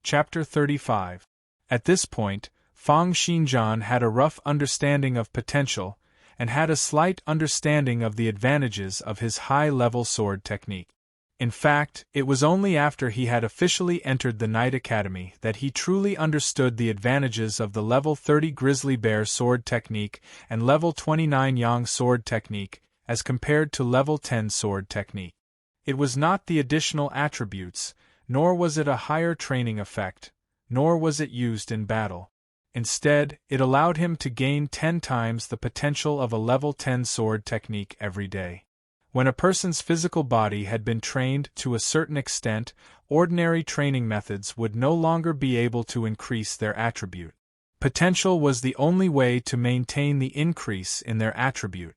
Chapter 35. At this point, Fang Xinjian had a rough understanding of potential, and had a slight understanding of the advantages of his high-level sword technique. In fact, it was only after he had officially entered the Knight Academy that he truly understood the advantages of the level 30 Grizzly Bear sword technique and level 29 Yang sword technique, as compared to level 10 sword technique. It was not the additional attributes, nor was it a higher training effect, nor was it used in battle. Instead, it allowed him to gain 10 times the potential of a level 10 sword technique every day. When a person's physical body had been trained to a certain extent, ordinary training methods would no longer be able to increase their attribute. Potential was the only way to maintain the increase in their attribute.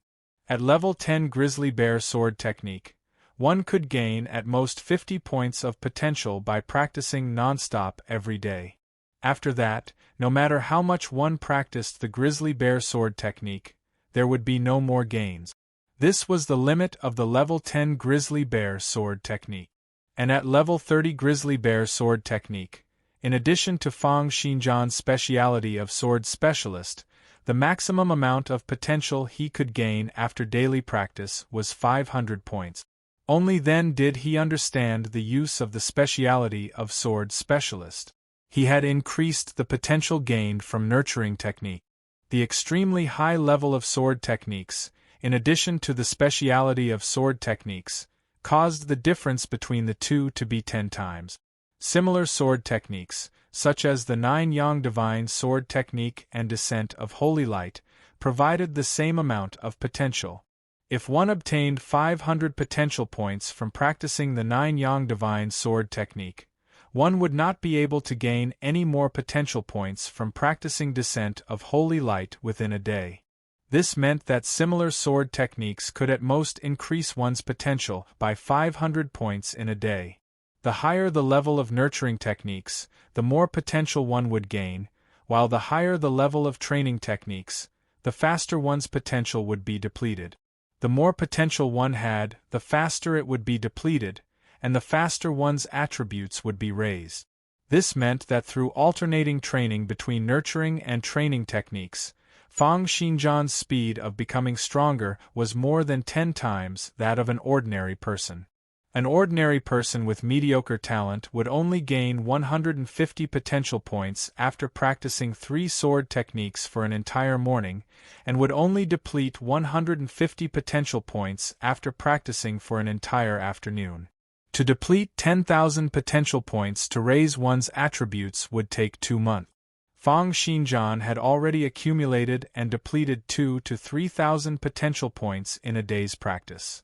At level 10 Grizzly Bear sword technique, one could gain at most 50 points of potential by practicing non-stop every day. After that, no matter how much one practiced the Grizzly Bear sword technique, there would be no more gains. This was the limit of the level 10 Grizzly Bear sword technique. And at level 30 Grizzly Bear sword technique, in addition to Fang Xinjian's speciality of sword specialist, the maximum amount of potential he could gain after daily practice was 500 points. Only then did he understand the use of the speciality of sword specialist. He had increased the potential gained from nurturing technique. The extremely high level of sword techniques, in addition to the speciality of sword techniques, caused the difference between the two to be 10 times. Similar sword techniques, such as the 9 Yang Divine Sword Technique and Descent of Holy Light, provided the same amount of potential. If one obtained 500 potential points from practicing the 9 Yang Divine Sword Technique, one would not be able to gain any more potential points from practicing Descent of Holy Light within a day. This meant that similar sword techniques could at most increase one's potential by 500 points in a day. The higher the level of nurturing techniques, the more potential one would gain, while the higher the level of training techniques, the faster one's potential would be depleted. The more potential one had, the faster it would be depleted, and the faster one's attributes would be raised. This meant that through alternating training between nurturing and training techniques, Fang Xinjian's speed of becoming stronger was more than 10 times that of an ordinary person. An ordinary person with mediocre talent would only gain 150 potential points after practicing 3 sword techniques for an entire morning, and would only deplete 150 potential points after practicing for an entire afternoon. To deplete 10,000 potential points to raise one's attributes would take 2 months. Fang Xinjian had already accumulated and depleted 2,000 to 3,000 potential points in a day's practice.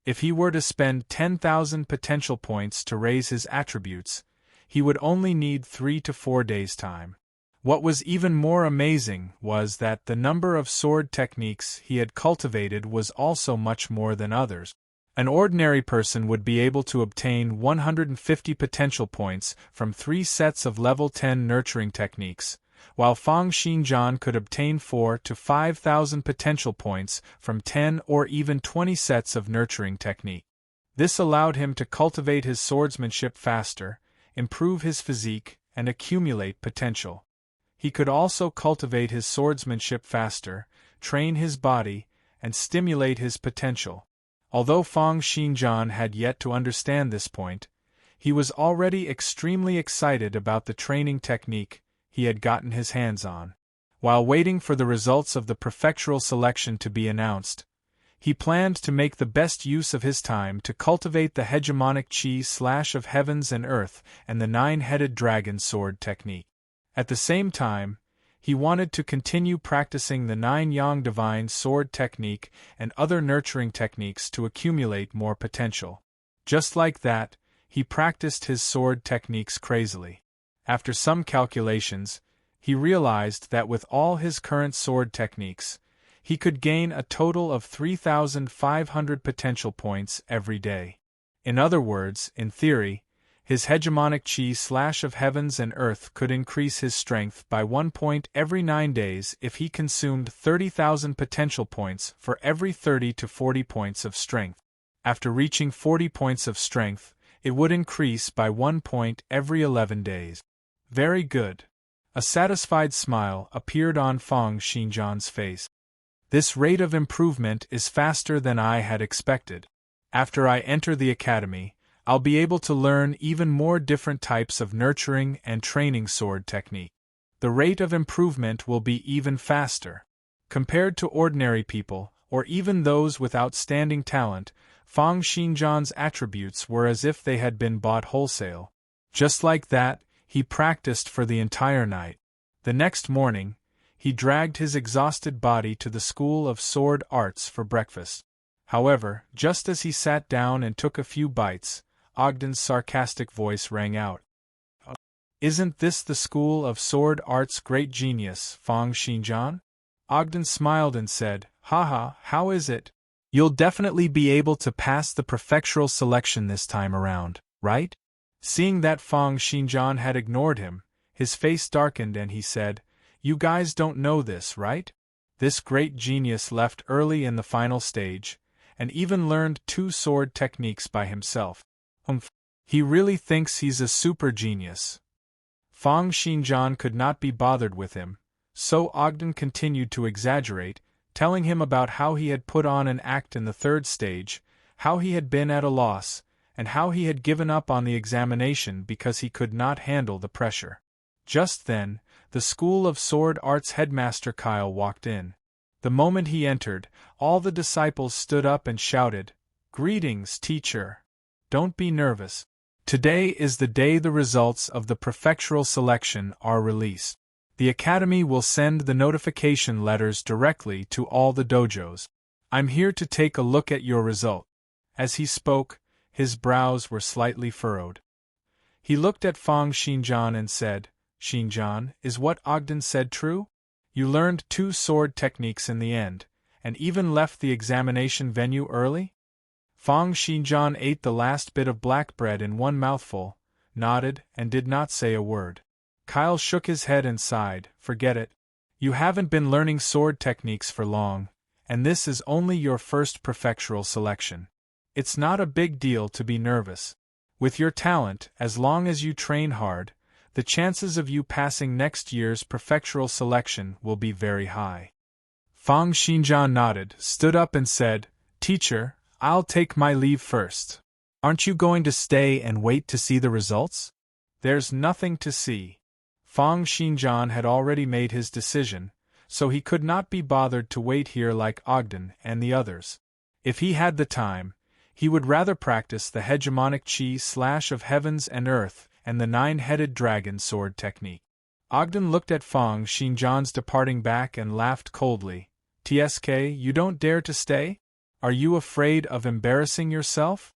If he were to spend 10,000 potential points to raise his attributes, he would only need 3 to 4 days' time. What was even more amazing was that the number of sword techniques he had cultivated was also much more than others. An ordinary person would be able to obtain 150 potential points from 3 sets of level 10 nurturing techniques, while Fang Xinjian could obtain 4,000 to 5,000 potential points from 10 or even 20 sets of nurturing technique. This allowed him to cultivate his swordsmanship faster, improve his physique, and accumulate potential. He could also cultivate his swordsmanship faster, train his body, and stimulate his potential. Although Fang Xinjian had yet to understand this point, he was already extremely excited about the training technique he had gotten his hands on. While waiting for the results of the prefectural selection to be announced, he planned to make the best use of his time to cultivate the hegemonic chi of heavens and earth and the 9-headed dragon sword technique. At the same time, he wanted to continue practicing the 9 Yang Divine Sword Technique and other nurturing techniques to accumulate more potential. Just like that, he practiced his sword techniques crazily. After some calculations, he realized that with all his current sword techniques, he could gain a total of 3,500 potential points every day. In other words, in theory, his hegemonic chi of heavens and earth could increase his strength by 1 point every 9 days if he consumed 30,000 potential points for every 30 to 40 points of strength. After reaching 40 points of strength, it would increase by 1 point every 11 days. Very good. A satisfied smile appeared on Fang Xinjian's face. This rate of improvement is faster than I had expected. After I enter the academy, I'll be able to learn even more different types of nurturing and training sword technique. The rate of improvement will be even faster. Compared to ordinary people, or even those with outstanding talent, Fang Xinjian's attributes were as if they had been bought wholesale. Just like that, he practiced for the entire night. The next morning, he dragged his exhausted body to the School of Sword Arts for breakfast. However, just as he sat down and took a few bites, Ogden's sarcastic voice rang out. Isn't this the School of Sword Arts' great genius, Fang Xinjian? Ogden smiled and said, Haha, how is it? You'll definitely be able to pass the prefectural selection this time around, right? Seeing that Fang Xinjian had ignored him, his face darkened and he said, You guys don't know this, right? This great genius left early in the final stage, and even learned 2 sword techniques by himself. He really thinks he's a super genius. Fang Xinjian could not be bothered with him, so Ogden continued to exaggerate, telling him about how he had put on an act in the 3rd stage, how he had been at a loss, and how he had given up on the examination because he could not handle the pressure. Just then, the School of Sword Arts headmaster Kyle walked in. The moment he entered, all the disciples stood up and shouted, Greetings, teacher! Don't be nervous. Today is the day the results of the prefectural selection are released. The academy will send the notification letters directly to all the dojos. I'm here to take a look at your result. As he spoke, his brows were slightly furrowed. He looked at Fang Xinjian and said, Xinjian, is what Ogden said true? You learned 2 sword techniques in the end, and even left the examination venue early? Fang Xinjian ate the last bit of black bread in one mouthful, nodded, and did not say a word. Kyle shook his head and sighed, Forget it. You haven't been learning sword techniques for long, and this is only your first prefectural selection. It's not a big deal to be nervous. With your talent, as long as you train hard, the chances of you passing next year's prefectural selection will be very high. Fang Xinjian nodded, stood up and said, Teacher, I'll take my leave first. Aren't you going to stay and wait to see the results? There's nothing to see. Fang Xinjian had already made his decision, so he could not be bothered to wait here like Ogden and the others. If he had the time, he would rather practice the hegemonic chi of heavens and earth and the 9-headed dragon sword technique. Ogden looked at Fang Xinjian's departing back and laughed coldly. TSK, you don't dare to stay? Are you afraid of embarrassing yourself?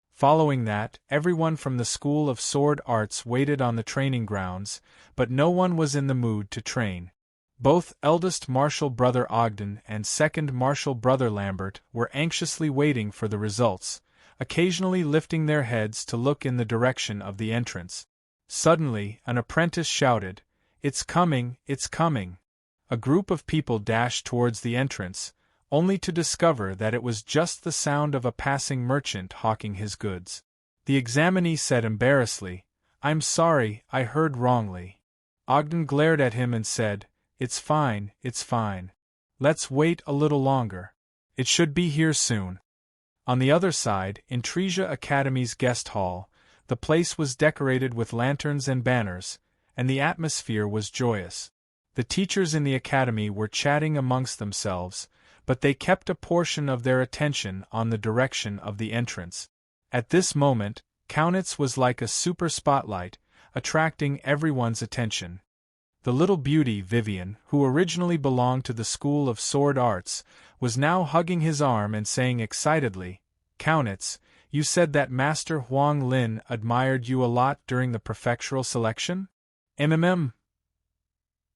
Following that, everyone from the School of Sword Arts waited on the training grounds, but no one was in the mood to train. Both eldest martial brother Ogden and second martial brother Lambert were anxiously waiting for the results, occasionally lifting their heads to look in the direction of the entrance. Suddenly, an apprentice shouted, It's coming, it's coming! A group of people dashed towards the entrance, only to discover that it was just the sound of a passing merchant hawking his goods. The examinee said embarrassedly, I'm sorry, I heard wrongly. Ogden glared at him and said, It's fine, it's fine. Let's wait a little longer. It should be here soon. On the other side, in Tresia Academy's guest hall, the place was decorated with lanterns and banners, and the atmosphere was joyous. The teachers in the academy were chatting amongst themselves, but they kept a portion of their attention on the direction of the entrance. At this moment, Kaunitz was like a super spotlight, attracting everyone's attention. The little beauty Vivian, who originally belonged to the School of Sword Arts, was now hugging his arm and saying excitedly, Kaunitz, you said that Master Huang Lin admired you a lot during the prefectural selection?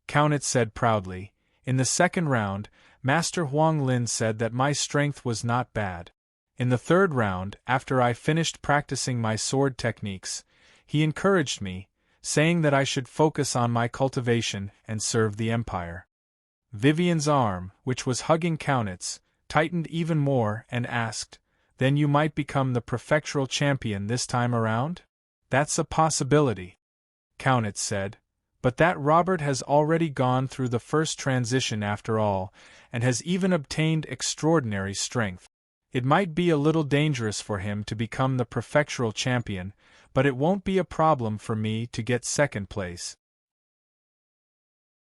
Kaunitz said proudly. In the second round, Master Huang Lin said that my strength was not bad. In the 3rd round, after I finished practicing my sword techniques, he encouraged me, saying that I should focus on my cultivation and serve the Empire. Vivian's arm, which was hugging Kaunitz, tightened even more and asked, Then you might become the prefectural champion this time around? That's a possibility. Kaunitz said, But that Robert has already gone through the first transition after all, and has even obtained extraordinary strength. It might be a little dangerous for him to become the prefectural champion, but it won't be a problem for me to get second place.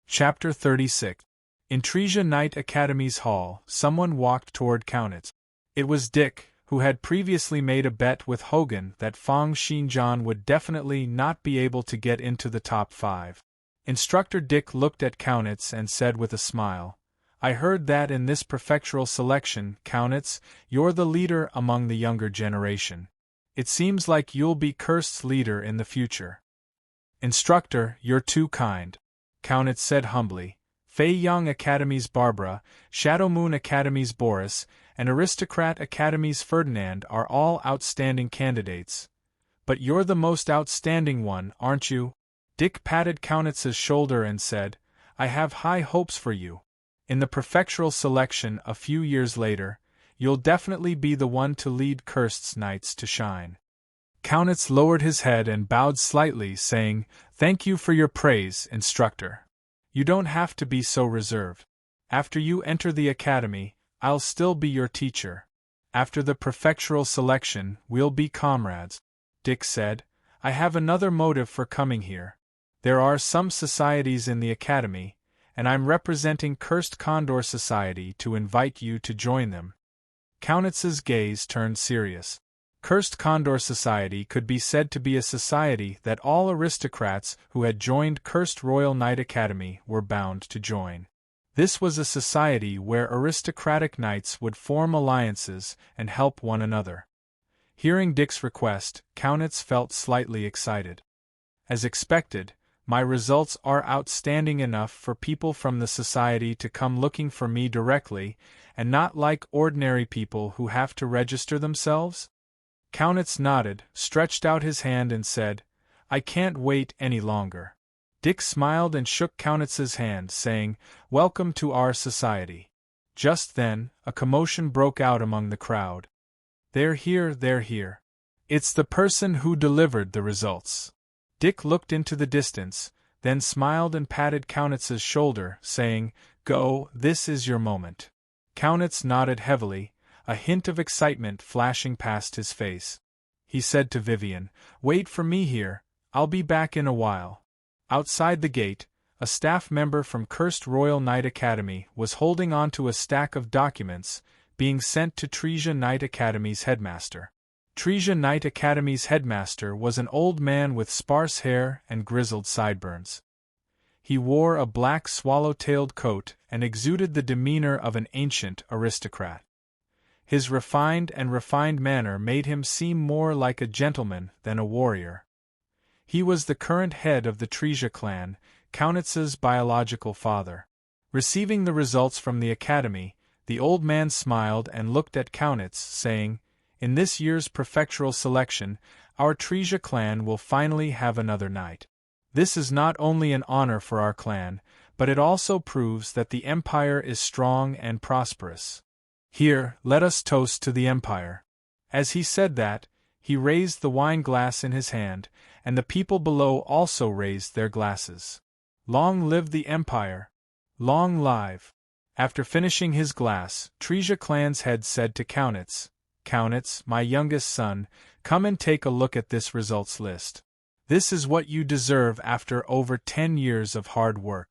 Chapter 36. In Tresia Knight Academy's hall, someone walked toward Kaunitz. It was Dick, who had previously made a bet with Hogan that Fang Xinjian would definitely not be able to get into the top 5. Instructor Dick looked at Kaunitz and said with a smile, "I heard that in this prefectural selection, Kaunitz, you're the leader among the younger generation. It seems like you'll be Kirst's leader in the future." "Instructor, you're too kind," Kaunitz said humbly. "Fei Yang Academy's Barbara, Shadow Moon Academy's Boris, and Aristocrat Academy's Ferdinand are all outstanding candidates. But you're the most outstanding one, aren't you?" Dick patted Kaunitz's shoulder and said, "I have high hopes for you. In the prefectural selection a few years later, you'll definitely be the one to lead Kirst's knights to shine." Kaunitz lowered his head and bowed slightly, saying, "Thank you for your praise, instructor. You don't have to be so reserved. After you enter the academy, I'll still be your teacher. After the prefectural selection, we'll be comrades." Dick said, "I have another motive for coming here. There are some societies in the academy, and I'm representing Cursed Condor Society to invite you to join them." Kaunitz's gaze turned serious. Cursed Condor Society could be said to be a society that all aristocrats who had joined Cursed Royal Knight Academy were bound to join. This was a society where aristocratic knights would form alliances and help one another. Hearing Dick's request, Kaunitz felt slightly excited. As expected, my results are outstanding enough for people from the society to come looking for me directly, and not like ordinary people who have to register themselves? Kaunitz nodded, stretched out his hand and said, "I can't wait any longer." Dick smiled and shook Kaunitz's hand, saying, "Welcome to our society." Just then, a commotion broke out among the crowd. "They're here, they're here. It's the person who delivered the results." Dick looked into the distance, then smiled and patted Kaunitz's shoulder, saying, "Go, this is your moment." Kaunitz nodded heavily, a hint of excitement flashing past his face. He said to Vivian, "Wait for me here, I'll be back in a while." Outside the gate, a staff member from Cursed Royal Knight Academy was holding on to a stack of documents, being sent to Tresia Knight Academy's headmaster. Tresia Knight Academy's headmaster was an old man with sparse hair and grizzled sideburns. He wore a black swallow-tailed coat and exuded the demeanor of an ancient aristocrat. His refined manner made him seem more like a gentleman than a warrior. He was the current head of the Tresia clan, Kaunitz's biological father. Receiving the results from the academy, the old man smiled and looked at Kaunitz, saying, "In this year's prefectural selection, our Tresia clan will finally have another knight. This is not only an honor for our clan, but it also proves that the Empire is strong and prosperous. Here, let us toast to the Empire." As he said that, he raised the wine glass in his hand, and the people below also raised their glasses. "Long live the Empire! Long live!" After finishing his glass, Tresia clan's head said to Kaunitz, "Kaunitz, my youngest son, come and take a look at this results list. This is what you deserve after over 10 years of hard work."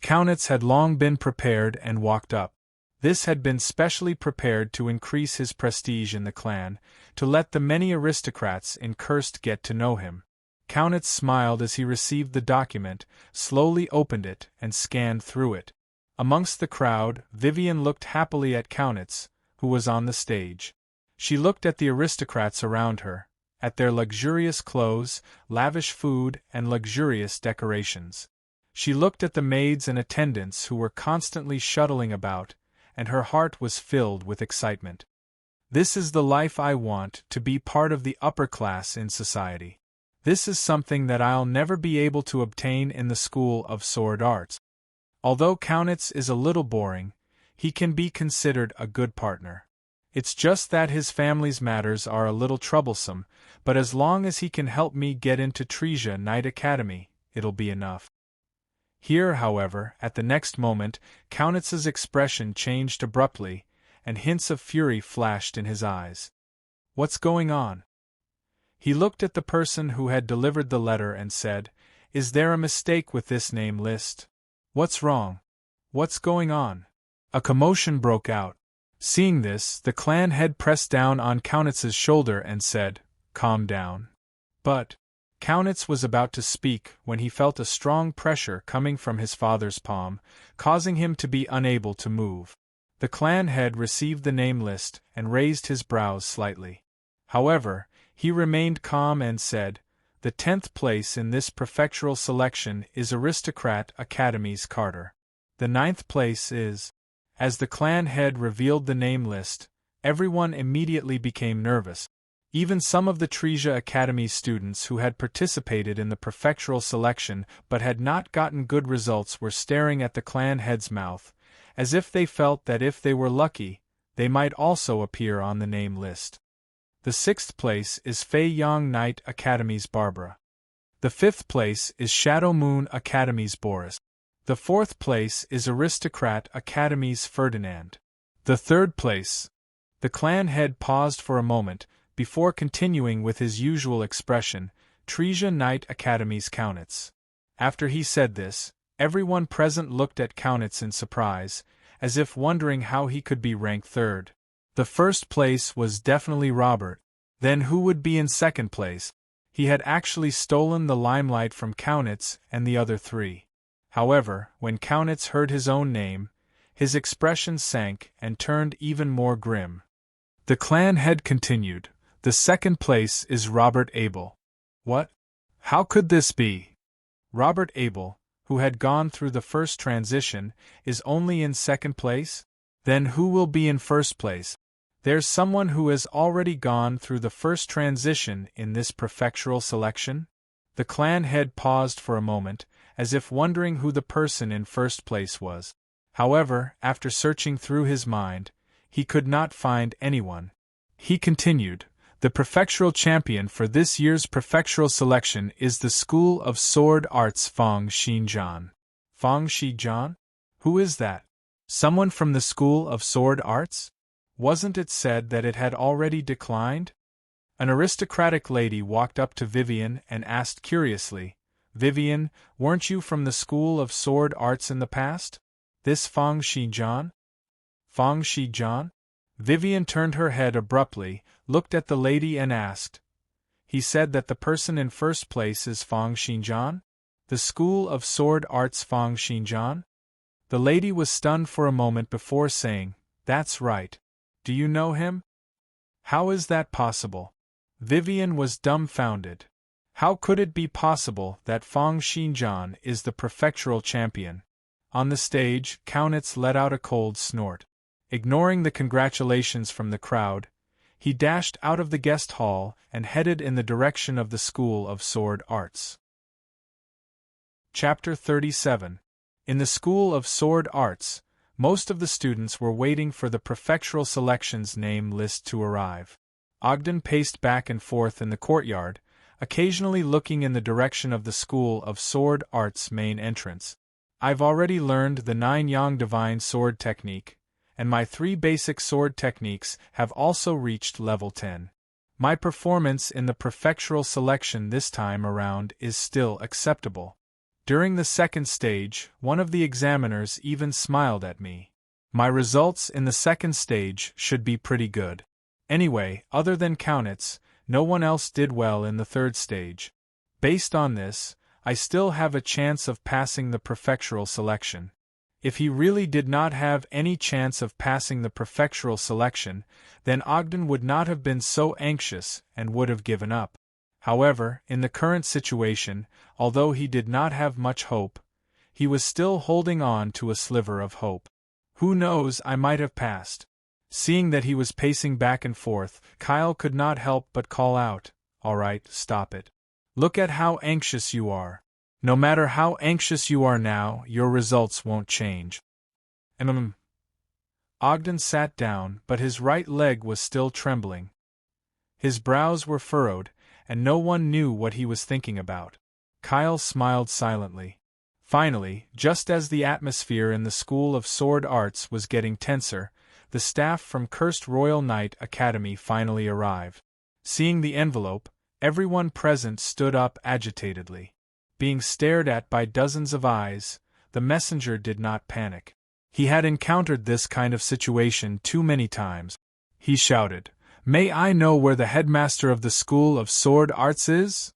Kaunitz had long been prepared and walked up. This had been specially prepared to increase his prestige in the clan, to let the many aristocrats in Cursed get to know him. Kaunitz smiled as he received the document, slowly opened it, and scanned through it. Amongst the crowd, Vivian looked happily at Kaunitz, who was on the stage. She looked at the aristocrats around her, at their luxurious clothes, lavish food, and luxurious decorations. She looked at the maids and attendants who were constantly shuttling about, and her heart was filled with excitement. This is the life I want, to be part of the upper class in society. This is something that I'll never be able to obtain in the School of Sword Arts. Although Kaunitz is a little boring, he can be considered a good partner. It's just that his family's matters are a little troublesome, but as long as he can help me get into Tresia Knight Academy, it'll be enough. Here, however, at the next moment, Kaunitz's expression changed abruptly, and hints of fury flashed in his eyes. "What's going on?" He looked at the person who had delivered the letter and said, "Is there a mistake with this name list? What's wrong? What's going on?" A commotion broke out. Seeing this, the clan head pressed down on Kaunitz's shoulder and said, "Calm down." But Kaunitz was about to speak when he felt a strong pressure coming from his father's palm, causing him to be unable to move. The clan head received the name list and raised his brows slightly. However, he remained calm and said, "The 10th place in this prefectural selection is Aristocrat Academy's Carter. The 9th place is—" As the clan head revealed the name list, everyone immediately became nervous. Even some of the Tresia Academy's students who had participated in the prefectural selection but had not gotten good results were staring at the clan head's mouth, as if they felt that if they were lucky, they might also appear on the name list. The 6th place is Fei Yang Knight Academy's Barbara. The 5th place is Shadow Moon Academy's Boris. The 4th place is Aristocrat Academy's Ferdinand. The 3rd place. The clan head paused for a moment, before continuing with his usual expression, Tresia Knight Academy's Kaunitz. After he said this, everyone present looked at Kaunitz in surprise, as if wondering how he could be ranked 3rd. The 1st place was definitely Robert. Then who would be in 2nd place? He had actually stolen the limelight from Kaunitz and the other 3. However, when Kaunitz heard his own name, his expression sank and turned even more grim. The clan head continued, "The 2nd place is Robert Abel." "What? How could this be?" "Robert Abel, who had gone through the first transition, is only in 2nd place? Then who will be in 1st place? There's someone who has already gone through the first transition in this prefectural selection?" The clan head paused for a moment, as if wondering who the person in 1st place was. However, after searching through his mind, he could not find anyone. He continued, "The prefectural champion for this year's prefectural selection is the School of Sword Arts Fang Xinjian." Fang Xinjian? Who is that? Someone from the School of Sword Arts? Wasn't it said that it had already declined? An aristocratic lady walked up to Vivian and asked curiously, "Vivian, weren't you from the School of Sword Arts in the past? This Fang Xinjian?" "Fang Xinjian?" Vivian turned her head abruptly, looked at the lady and asked, "He said that the person in 1st place is Fang Xinjian? The School of Sword Arts Fang Xinjian?" The lady was stunned for a moment before saying, "That's right. Do you know him?" "How is that possible?" Vivian was dumbfounded. How could it be possible that Fang Xinjian is the prefectural champion? On the stage, Kaunitz let out a cold snort. Ignoring the congratulations from the crowd, he dashed out of the guest hall and headed in the direction of the School of Sword Arts. Chapter 37. In the School of Sword Arts, most of the students were waiting for the prefectural selection's name list to arrive. Ogden paced back and forth in the courtyard, occasionally looking in the direction of the School of Sword Arts' main entrance. "I've already learned the 9 Yang Divine Sword Technique, and my 3 basic sword techniques have also reached level 10. My performance in the prefectural selection this time around is still acceptable." During the 2nd stage, one of the examiners even smiled at me. My results in the 2nd stage should be pretty good. Anyway, other than Kaunitz, no one else did well in the 3rd stage. Based on this, I still have a chance of passing the prefectural selection. If he really did not have any chance of passing the prefectural selection, then Ogden would not have been so anxious and would have given up. However, in the current situation, although he did not have much hope, he was still holding on to a sliver of hope. Who knows, I might have passed. Seeing that he was pacing back and forth, Kyle could not help but call out, "All right, stop it. Look at how anxious you are. No matter how anxious you are now, your results won't change." Ogden sat down, but his right leg was still trembling. His brows were furrowed, and no one knew what he was thinking about. Kyle smiled silently. Finally, just as the atmosphere in the School of Sword Arts was getting tenser, the staff from Cursed Royal Knight Academy finally arrived. Seeing the envelope, everyone present stood up agitatedly. Being stared at by dozens of eyes, the messenger did not panic. He had encountered this kind of situation too many times. He shouted, "May I know where the headmaster of the School of Sword Arts is?"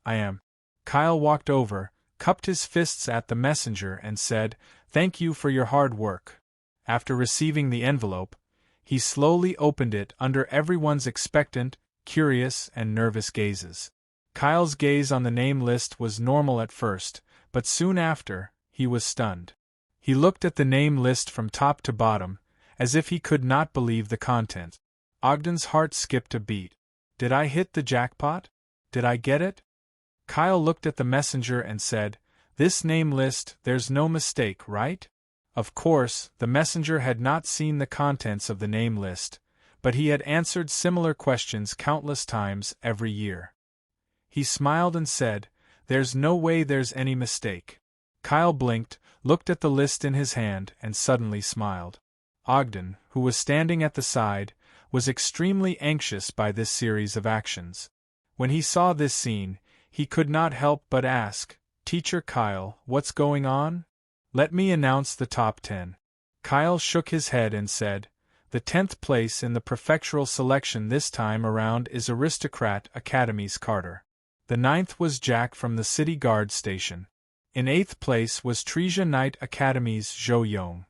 "I am." Kyle walked over, cupped his fists at the messenger and said, "Thank you for your hard work." After receiving the envelope, he slowly opened it under everyone's expectant, curious, and nervous gazes. Kyle's gaze on the name list was normal at first, but soon after, he was stunned. He looked at the name list from top to bottom, as if he could not believe the content. Ogden's heart skipped a beat. Did I hit the jackpot? Did I get it? Kyle looked at the messenger and said, "This name list, there's no mistake, right?" Of course, the messenger had not seen the contents of the name list, but he had answered similar questions countless times every year. He smiled and said, "There's no way there's any mistake." Kyle blinked, looked at the list in his hand, and suddenly smiled. Ogden, who was standing at the side, was extremely anxious by this series of actions. When he saw this scene, he could not help but ask, "Teacher Kyle, what's going on? Let me announce the top 10. Kyle shook his head and said, "The 10th place in the prefectural selection this time around is Aristocrat Academy's Carter. The 9th was Jack from the City Guard Station. In 8th place was Treasure Knight Academy's Zhou Yong.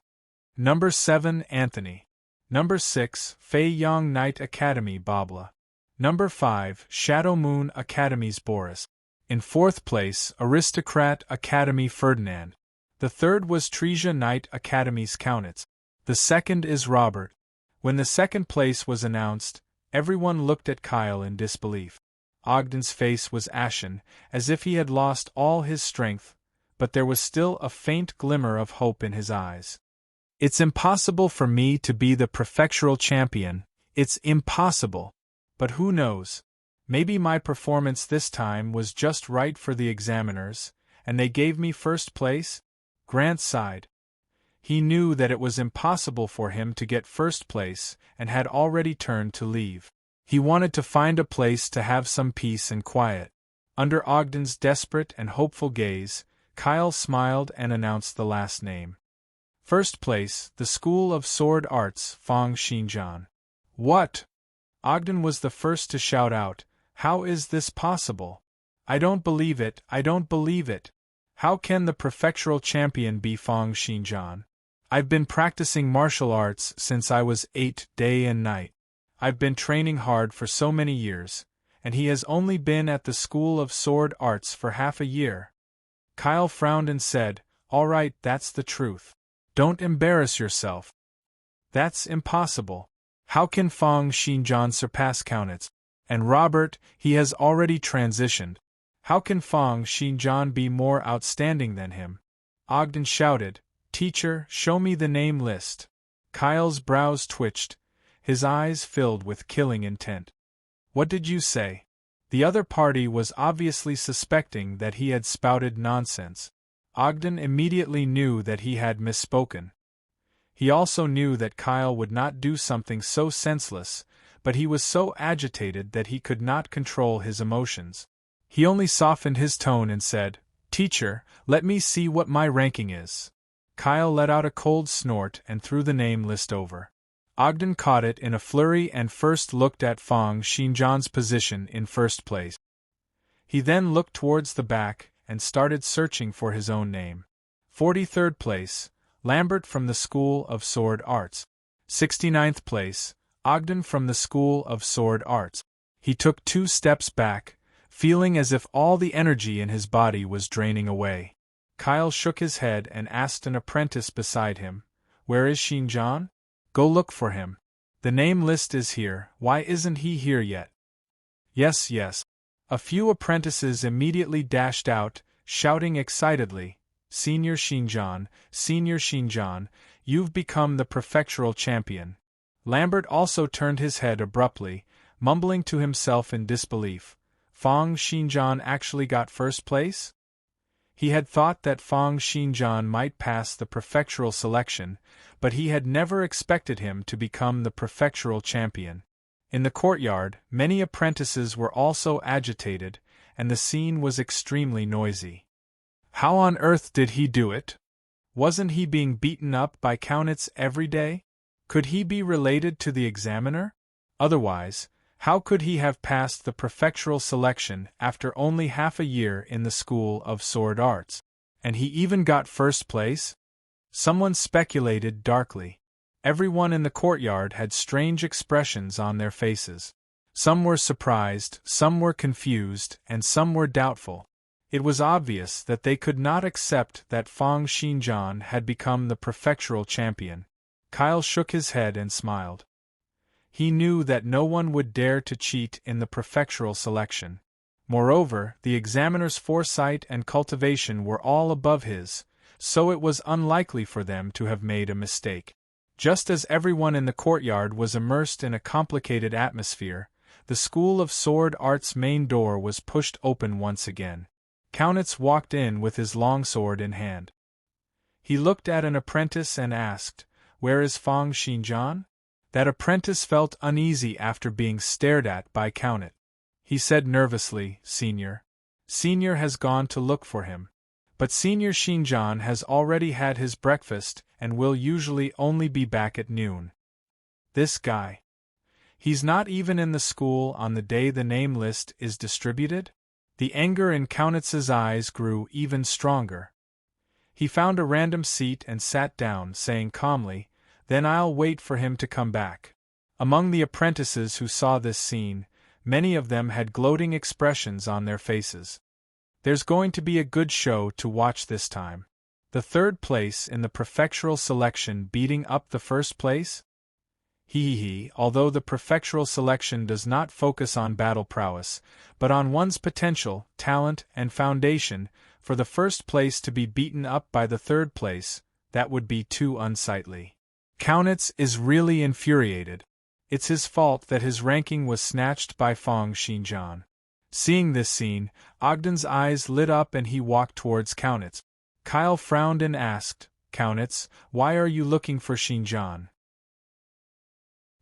Number 7, Anthony. Number 6, Fei Yong Knight Academy Babla. Number 5, Shadow Moon Academy's Boris. In 4th place, Aristocrat Academy Ferdinand. The 3rd was Treasure Knight Academy's Countess. The 2nd is Robert." When the 2nd place was announced, everyone looked at Kyle in disbelief. Ogden's face was ashen, as if he had lost all his strength, but there was still a faint glimmer of hope in his eyes. "It's impossible for me to be the prefectural champion, it's impossible. But who knows? Maybe my performance this time was just right for the examiners, and they gave me first place?" Grant sighed. He knew that it was impossible for him to get first place and had already turned to leave. He wanted to find a place to have some peace and quiet. Under Ogden's desperate and hopeful gaze, Kyle smiled and announced the last name. First place, the School of Sword Arts, Fang Xinjian. "What?" Ogden was the first to shout out, "How is this possible? I don't believe it, I don't believe it. How can the prefectural champion be Fang Xinjian? I've been practicing martial arts since I was 8, day and night. I've been training hard for so many years, and he has only been at the School of Sword Arts for half a year." Kyle frowned and said, "All right, that's the truth. Don't embarrass yourself. That's impossible. How can Fang Xinjian surpass Countess? And Robert, he has already transitioned. How can Fang Xinjian be more outstanding than him?" Ogden shouted, "Teacher, show me the name list." Kyle's brows twitched, his eyes filled with killing intent. "What did you say?" The other party was obviously suspecting that he had spouted nonsense. Ogden immediately knew that he had misspoken. He also knew that Kyle would not do something so senseless, but he was so agitated that he could not control his emotions. He only softened his tone and said, "Teacher, let me see what my ranking is." Kyle let out a cold snort and threw the name list over. Ogden caught it in a flurry and first looked at Fang Xinjian's position in first place. He then looked towards the back and started searching for his own name. 43rd place, Lambert from the School of Sword Arts. 69th place, Ogden from the School of Sword Arts. He took 2 steps back, feeling as if all the energy in his body was draining away. Kyle shook his head and asked an apprentice beside him, "Where is Xinjian? Go look for him. The name list is here, why isn't he here yet?" "Yes, yes." A few apprentices immediately dashed out, shouting excitedly, Senior Xinjian, you've become the prefectural champion." Lambert also turned his head abruptly, mumbling to himself in disbelief, "Fang Xinjian actually got first place?" He had thought that Fang Xinjian might pass the prefectural selection, but he had never expected him to become the prefectural champion. In the courtyard, many apprentices were also agitated, and the scene was extremely noisy. How on earth did he do it? Wasn't he being beaten up by Kaunitz every day? Could he be related to the examiner? Otherwise, how could he have passed the prefectural selection after only half a year in the School of Sword Arts? And he even got first place? Someone speculated darkly. Everyone in the courtyard had strange expressions on their faces. Some were surprised, some were confused, and some were doubtful. It was obvious that they could not accept that Fang Xinjian had become the prefectural champion. Kyle shook his head and smiled. He knew that no one would dare to cheat in the prefectural selection. Moreover, the examiner's foresight and cultivation were all above his, so it was unlikely for them to have made a mistake. Just as everyone in the courtyard was immersed in a complicated atmosphere, the School of Sword Art's main door was pushed open once again. Kaunitz walked in with his longsword in hand. He looked at an apprentice and asked, "Where is Fang Xinjian?" That apprentice felt uneasy after being stared at by Kaunitz. He said nervously, "Senior. Senior has gone to look for him. But Senior Xinjian has already had his breakfast and will usually only be back at noon." This guy. He's not even in the school on the day the name list is distributed? The anger in Kaunitz's eyes grew even stronger. He found a random seat and sat down, saying calmly, "Then I'll wait for him to come back." Among the apprentices who saw this scene, many of them had gloating expressions on their faces. There's going to be a good show to watch this time. The third place in the prefectural selection beating up the first place? Although the prefectural selection does not focus on battle prowess, but on one's potential, talent, and foundation, for the first place to be beaten up by the third place, that would be too unsightly. Kaunitz is really infuriated. It's his fault that his ranking was snatched by Fang Xinjian. Seeing this scene, Ogden's eyes lit up and he walked towards Kaunitz. Kyle frowned and asked, "Kaunitz, why are you looking for Xinjian?"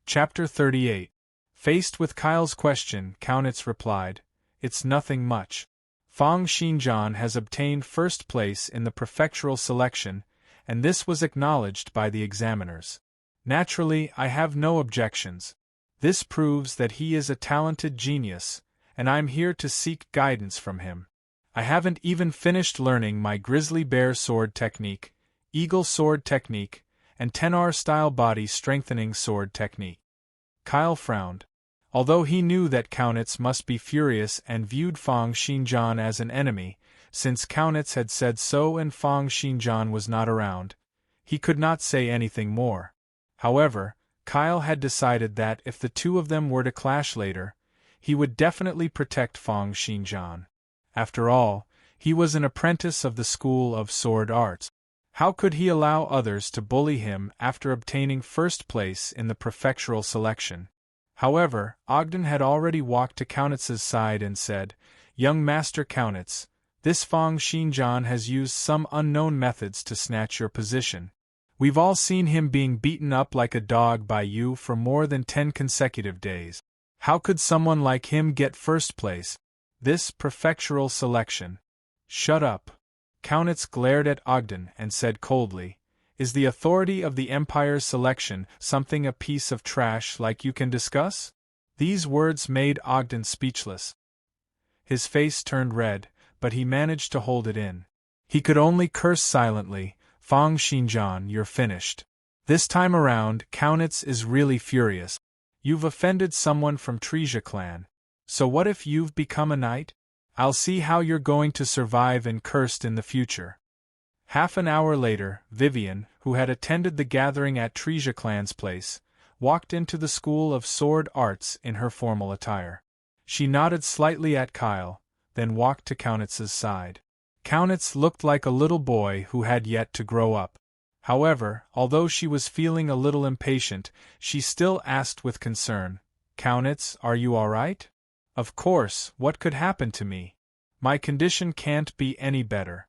Chapter 38. Faced with Kyle's question, Kaunitz replied, "It's nothing much. Fang Xinjian has obtained first place in the prefectural selection, and this was acknowledged by the examiners. Naturally, I have no objections. This proves that he is a talented genius, and I'm here to seek guidance from him. I haven't even finished learning my grizzly bear sword technique, eagle sword technique, and tenar-style body strengthening sword technique." Kyle frowned. Although he knew that Kaunitz must be furious and viewed Fang Xinjian as an enemy, since Kaunitz had said so and Fang Xinjian was not around, he could not say anything more. However, Kyle had decided that if the two of them were to clash later, he would definitely protect Fang Xinjian. After all, he was an apprentice of the School of Sword Arts. How could he allow others to bully him after obtaining first place in the prefectural selection? However, Ogden had already walked to Kaunitz's side and said, "Young Master Kaunitz, this Fang Xinjian has used some unknown methods to snatch your position. We've all seen him being beaten up like a dog by you for more than 10 consecutive days. How could someone like him get first place? This prefectural selection." "Shut up." Kaunitz glared at Ogden and said coldly, "Is the authority of the Empire's selection something a piece of trash like you can discuss?" These words made Ogden speechless. His face turned red, but he managed to hold it in. He could only curse silently, "Fang Xinjian, you're finished. This time around, Kaunitz is really furious. You've offended someone from Treja clan. So what if you've become a knight? I'll see how you're going to survive and cursed in the future." Half an hour later, Vivian, who had attended the gathering at Treja clan's place, walked into the School of Sword Arts in her formal attire. She nodded slightly at Kyle, then walked to Kaunitz's side. Kaunitz looked like a little boy who had yet to grow up. However, although she was feeling a little impatient, she still asked with concern, "Kaunitz, are you all right?" "Of course, what could happen to me? My condition can't be any better."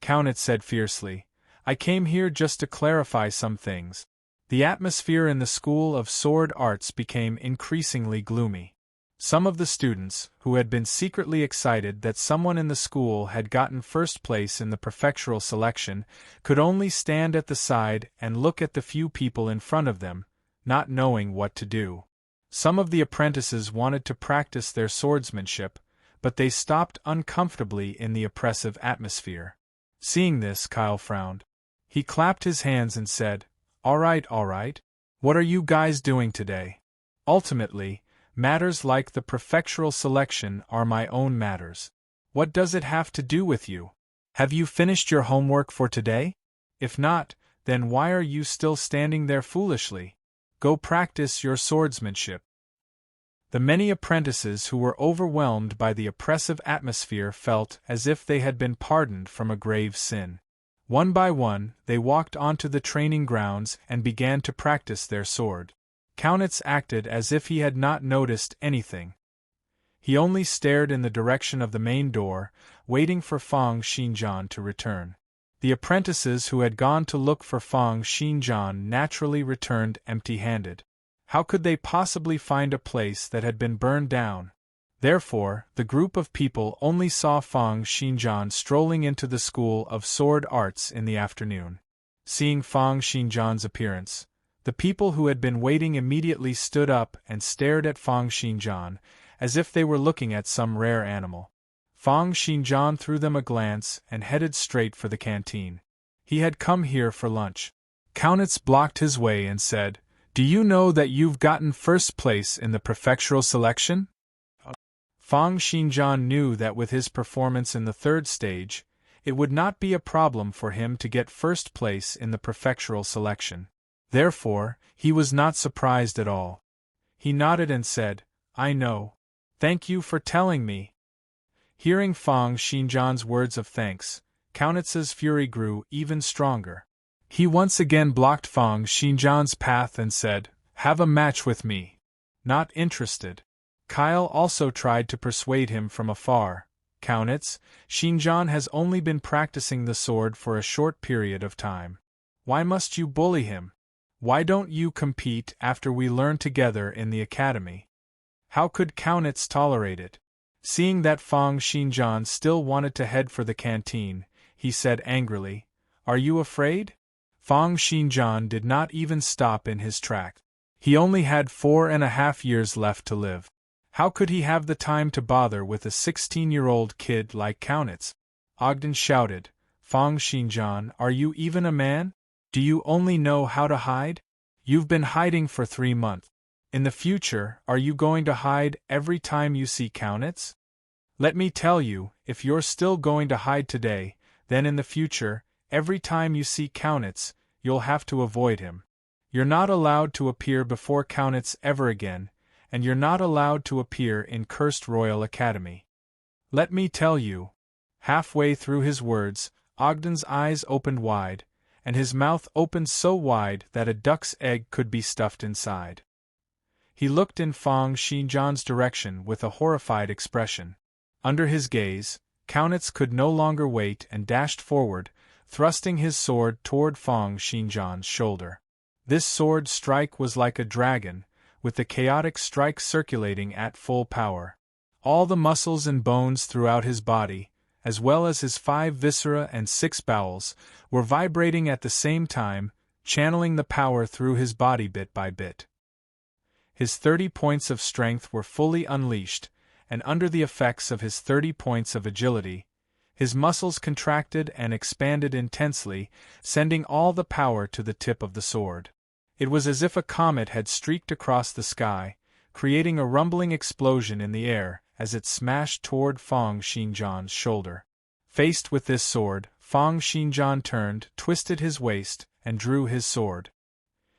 Countess said fiercely. I came here just to clarify some things. The atmosphere in the School of Sword Arts became increasingly gloomy. Some of the students, who had been secretly excited that someone in the school had gotten first place in the prefectural selection, could only stand at the side and look at the few people in front of them, not knowing what to do. Some of the apprentices wanted to practice their swordsmanship, but they stopped uncomfortably in the oppressive atmosphere. Seeing this, Kyle frowned. He clapped his hands and said, all right. What are you guys doing today? Ultimately, matters like the prefectural selection are my own matters. What does it have to do with you? Have you finished your homework for today? If not, then why are you still standing there foolishly? Go practice your swordsmanship. The many apprentices who were overwhelmed by the oppressive atmosphere felt as if they had been pardoned from a grave sin. One by one, they walked onto the training grounds and began to practice their sword. Countess acted as if he had not noticed anything. He only stared in the direction of the main door, waiting for Fang Xinjian to return. The apprentices who had gone to look for Fang Xinjian naturally returned empty-handed. How could they possibly find a place that had been burned down? Therefore, the group of people only saw Fang Xinjian strolling into the School of Sword Arts in the afternoon. Seeing Fang Xinjian's appearance, the people who had been waiting immediately stood up and stared at Fang Xinjian, as if they were looking at some rare animal. Fang Xinjian threw them a glance and headed straight for the canteen. He had come here for lunch. Countess blocked his way and said, do you know that you've gotten first place in the prefectural selection? Fang Xinjian knew that with his performance in the third stage, it would not be a problem for him to get first place in the prefectural selection. Therefore, he was not surprised at all. He nodded and said, I know. Thank you for telling me. Hearing Fang Xinjian's words of thanks, Countess's fury grew even stronger. He once again blocked Fang Xinjian's path and said, have a match with me. Not interested. Kyle also tried to persuade him from afar. Countess, Xinjian has only been practicing the sword for a short period of time. Why must you bully him? Why don't you compete after we learn together in the academy? How could Countess tolerate it? Seeing that Fang Xinjian still wanted to head for the canteen, he said angrily, are you afraid? Fang Xinjian did not even stop in his track. He only had 4.5 years left to live. How could he have the time to bother with a 16-year-old kid like Countess? Ogden shouted, Fang Xinjian, are you even a man? Do you only know how to hide? You've been hiding for 3 months. In the future, are you going to hide every time you see Countess? Let me tell you, if you're still going to hide today, then in the future, every time you see Countess, you'll have to avoid him. You're not allowed to appear before Countess ever again, and you're not allowed to appear in Cursed Royal Academy. Let me tell you. Halfway through his words, Ogden's eyes opened wide, and his mouth opened so wide that a duck's egg could be stuffed inside. He looked in Fang Xinjian's direction with a horrified expression. Under his gaze, Countess could no longer wait and dashed forward, thrusting his sword toward Fang Xinjian's shoulder. This sword strike was like a dragon, with the chaotic strike circulating at full power. All the muscles and bones throughout his body, as well as his 5 viscera and 6 bowels, were vibrating at the same time, channeling the power through his body bit by bit. His 30 points of strength were fully unleashed, and under the effects of his 30 points of agility, his muscles contracted and expanded intensely, sending all the power to the tip of the sword. It was as if a comet had streaked across the sky, creating a rumbling explosion in the air as it smashed toward Fang Xinjian's shoulder. Faced with this sword, Fang Xinjian turned, twisted his waist, and drew his sword.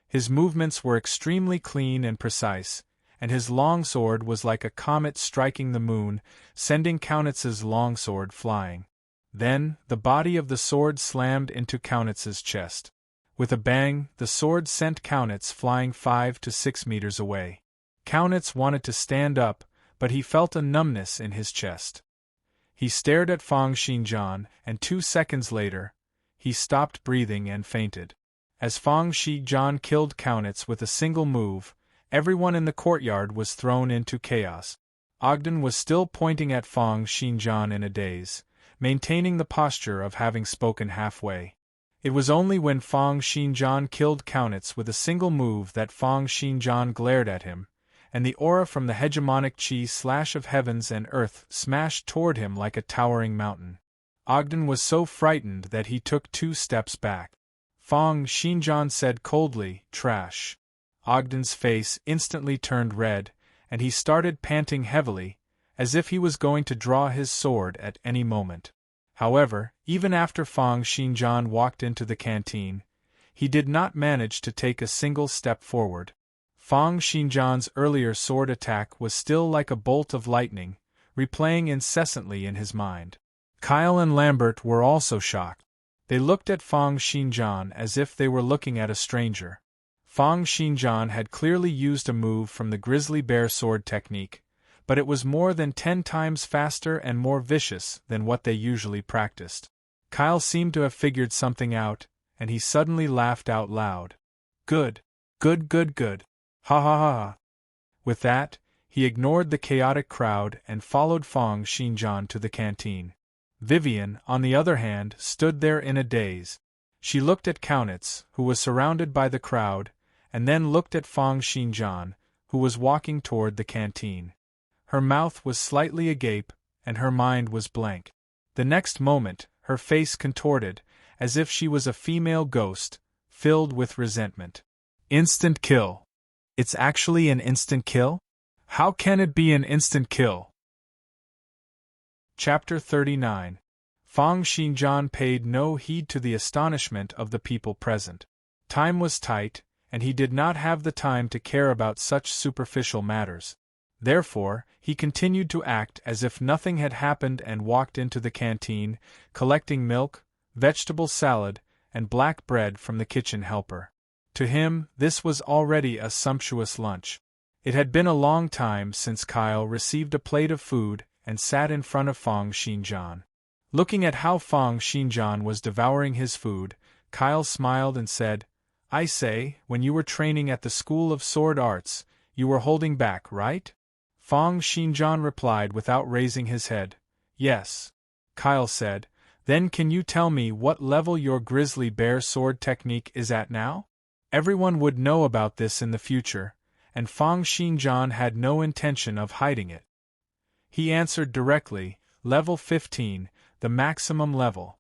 His movements were extremely clean and precise, and his longsword was like a comet striking the moon, sending Countess's longsword flying. Then, the body of the sword slammed into Countess's chest. With a bang, the sword sent Countess flying 5 to 6 meters away. Countess wanted to stand up, but he felt a numbness in his chest. He stared at Fang Xinjian, and 2 seconds later, he stopped breathing and fainted. As Fang Xinjian killed Kaunitz with a single move, everyone in the courtyard was thrown into chaos. Ogden was still pointing at Fang Xinjian in a daze, maintaining the posture of having spoken halfway. It was only when Fang Xinjian killed Kaunitz with a single move that Fang Xinjian glared at him, and the aura from the hegemonic chi slash of heavens and earth smashed toward him like a towering mountain. Ogden was so frightened that he took 2 steps back. Fang Xinjian said coldly, "Trash." Ogden's face instantly turned red, and he started panting heavily, as if he was going to draw his sword at any moment. However, even after Fang Xinjian walked into the canteen, he did not manage to take a single step forward. Fang Xinjian's earlier sword attack was still like a bolt of lightning, replaying incessantly in his mind. Kyle and Lambert were also shocked. They looked at Fang Xinjian as if they were looking at a stranger. Fang Xinjian had clearly used a move from the grizzly bear sword technique, but it was more than 10 times faster and more vicious than what they usually practiced. Kyle seemed to have figured something out, and he suddenly laughed out loud. Good. Good, good, good. Ha ha ha ha. With that, he ignored the chaotic crowd and followed Fang Xinjian to the canteen. Vivian, on the other hand, stood there in a daze. She looked at Kaunitz, who was surrounded by the crowd, and then looked at Fang Xinjian, who was walking toward the canteen. Her mouth was slightly agape, and her mind was blank. The next moment, her face contorted, as if she was a female ghost, filled with resentment. Instant kill. It's actually an instant kill? How can it be an instant kill? Chapter 39. Fang Xinjian paid no heed to the astonishment of the people present. Time was tight, and he did not have the time to care about such superficial matters. Therefore, he continued to act as if nothing had happened and walked into the canteen, collecting milk, vegetable salad, and black bread from the kitchen helper. To him, this was already a sumptuous lunch. It had been a long time since Kyle received a plate of food and sat in front of Fang Xinjian. Looking at how Fang Xinjian was devouring his food, Kyle smiled and said, "I say, when you were training at the School of Sword Arts, you were holding back, right?" Fang Xinjian replied without raising his head, "Yes." Kyle said, "Then can you tell me what level your grizzly bear sword technique is at now?" Everyone would know about this in the future, and Fang Xinjian had no intention of hiding it. He answered directly, "Level 15, the maximum level."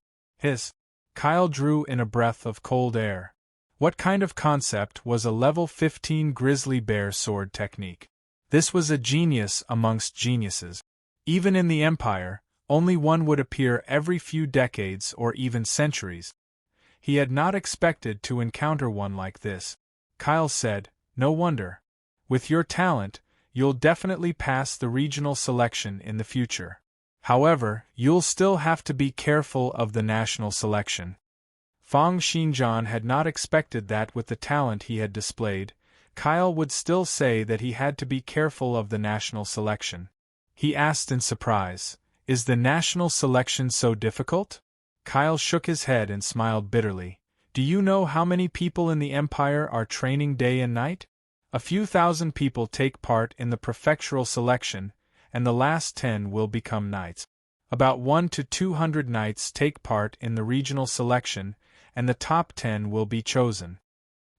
Kyle drew in a breath of cold air. What kind of concept was a level 15 grizzly bear sword technique? This was a genius amongst geniuses. Even in the Empire, only one would appear every few decades or even centuries. He had not expected to encounter one like this. Kyle said, "No wonder. With your talent, you'll definitely pass the regional selection in the future. However, you'll still have to be careful of the national selection." Fang Xinjian had not expected that with the talent he had displayed, Kyle would still say that he had to be careful of the national selection. He asked in surprise, "Is the national selection so difficult?" Kyle shook his head and smiled bitterly. "Do you know how many people in the Empire are training day and night? A few thousand people take part in the prefectural selection, and the last 10 will become knights. About 100 to 200 knights take part in the regional selection, and the top 10 will be chosen.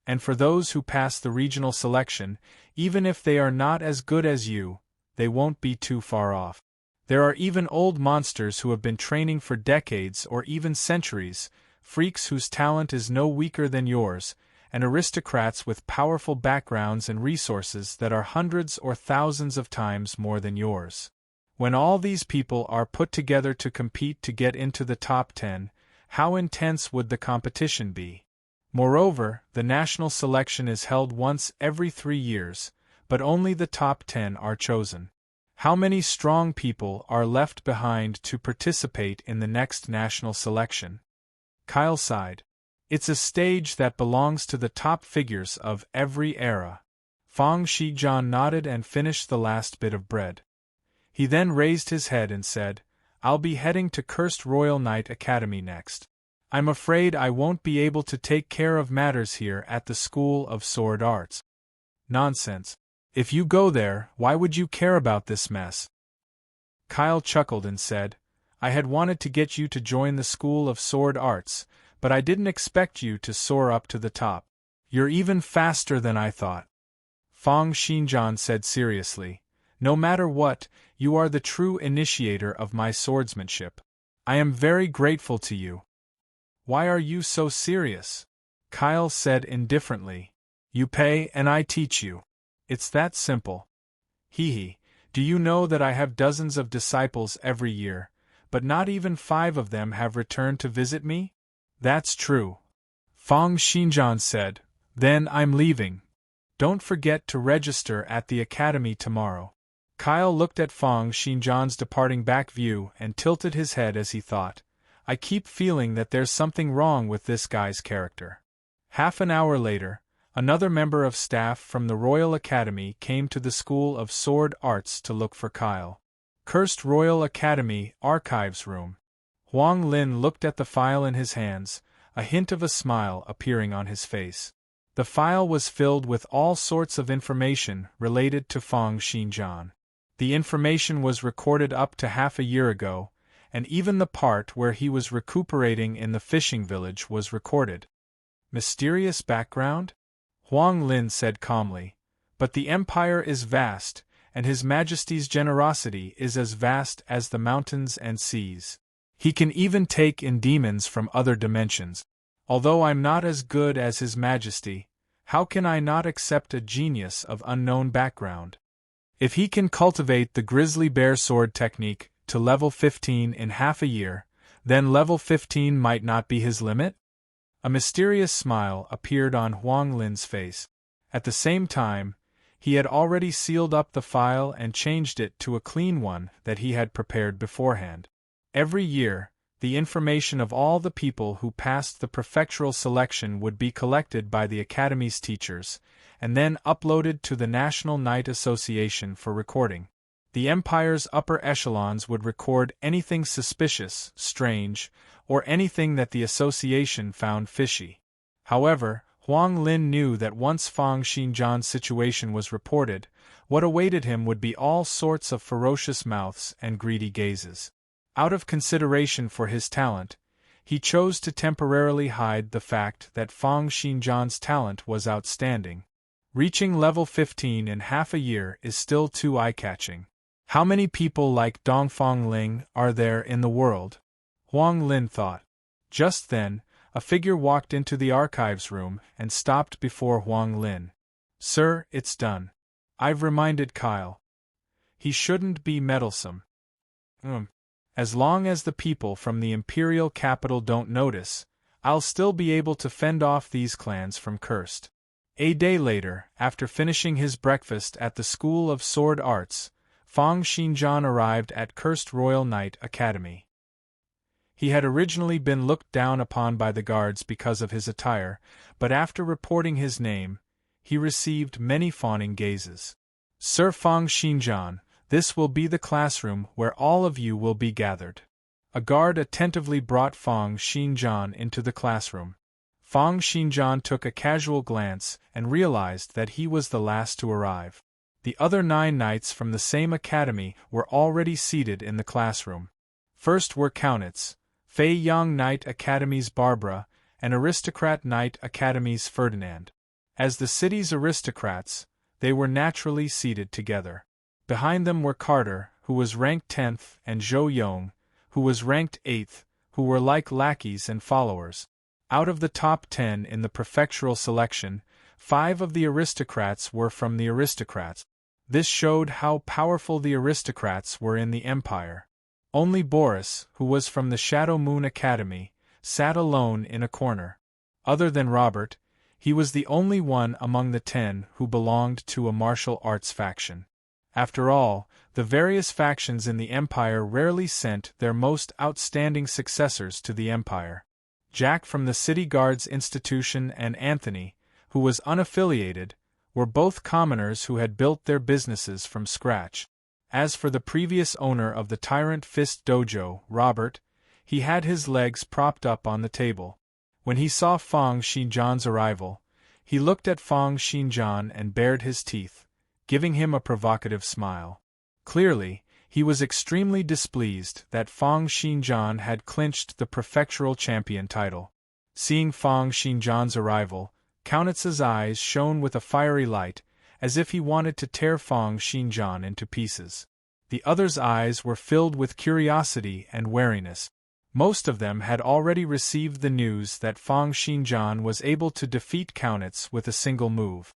And for those who pass the regional selection, even if they are not as good as you, they won't be too far off. There are even old monsters who have been training for decades or even centuries, freaks whose talent is no weaker than yours, and aristocrats with powerful backgrounds and resources that are hundreds or thousands of times more than yours. When all these people are put together to compete to get into the top 10, how intense would the competition be? Moreover, the national selection is held once every 3 years, but only the top 10 are chosen. How many strong people are left behind to participate in the next national selection? Kyle sighed. It's a stage that belongs to the top figures of every era. Fang Xinjian nodded and finished the last bit of bread. He then raised his head and said, I'll be heading to Cursed Royal Knight Academy next. I'm afraid I won't be able to take care of matters here at the School of Sword Arts. Nonsense. If you go there, why would you care about this mess? Kyle chuckled and said, I had wanted to get you to join the School of Sword Arts, but I didn't expect you to soar up to the top. You're even faster than I thought. Fang Xinjian said seriously, no matter what, you are the true initiator of my swordsmanship. I am very grateful to you. Why are you so serious? Kyle said indifferently. You pay and I teach you. It's that simple. Hee. Do you know that I have dozens of disciples every year, but not even 5 of them have returned to visit me? That's true. Fang Xinjian said, then I'm leaving. Don't forget to register at the academy tomorrow. Kyle looked at Fang Xinjian's departing back view and tilted his head as he thought, I keep feeling that there's something wrong with this guy's character. Half an hour later, another member of staff from the Royal Academy came to the School of Sword Arts to look for Kyle. Cursed Royal Academy Archives Room. Huang Lin looked at the file in his hands, a hint of a smile appearing on his face. The file was filled with all sorts of information related to Fang Xinjian. The information was recorded up to half a year ago, and even the part where he was recuperating in the fishing village was recorded. Mysterious background? Huang Lin said calmly, but the empire is vast, and His Majesty's generosity is as vast as the mountains and seas. He can even take in demons from other dimensions. Although I'm not as good as His Majesty, how can I not accept a genius of unknown background? If he can cultivate the grizzly bear sword technique to level 15 in half a year, then level 15 might not be his limit? A mysterious smile appeared on Huang Lin's face. At the same time, he had already sealed up the file and changed it to a clean one that he had prepared beforehand. Every year, the information of all the people who passed the prefectural selection would be collected by the Academy's teachers, and then uploaded to the National Knight Association for recording. The Empire's upper echelons would record anything suspicious, strange, or anything that the association found fishy. However, Huang Lin knew that once Fang Xinjian's situation was reported, what awaited him would be all sorts of ferocious mouths and greedy gazes. Out of consideration for his talent, he chose to temporarily hide the fact that Fang Xinjian's talent was outstanding. Reaching level 15 in half a year is still too eye-catching. How many people like Dongfang Ling are there in the world? Huang Lin thought. Just then, a figure walked into the archives room and stopped before Huang Lin. Sir, it's done. I've reminded Kyle. He shouldn't be meddlesome. As long as the people from the imperial capital don't notice, I'll still be able to fend off these clans from Cursed. A day later, after finishing his breakfast at the School of Sword Arts, Fang Xinjian arrived at Cursed Royal Knight Academy. He had originally been looked down upon by the guards because of his attire, but after reporting his name, he received many fawning gazes. Sir Fang Xinjian, this will be the classroom where all of you will be gathered. A guard attentively brought Fang Xinjian into the classroom. Fang Xinjian took a casual glance and realized that he was the last to arrive. The other 9 knights from the same academy were already seated in the classroom. First were Countess, Fei Yang Knight Academy's Barbara, and Aristocrat Knight Academy's Ferdinand. As the city's aristocrats, they were naturally seated together. Behind them were Carter, who was ranked 10th, and Zhou Yong, who was ranked 8th, who were like lackeys and followers. Out of the top 10 in the prefectural selection, 5 of the aristocrats were from the aristocrats. This showed how powerful the aristocrats were in the empire. Only Boris, who was from the Shadow Moon Academy, sat alone in a corner. Other than Robert, he was the only one among the 10 who belonged to a martial arts faction. After all, the various factions in the empire rarely sent their most outstanding successors to the empire. Jack from the City Guards Institution and Anthony, who was unaffiliated, were both commoners who had built their businesses from scratch. As for the previous owner of the Tyrant Fist Dojo, Robert, he had his legs propped up on the table. When he saw Fang Xinjian's arrival, he looked at Fang Xinjian and bared his teeth, giving him a provocative smile. Clearly, he was extremely displeased that Fang Xinjian had clinched the prefectural champion title. Seeing Fang Xinjian's arrival, Kaunitz's eyes shone with a fiery light, as if he wanted to tear Fang Xinjian into pieces. The other's eyes were filled with curiosity and wariness. Most of them had already received the news that Fang Xinjian was able to defeat Kaunitz with a single move.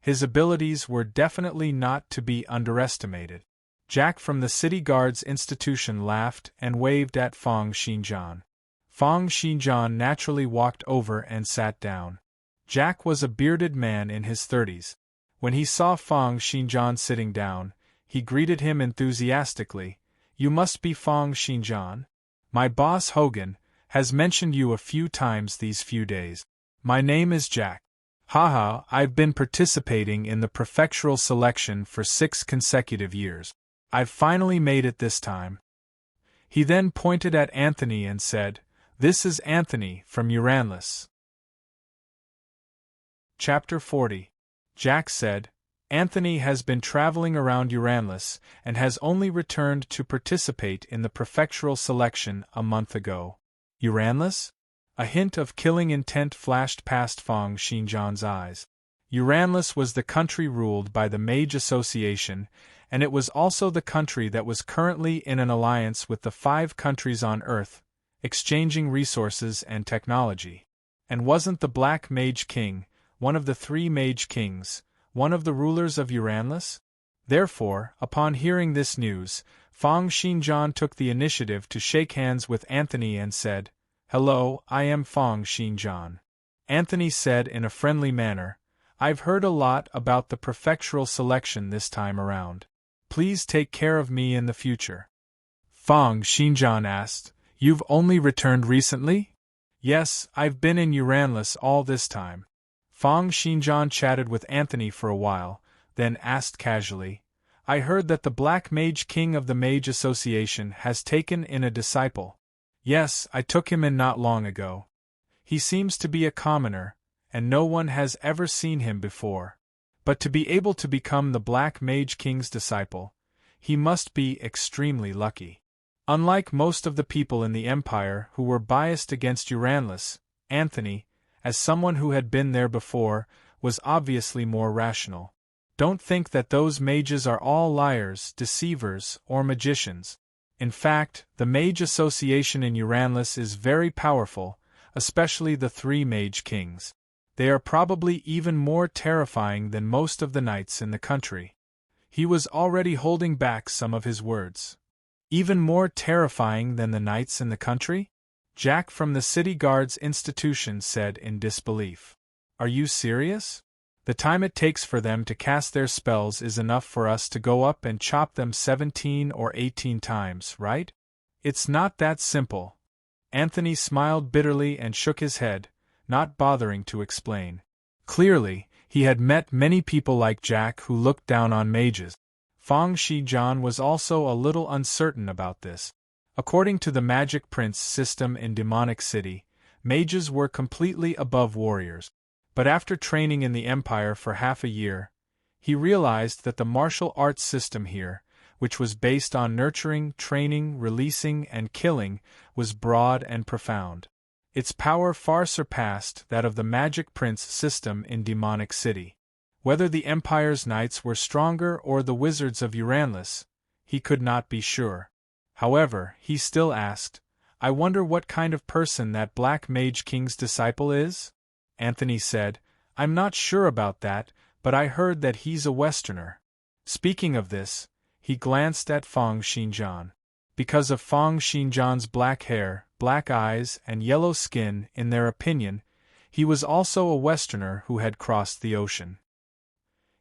His abilities were definitely not to be underestimated. Jack from the City Guards Institution laughed and waved at Fang Xinjian. Fang Xinjian naturally walked over and sat down. Jack was a bearded man in his 30s. When he saw Fang Xinjian sitting down, he greeted him enthusiastically. "You must be Fang Xinjian? My boss Hogan has mentioned you a few times these few days. My name is Jack. Haha, I've been participating in the prefectural selection for 6 consecutive years. I've finally made it this time." He then pointed at Anthony and said, "This is Anthony from Uranlis." Chapter 40. Jack said, "Anthony has been traveling around Uranlis and has only returned to participate in the prefectural selection a month ago." Uranlis? A hint of killing intent flashed past Fang Xinjian's eyes. Uranlis was the country ruled by the Mage Association, and it was also the country that was currently in an alliance with the 5 countries on Earth, exchanging resources and technology. And wasn't the Black Mage King, one of the 3 Mage Kings, one of the rulers of Uranlis? Therefore, upon hearing this news, Fang Xinjian took the initiative to shake hands with Anthony and said, "Hello, I am Fang Xinjian." Anthony said in a friendly manner, "I've heard a lot about the prefectural selection this time around. Please take care of me in the future." Fang Xinjian asked, "You've only returned recently?" "Yes, I've been in Uranlis all this time." Fang Xinjian chatted with Anthony for a while, then asked casually, "I heard that the Black Mage King of the Mage Association has taken in a disciple." "Yes, I took him in not long ago. He seems to be a commoner, and no one has ever seen him before. But to be able to become the Black Mage King's disciple, he must be extremely lucky." Unlike most of the people in the Empire who were biased against Uranlis, Anthony, as someone who had been there before, was obviously more rational. Don't think that those mages are all liars, deceivers, or magicians. In fact, the Mage Association in Uranlis is very powerful, especially the 3 Mage Kings. They are probably even more terrifying than most of the knights in the country. He was already holding back some of his words. Even more terrifying than the knights in the country? Jack from the City Guards Institution said in disbelief. "Are you serious? The time it takes for them to cast their spells is enough for us to go up and chop them 17 or 18 times, right? It's not that simple." Anthony smiled bitterly and shook his head, not bothering to explain. Clearly, he had met many people like Jack who looked down on mages. Fang Xinjian was also a little uncertain about this. According to the Magic Prince system in Demonic City, mages were completely above warriors. But after training in the Empire for half a year, he realized that the martial arts system here, which was based on nurturing, training, releasing, and killing, was broad and profound. Its power far surpassed that of the Magic Prince system in Demonic City. Whether the Empire's knights were stronger or the wizards of Uranlis, he could not be sure. However, he still asked, "I wonder what kind of person that Black Mage King's disciple is?" Anthony said, "I'm not sure about that, but I heard that he's a Westerner." Speaking of this, he glanced at Fang Xinjian. Because of Fang Xinjian's black hair, black eyes, and yellow skin, in their opinion, he was also a Westerner who had crossed the ocean.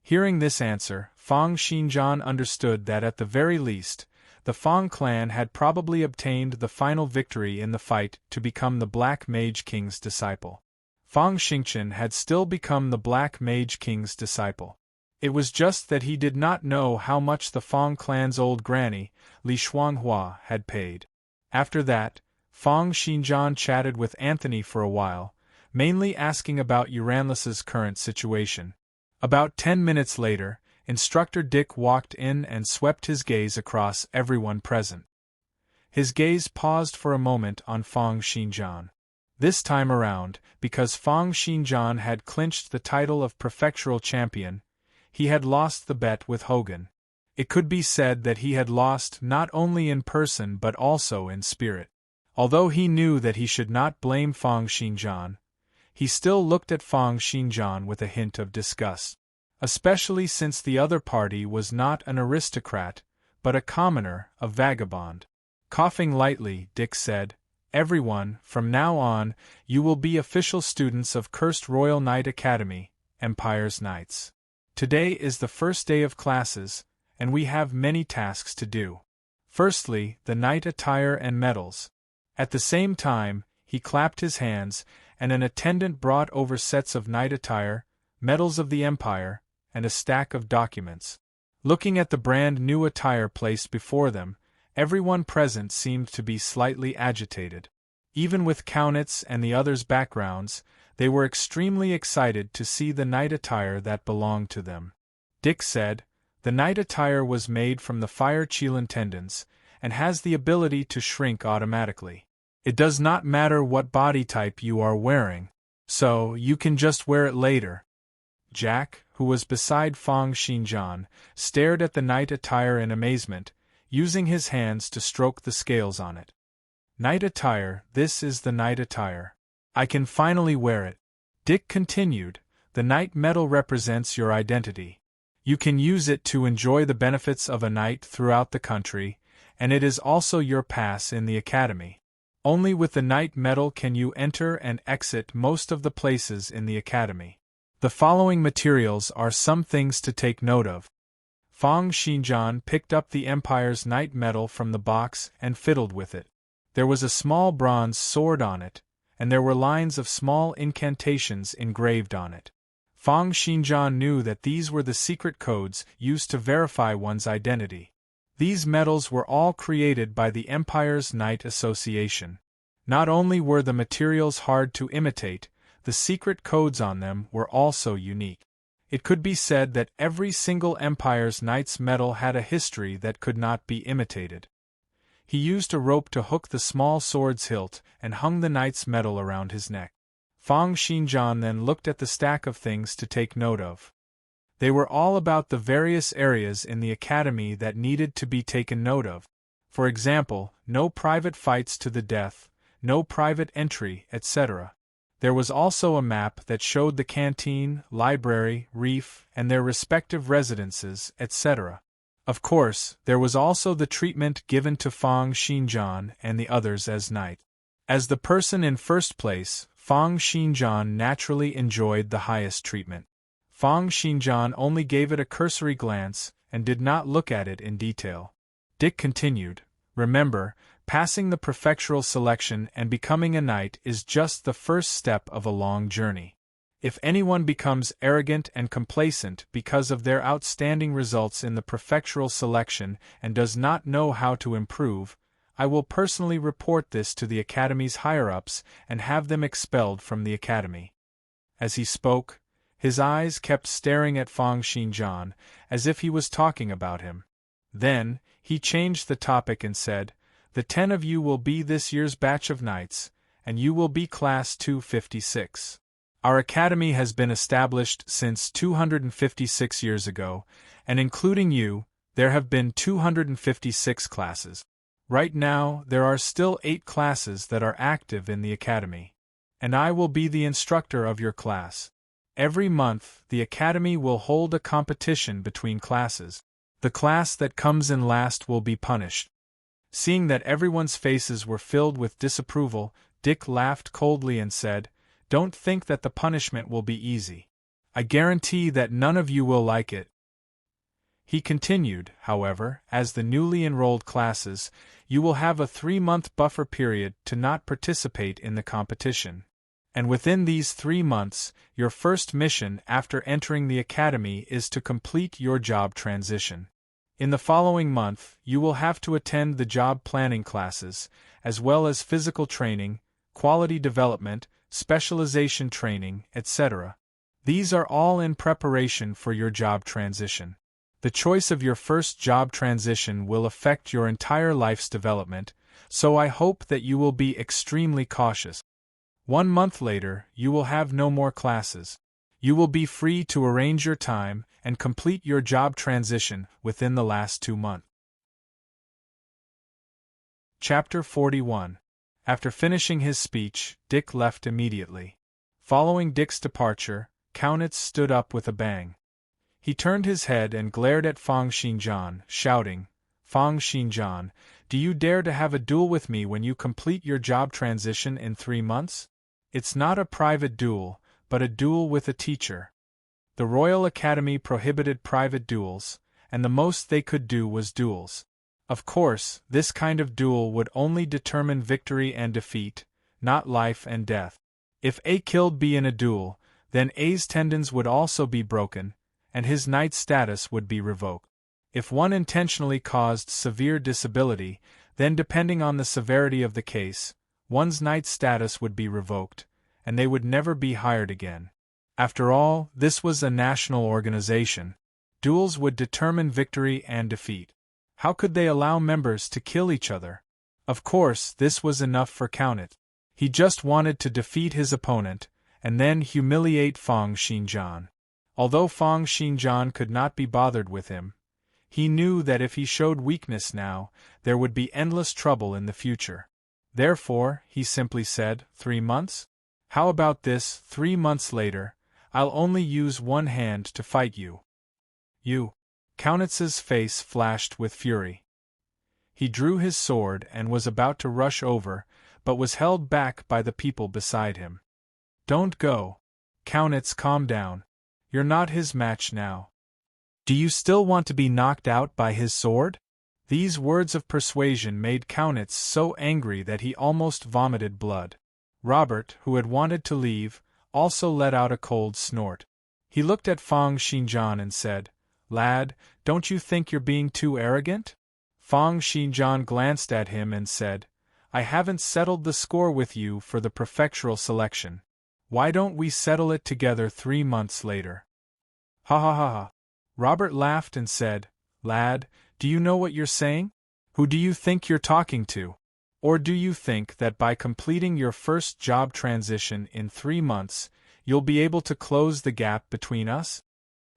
Hearing this answer, Fang Xinjian understood that at the very least, the Fang clan had probably obtained the final victory in the fight to become the Black Mage King's disciple. Fang Xingqian had still become the Black Mage King's disciple. It was just that he did not know how much the Fong clan's old granny, Li Shuanghua, had paid. After that, Fong Xinjian chatted with Anthony for a while, mainly asking about Uranless's current situation. About 10 minutes later, Instructor Dick walked in and swept his gaze across everyone present. His gaze paused for a moment on Fong Xinjian. This time around, because Fong Xinjian had clinched the title of prefectural champion, he had lost the bet with Hogan. It could be said that he had lost not only in person but also in spirit. Although he knew that he should not blame Fong Xinjian, he still looked at Fong Xinjian with a hint of disgust. Especially since the other party was not an aristocrat, but a commoner, a vagabond. Coughing lightly, Dick said, "Everyone, from now on, you will be official students of Cursed Royal Knight Academy, Empire's Knights. Today is the first day of classes, and we have many tasks to do. Firstly, the knight attire and medals." At the same time, he clapped his hands, and an attendant brought over sets of knight attire, medals of the Empire, and a stack of documents. Looking at the brand new attire placed before them, everyone present seemed to be slightly agitated. Even with Kaunitz and the others' backgrounds, they were extremely excited to see the knight attire that belonged to them. Dick said, "The knight attire was made from the fire Qilin tendons, and has the ability to shrink automatically. It does not matter what body type you are wearing, so you can just wear it later." Jack, who was beside Fong Xinjian, stared at the knight attire in amazement, using his hands to stroke the scales on it. "Knight attire, this is the knight attire. I can finally wear it." Dick continued, "The knight medal represents your identity. You can use it to enjoy the benefits of a knight throughout the country, and it is also your pass in the academy. Only with the knight medal can you enter and exit most of the places in the academy. The following materials are some things to take note of." Fong Xinjian picked up the Empire's knight medal from the box and fiddled with it. There was a small bronze sword on it, and there were lines of small incantations engraved on it. Fong Xinjian knew that these were the secret codes used to verify one's identity. These medals were all created by the Empire's Knight Association. Not only were the materials hard to imitate, the secret codes on them were also unique. It could be said that every single Empire's Knight's medal had a history that could not be imitated. He used a rope to hook the small sword's hilt and hung the knight's medal around his neck. Fong Xinjian then looked at the stack of things to take note of. They were all about the various areas in the academy that needed to be taken note of. For example, no private fights to the death, no private entry, etc. There was also a map that showed the canteen, library, reef, and their respective residences, etc. Of course, there was also the treatment given to Fong Xinjian and the others as knight. As the person in first place, Fong Xinjian naturally enjoyed the highest treatment. Fong Xinjian only gave it a cursory glance and did not look at it in detail. Dick continued, "Remember, passing the prefectural selection and becoming a knight is just the first step of a long journey. If anyone becomes arrogant and complacent because of their outstanding results in the prefectural selection and does not know how to improve, I will personally report this to the academy's higher-ups and have them expelled from the academy." As he spoke, his eyes kept staring at Fong Xinjian, as if he was talking about him. Then, he changed the topic and said, "The 10 of you will be this year's batch of knights, and you will be class 256. Our academy has been established since 256 years ago, and including you, there have been 256 classes. Right now, there are still 8 classes that are active in the academy. And I will be the instructor of your class. Every month, the academy will hold a competition between classes. The class that comes in last will be punished." Seeing that everyone's faces were filled with disapproval, Dick laughed coldly and said, "Don't think that the punishment will be easy. I guarantee that none of you will like it." He continued, "However, as the newly enrolled classes, you will have a 3-month buffer period to not participate in the competition. And within these 3 months, your first mission after entering the academy is to complete your job transition. In the following month, you will have to attend the job planning classes, as well as physical training, quality development, specialization training, etc. These are all in preparation for your job transition. The choice of your first job transition will affect your entire life's development, so I hope that you will be extremely cautious. 1 month later, you will have no more classes. You will be free to arrange your time and complete your job transition within the last 2 months. Chapter 41. After finishing his speech, Dick left immediately. Following Dick's departure, Kaunitz stood up with a bang. He turned his head and glared at Fang Xinjian, shouting, "Fang Xinjian, do you dare to have a duel with me when you complete your job transition in 3 months? It's not a private duel, but a duel with a teacher." The Royal Academy prohibited private duels, and the most they could do was duels. Of course, this kind of duel would only determine victory and defeat, not life and death. If A killed B in a duel, then A's tendons would also be broken, and his knight status would be revoked. If one intentionally caused severe disability, then depending on the severity of the case, one's knight status would be revoked, and they would never be hired again. After all, this was a national organization. Duels would determine victory and defeat. How could they allow members to kill each other? Of course, this was enough for Kaunitz. He just wanted to defeat his opponent, and then humiliate Fang Xinjian. Although Fang Xinjian could not be bothered with him, he knew that if he showed weakness now, there would be endless trouble in the future. Therefore, he simply said, 3 months? How about this, 3 months later, I'll only use one hand to fight you. You. Kaunitz's face flashed with fury. He drew his sword and was about to rush over, but was held back by the people beside him. Don't go. Kaunitz, calm down. You're not his match now. Do you still want to be knocked out by his sword? These words of persuasion made Kaunitz so angry that he almost vomited blood. Robert, who had wanted to leave, also let out a cold snort. He looked at Fang Xinjian and said, "Lad, don't you think you're being too arrogant?" Fang Xinjian glanced at him and said, "I haven't settled the score with you for the prefectural selection. Why don't we settle it together 3 months later?" Ha ha ha ha. Robert laughed and said, "Lad, do you know what you're saying? Who do you think you're talking to? Or do you think that by completing your first job transition in 3 months, you'll be able to close the gap between us?"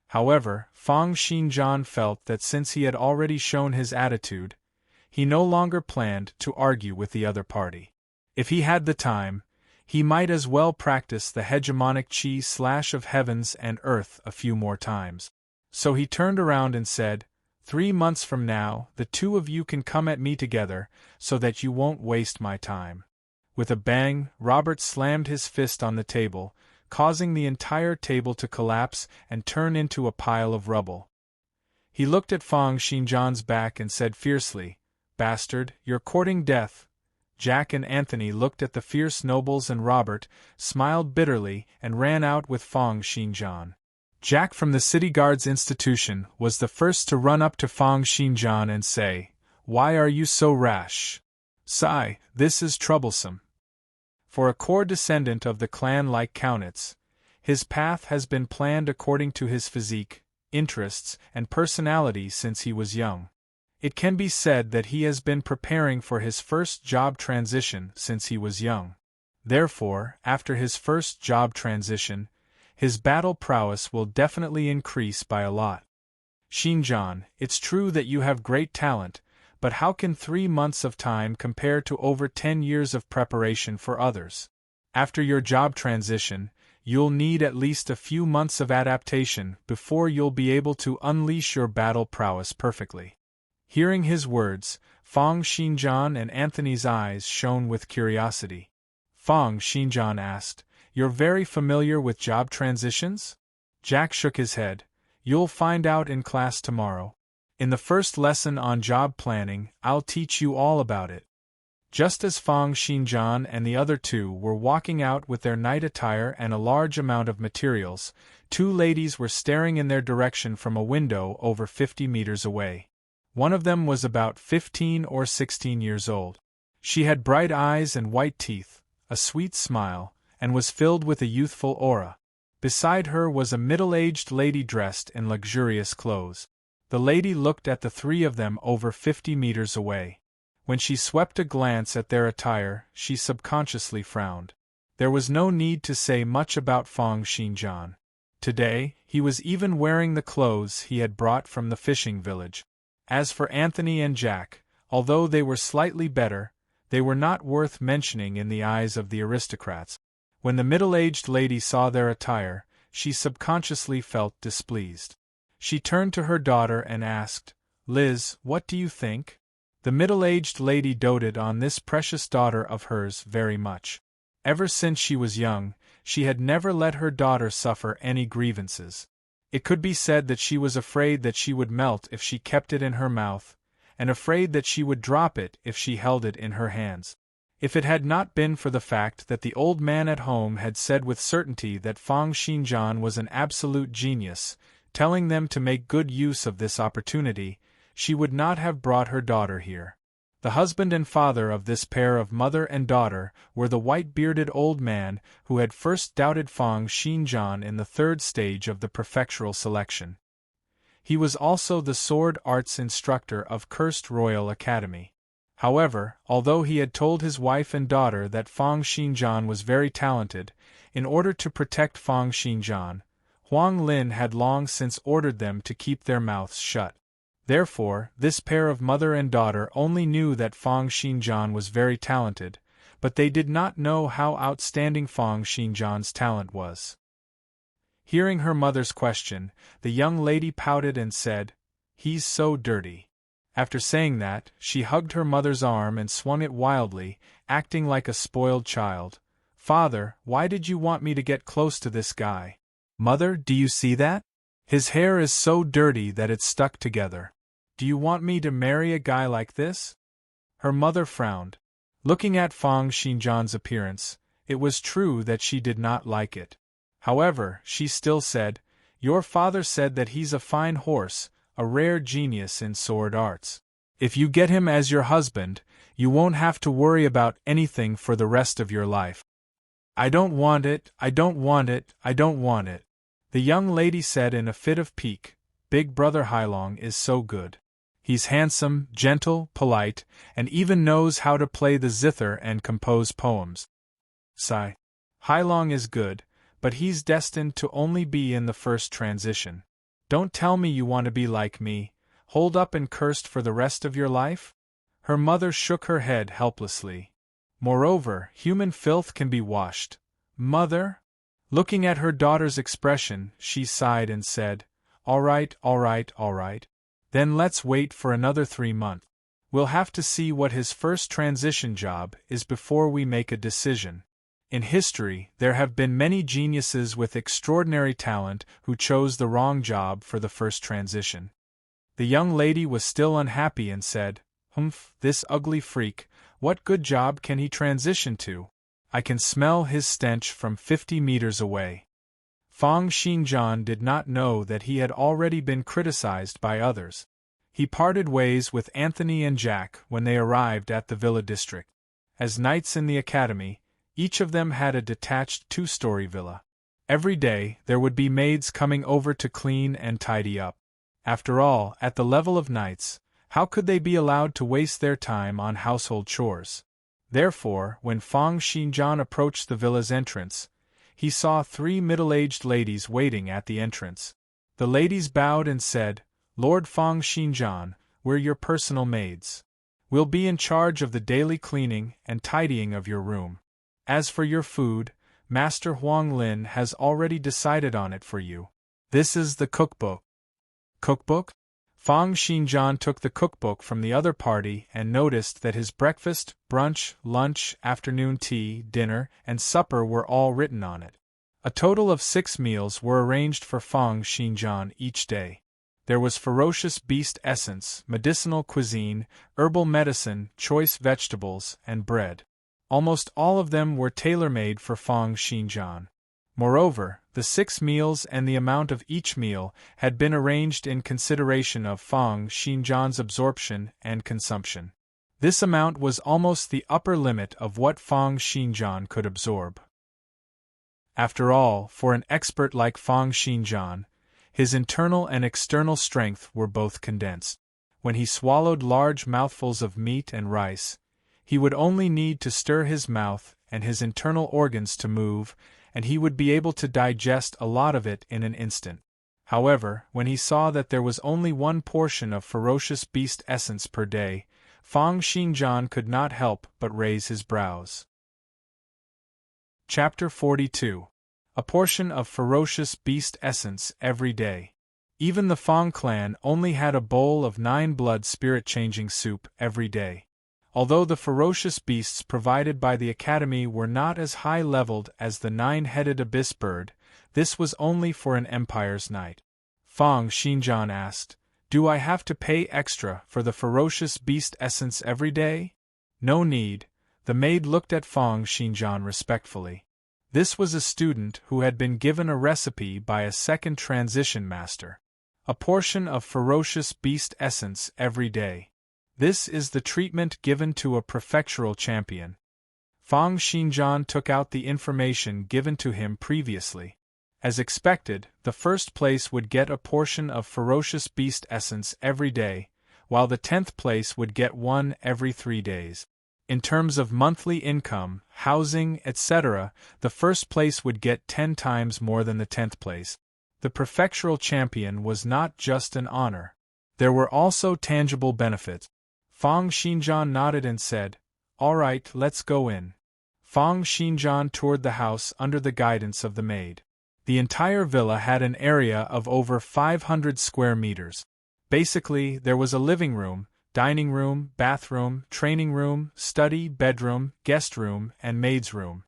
However, Fang Xinjian felt that since he had already shown his attitude, he no longer planned to argue with the other party. If he had the time, he might as well practice the hegemonic chi/ of heavens and earth a few more times. So he turned around and said, 3 months from now, the two of you can come at me together, so that you won't waste my time. With a bang, Robert slammed his fist on the table, causing the entire table to collapse and turn into a pile of rubble. He looked at Fang Xinjian's back and said fiercely, "Bastard, you're courting death." Jack and Anthony looked at the fierce nobles and Robert, smiled bitterly, and ran out with Fang Xinjian. Jack from the City Guards Institution was the first to run up to Fang Xinjian and say, "Why are you so rash? Sigh, this is troublesome." For a core descendant of the clan like Kaunitz, his path has been planned according to his physique, interests, and personality since he was young. It can be said that he has been preparing for his first job transition since he was young. Therefore, after his first job transition, his battle prowess will definitely increase by a lot. Xinjian, it's true that you have great talent, but how can 3 months of time compare to over 10 years of preparation for others? After your job transition, you'll need at least a few months of adaptation before you'll be able to unleash your battle prowess perfectly. Hearing his words, Fang Xinjian and Anthony's eyes shone with curiosity. Fang Xinjian asked, "You're very familiar with job transitions?" Jack shook his head. "You'll find out in class tomorrow. In the first lesson on job planning, I'll teach you all about it." Just as Fang Xinjian and the other two were walking out with their night attire and a large amount of materials, two ladies were staring in their direction from a window over 50 meters away. One of them was about 15 or 16 years old. She had bright eyes and white teeth, a sweet smile, and was filled with a youthful aura. Beside her was a middle-aged lady dressed in luxurious clothes. The lady looked at the three of them over 50 meters away. When she swept a glance at their attire, she subconsciously frowned. There was no need to say much about Fang Xinjian. Today, he was even wearing the clothes he had brought from the fishing village. As for Anthony and Jack, although they were slightly better, they were not worth mentioning in the eyes of the aristocrats. When the middle-aged lady saw their attire, she subconsciously felt displeased. She turned to her daughter and asked, "Liz, what do you think?" The middle-aged lady doted on this precious daughter of hers very much. Ever since she was young, she had never let her daughter suffer any grievances. It could be said that she was afraid that she would melt if she kept it in her mouth, and afraid that she would drop it if she held it in her hands. If it had not been for the fact that the old man at home had said with certainty that Fang Xinjian was an absolute genius, telling them to make good use of this opportunity, she would not have brought her daughter here. The husband and father of this pair of mother and daughter were the white-bearded old man who had first doubted Fang Xinjian in the third stage of the prefectural selection. He was also the sword arts instructor of Cursed Royal Academy. However, although he had told his wife and daughter that Fang Xinjian was very talented, in order to protect Fang Xinjian, Huang Lin had long since ordered them to keep their mouths shut. Therefore, this pair of mother and daughter only knew that Fang Xinjian was very talented, but they did not know how outstanding Fang Xinjian's talent was. Hearing her mother's question, the young lady pouted and said, "He's so dirty." After saying that, she hugged her mother's arm and swung it wildly, acting like a spoiled child. "Father, why did you want me to get close to this guy? Mother, do you see that? His hair is so dirty that it's stuck together. Do you want me to marry a guy like this?" Her mother frowned. Looking at Fang Xinjian's appearance, it was true that she did not like it. However, she still said, "Your father said that he's a fine horse, a rare genius in sword arts. If you get him as your husband, you won't have to worry about anything for the rest of your life." "I don't want it, I don't want it, I don't want it," the young lady said in a fit of pique. "Big brother Hailong is so good. He's handsome, gentle, polite, and even knows how to play the zither and compose poems. Sigh. Hailong is good, but he's destined to only be in the first transition. Don't tell me you want to be like me, holed up and cursed for the rest of your life?" Her mother shook her head helplessly. "Moreover, human filth can be washed. Mother?" Looking at her daughter's expression, she sighed and said, "All right, all right, all right. Then let's wait for another 3 months. We'll have to see what his first transition job is before we make a decision. In history, there have been many geniuses with extraordinary talent who chose the wrong job for the first transition." The young lady was still unhappy and said, "Humph, this ugly freak, what good job can he transition to? I can smell his stench from 50 meters away." Fang Xinjian did not know that he had already been criticized by others. He parted ways with Anthony and Jack when they arrived at the villa district. As knights in the academy, each of them had a detached 2-story villa. Every day, there would be maids coming over to clean and tidy up. After all, at the level of knights, how could they be allowed to waste their time on household chores? Therefore, when Fang Xinjian approached the villa's entrance, he saw 3 middle-aged ladies waiting at the entrance. The ladies bowed and said, "Lord Fang Xinjian, we're your personal maids. We'll be in charge of the daily cleaning and tidying of your room. As for your food, Master Huang Lin has already decided on it for you. This is the cookbook." Cookbook? Fang Xinjian took the cookbook from the other party and noticed that his breakfast, brunch, lunch, afternoon tea, dinner, and supper were all written on it. A total of 6 meals were arranged for Fang Xinjian each day. There was ferocious beast essence, medicinal cuisine, herbal medicine, choice vegetables, and bread. Almost all of them were tailor-made for Fang Xinjian. Moreover, the 6 meals and the amount of each meal had been arranged in consideration of Fang Xinjian's absorption and consumption. This amount was almost the upper limit of what Fang Xinjian could absorb. After all, for an expert like Fang Xinjian, his internal and external strength were both condensed. When he swallowed large mouthfuls of meat and rice, he would only need to stir his mouth and his internal organs to move, and he would be able to digest a lot of it in an instant. However, when he saw that there was only 1 portion of ferocious beast essence per day, Fang Xinjian could not help but raise his brows. Chapter 42. A portion of ferocious beast essence every day. Even the Fang clan only had a bowl of 9 blood spirit-changing soup every day. Although the ferocious beasts provided by the academy were not as high-leveled as the 9-headed abyss bird, this was only for an empire's night. Fang Xinjian asked, "Do I have to pay extra for the ferocious beast essence every day?" "No need." The maid looked at Fang Xinjian respectfully. This was a student who had been given a recipe by a second transition master. A portion of ferocious beast essence every day. This is the treatment given to a prefectural champion. Fang Xinjian took out the information given to him previously. As expected, the first place would get a portion of ferocious beast essence every day, while the 10th place would get 1 every 3 days. In terms of monthly income, housing, etc., the first place would get 10 times more than the 10th place. The prefectural champion was not just an honor. There were also tangible benefits. Fang Xinjian nodded and said, "All right, let's go in." Fang Xinjian toured the house under the guidance of the maid. The entire villa had an area of over 500 square meters. Basically, there was a living room, dining room, bathroom, training room, study, bedroom, guest room, and maid's room.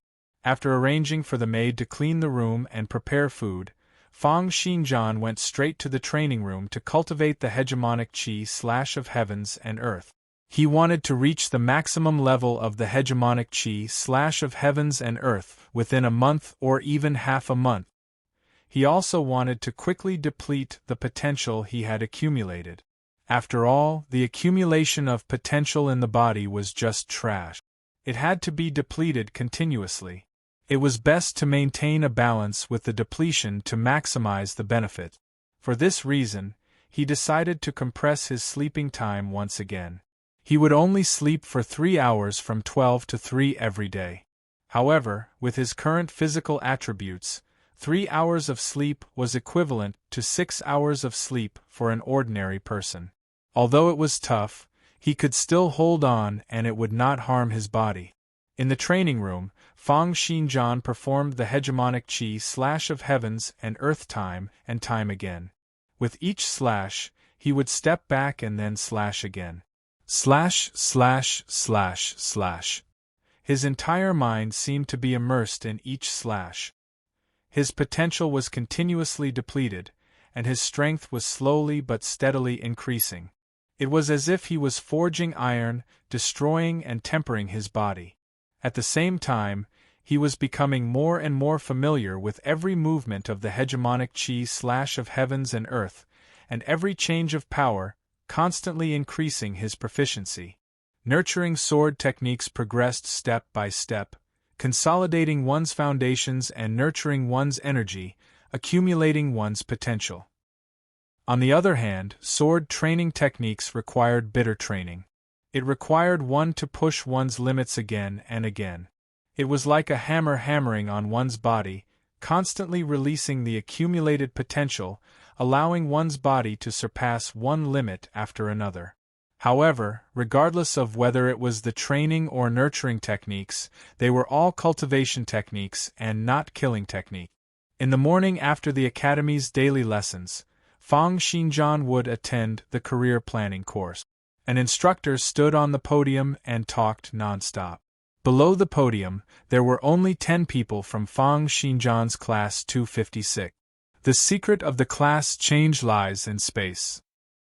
After arranging for the maid to clean the room and prepare food, Fang Xinjian went straight to the training room to cultivate the hegemonic qi of heavens and earth. He wanted to reach the maximum level of the hegemonic qi of heavens and earth within a month or even half a month. He also wanted to quickly deplete the potential he had accumulated. After all, the accumulation of potential in the body was just trash. It had to be depleted continuously. It was best to maintain a balance with the depletion to maximize the benefit. For this reason, he decided to compress his sleeping time once again. He would only sleep for 3 hours from 12 to 3 every day. However, with his current physical attributes, 3 hours of sleep was equivalent to 6 hours of sleep for an ordinary person. Although it was tough, he could still hold on and it would not harm his body. In the training room, Fang Xinjian performed the hegemonic qi of heavens and earth time and time again. With each slash, he would step back and then slash again. Slash, slash, slash, slash. His entire mind seemed to be immersed in each slash. His potential was continuously depleted, and his strength was slowly but steadily increasing. It was as if he was forging iron, destroying and tempering his body. At the same time, he was becoming more and more familiar with every movement of the hegemonic qi of heavens and earth, and every change of power, constantly increasing his proficiency. Nurturing sword techniques progressed step by step, consolidating one's foundations and nurturing one's energy, accumulating one's potential. On the other hand, sword training techniques required bitter training. It required one to push one's limits again and again. It was like a hammer hammering on one's body, constantly releasing the accumulated potential, allowing one's body to surpass one limit after another. However, regardless of whether it was the training or nurturing techniques, they were all cultivation techniques and not killing technique. In the morning after the academy's daily lessons, Fang Xinjian would attend the career planning course. An instructor stood on the podium and talked non-stop. Below the podium, there were only 10 people from Fang Xinjian's class 256. The secret of the class change lies in space.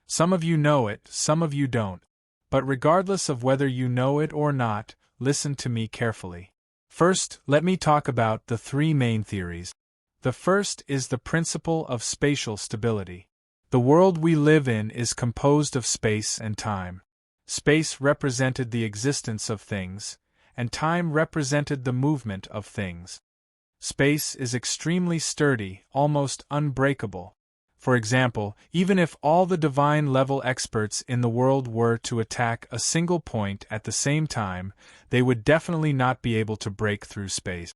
Some of you know it, some of you don't. But regardless of whether you know it or not, listen to me carefully. First, let me talk about the three main theories. The first is the principle of spatial stability. The world we live in is composed of space and time. Space represented the existence of things, and time represented the movement of things. Space is extremely sturdy, almost unbreakable. For example, even if all the divine-level experts in the world were to attack a single point at the same time, they would definitely not be able to break through space.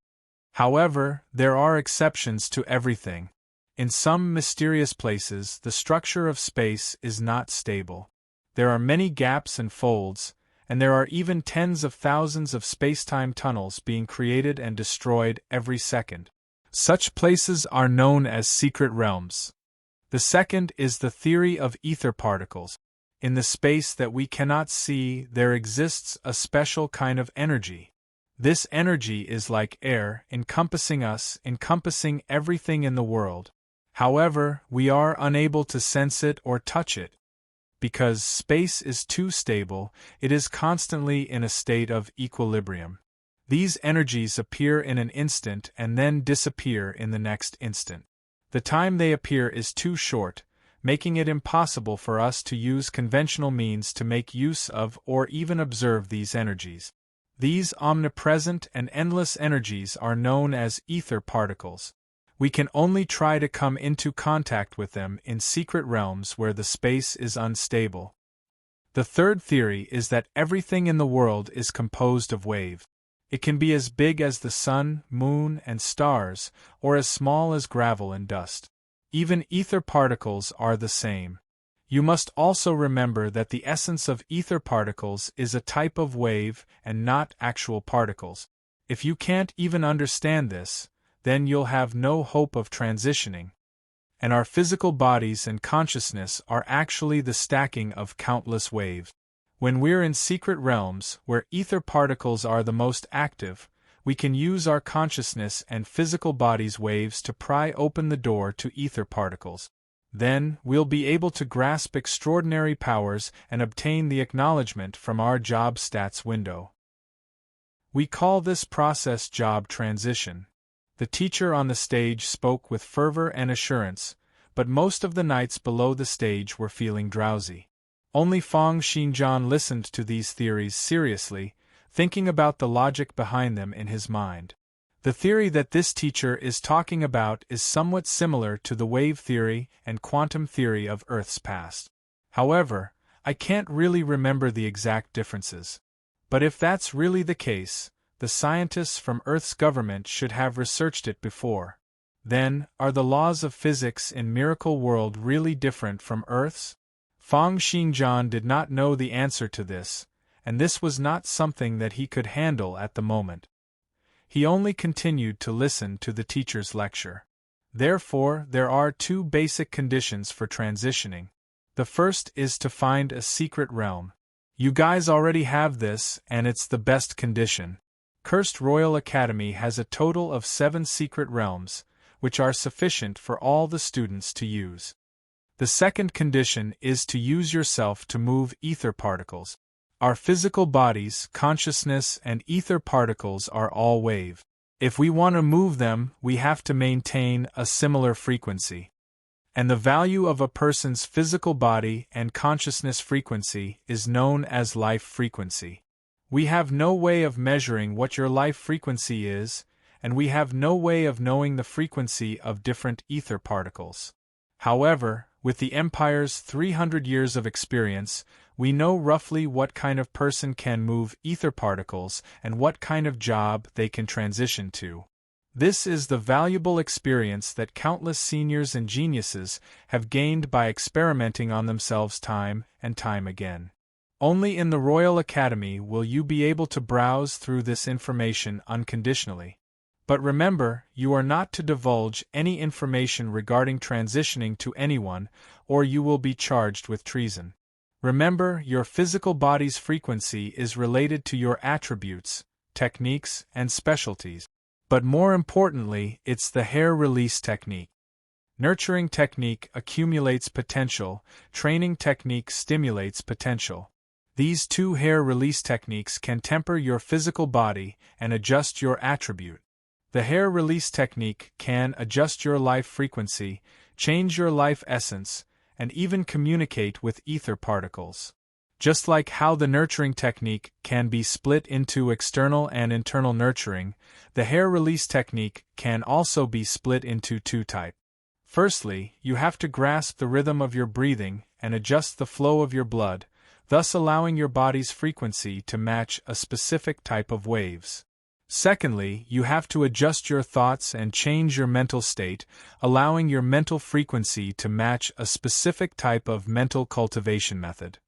However, there are exceptions to everything. In some mysterious places, the structure of space is not stable. There are many gaps and folds, and there are even tens of thousands of space-time tunnels being created and destroyed every second. Such places are known as secret realms. The second is the theory of ether particles. In the space that we cannot see, there exists a special kind of energy. This energy is like air, encompassing us, encompassing everything in the world. However, we are unable to sense it or touch it. Because space is too stable, it is constantly in a state of equilibrium. These energies appear in an instant and then disappear in the next instant. The time they appear is too short, making it impossible for us to use conventional means to make use of or even observe these energies. These omnipresent and endless energies are known as ether particles. We can only try to come into contact with them in secret realms where the space is unstable. The third theory is that everything in the world is composed of waves. It can be as big as the sun, moon, and stars, or as small as gravel and dust. Even ether particles are the same. You must also remember that the essence of ether particles is a type of wave and not actual particles. If you can't even understand this, then you'll have no hope of transitioning. And our physical bodies and consciousness are actually the stacking of countless waves. When we're in secret realms, where ether particles are the most active, we can use our consciousness and physical body's waves to pry open the door to ether particles. Then, we'll be able to grasp extraordinary powers and obtain the acknowledgement from our job stats window. We call this process job transition. The teacher on the stage spoke with fervor and assurance, but most of the knights below the stage were feeling drowsy. Only Fang Xinjian listened to these theories seriously, thinking about the logic behind them in his mind. The theory that this teacher is talking about is somewhat similar to the wave theory and quantum theory of Earth's past. However, I can't really remember the exact differences. But if that's really the case, the scientists from Earth's government should have researched it before. Then, are the laws of physics in Miracle World really different from Earth's? Fang Xinjian did not know the answer to this, and this was not something that he could handle at the moment. He only continued to listen to the teacher's lecture. Therefore, there are two basic conditions for transitioning. The first is to find a secret realm. You guys already have this, and it's the best condition. Cursed Royal Academy has a total of 7 secret realms, which are sufficient for all the students to use. The second condition is to use yourself to move ether particles. Our physical bodies, consciousness, and ether particles are all wave. If we want to move them, we have to maintain a similar frequency. And the value of a person's physical body and consciousness frequency is known as life frequency. We have no way of measuring what your life frequency is, and we have no way of knowing the frequency of different ether particles. However, with the Empire's 300 years of experience, we know roughly what kind of person can move ether particles and what kind of job they can transition to. This is the valuable experience that countless seniors and geniuses have gained by experimenting on themselves time and time again. Only in the Royal Academy will you be able to browse through this information unconditionally. But remember, you are not to divulge any information regarding transitioning to anyone, or you will be charged with treason. Remember, your physical body's frequency is related to your attributes, techniques, and specialties. But more importantly, it's the hair release technique. Nurturing technique accumulates potential, training technique stimulates potential. These two hair release techniques can temper your physical body and adjust your attribute. The hair release technique can adjust your life frequency, change your life essence, and even communicate with ether particles. Just like how the nurturing technique can be split into external and internal nurturing, the hair release technique can also be split into two types. Firstly, you have to grasp the rhythm of your breathing and adjust the flow of your blood, thus allowing your body's frequency to match a specific type of waves. Secondly, you have to adjust your thoughts and change your mental state, allowing your mental frequency to match a specific type of mental cultivation method.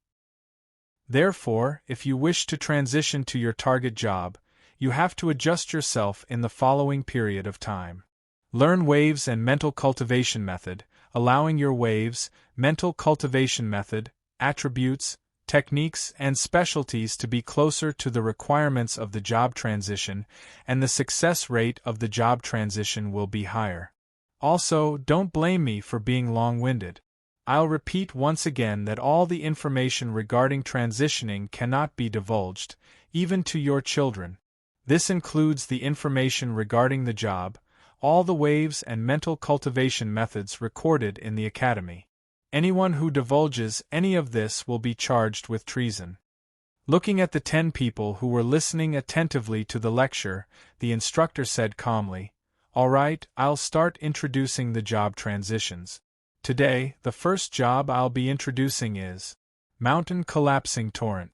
Therefore, if you wish to transition to your target job, you have to adjust yourself in the following period of time. Learn waves and mental cultivation method, allowing your waves, mental cultivation method, attributes, techniques, and specialties to be closer to the requirements of the job transition, and the success rate of the job transition will be higher. Also, don't blame me for being long-winded. I'll repeat once again that all the information regarding transitioning cannot be divulged, even to your children. This includes the information regarding the job, all the waves and mental cultivation methods recorded in the Academy. Anyone who divulges any of this will be charged with treason. Looking at the 10 people who were listening attentively to the lecture, the instructor said calmly, "All right, I'll start introducing the job transitions. Today, the first job I'll be introducing is Mountain Collapsing Torrent."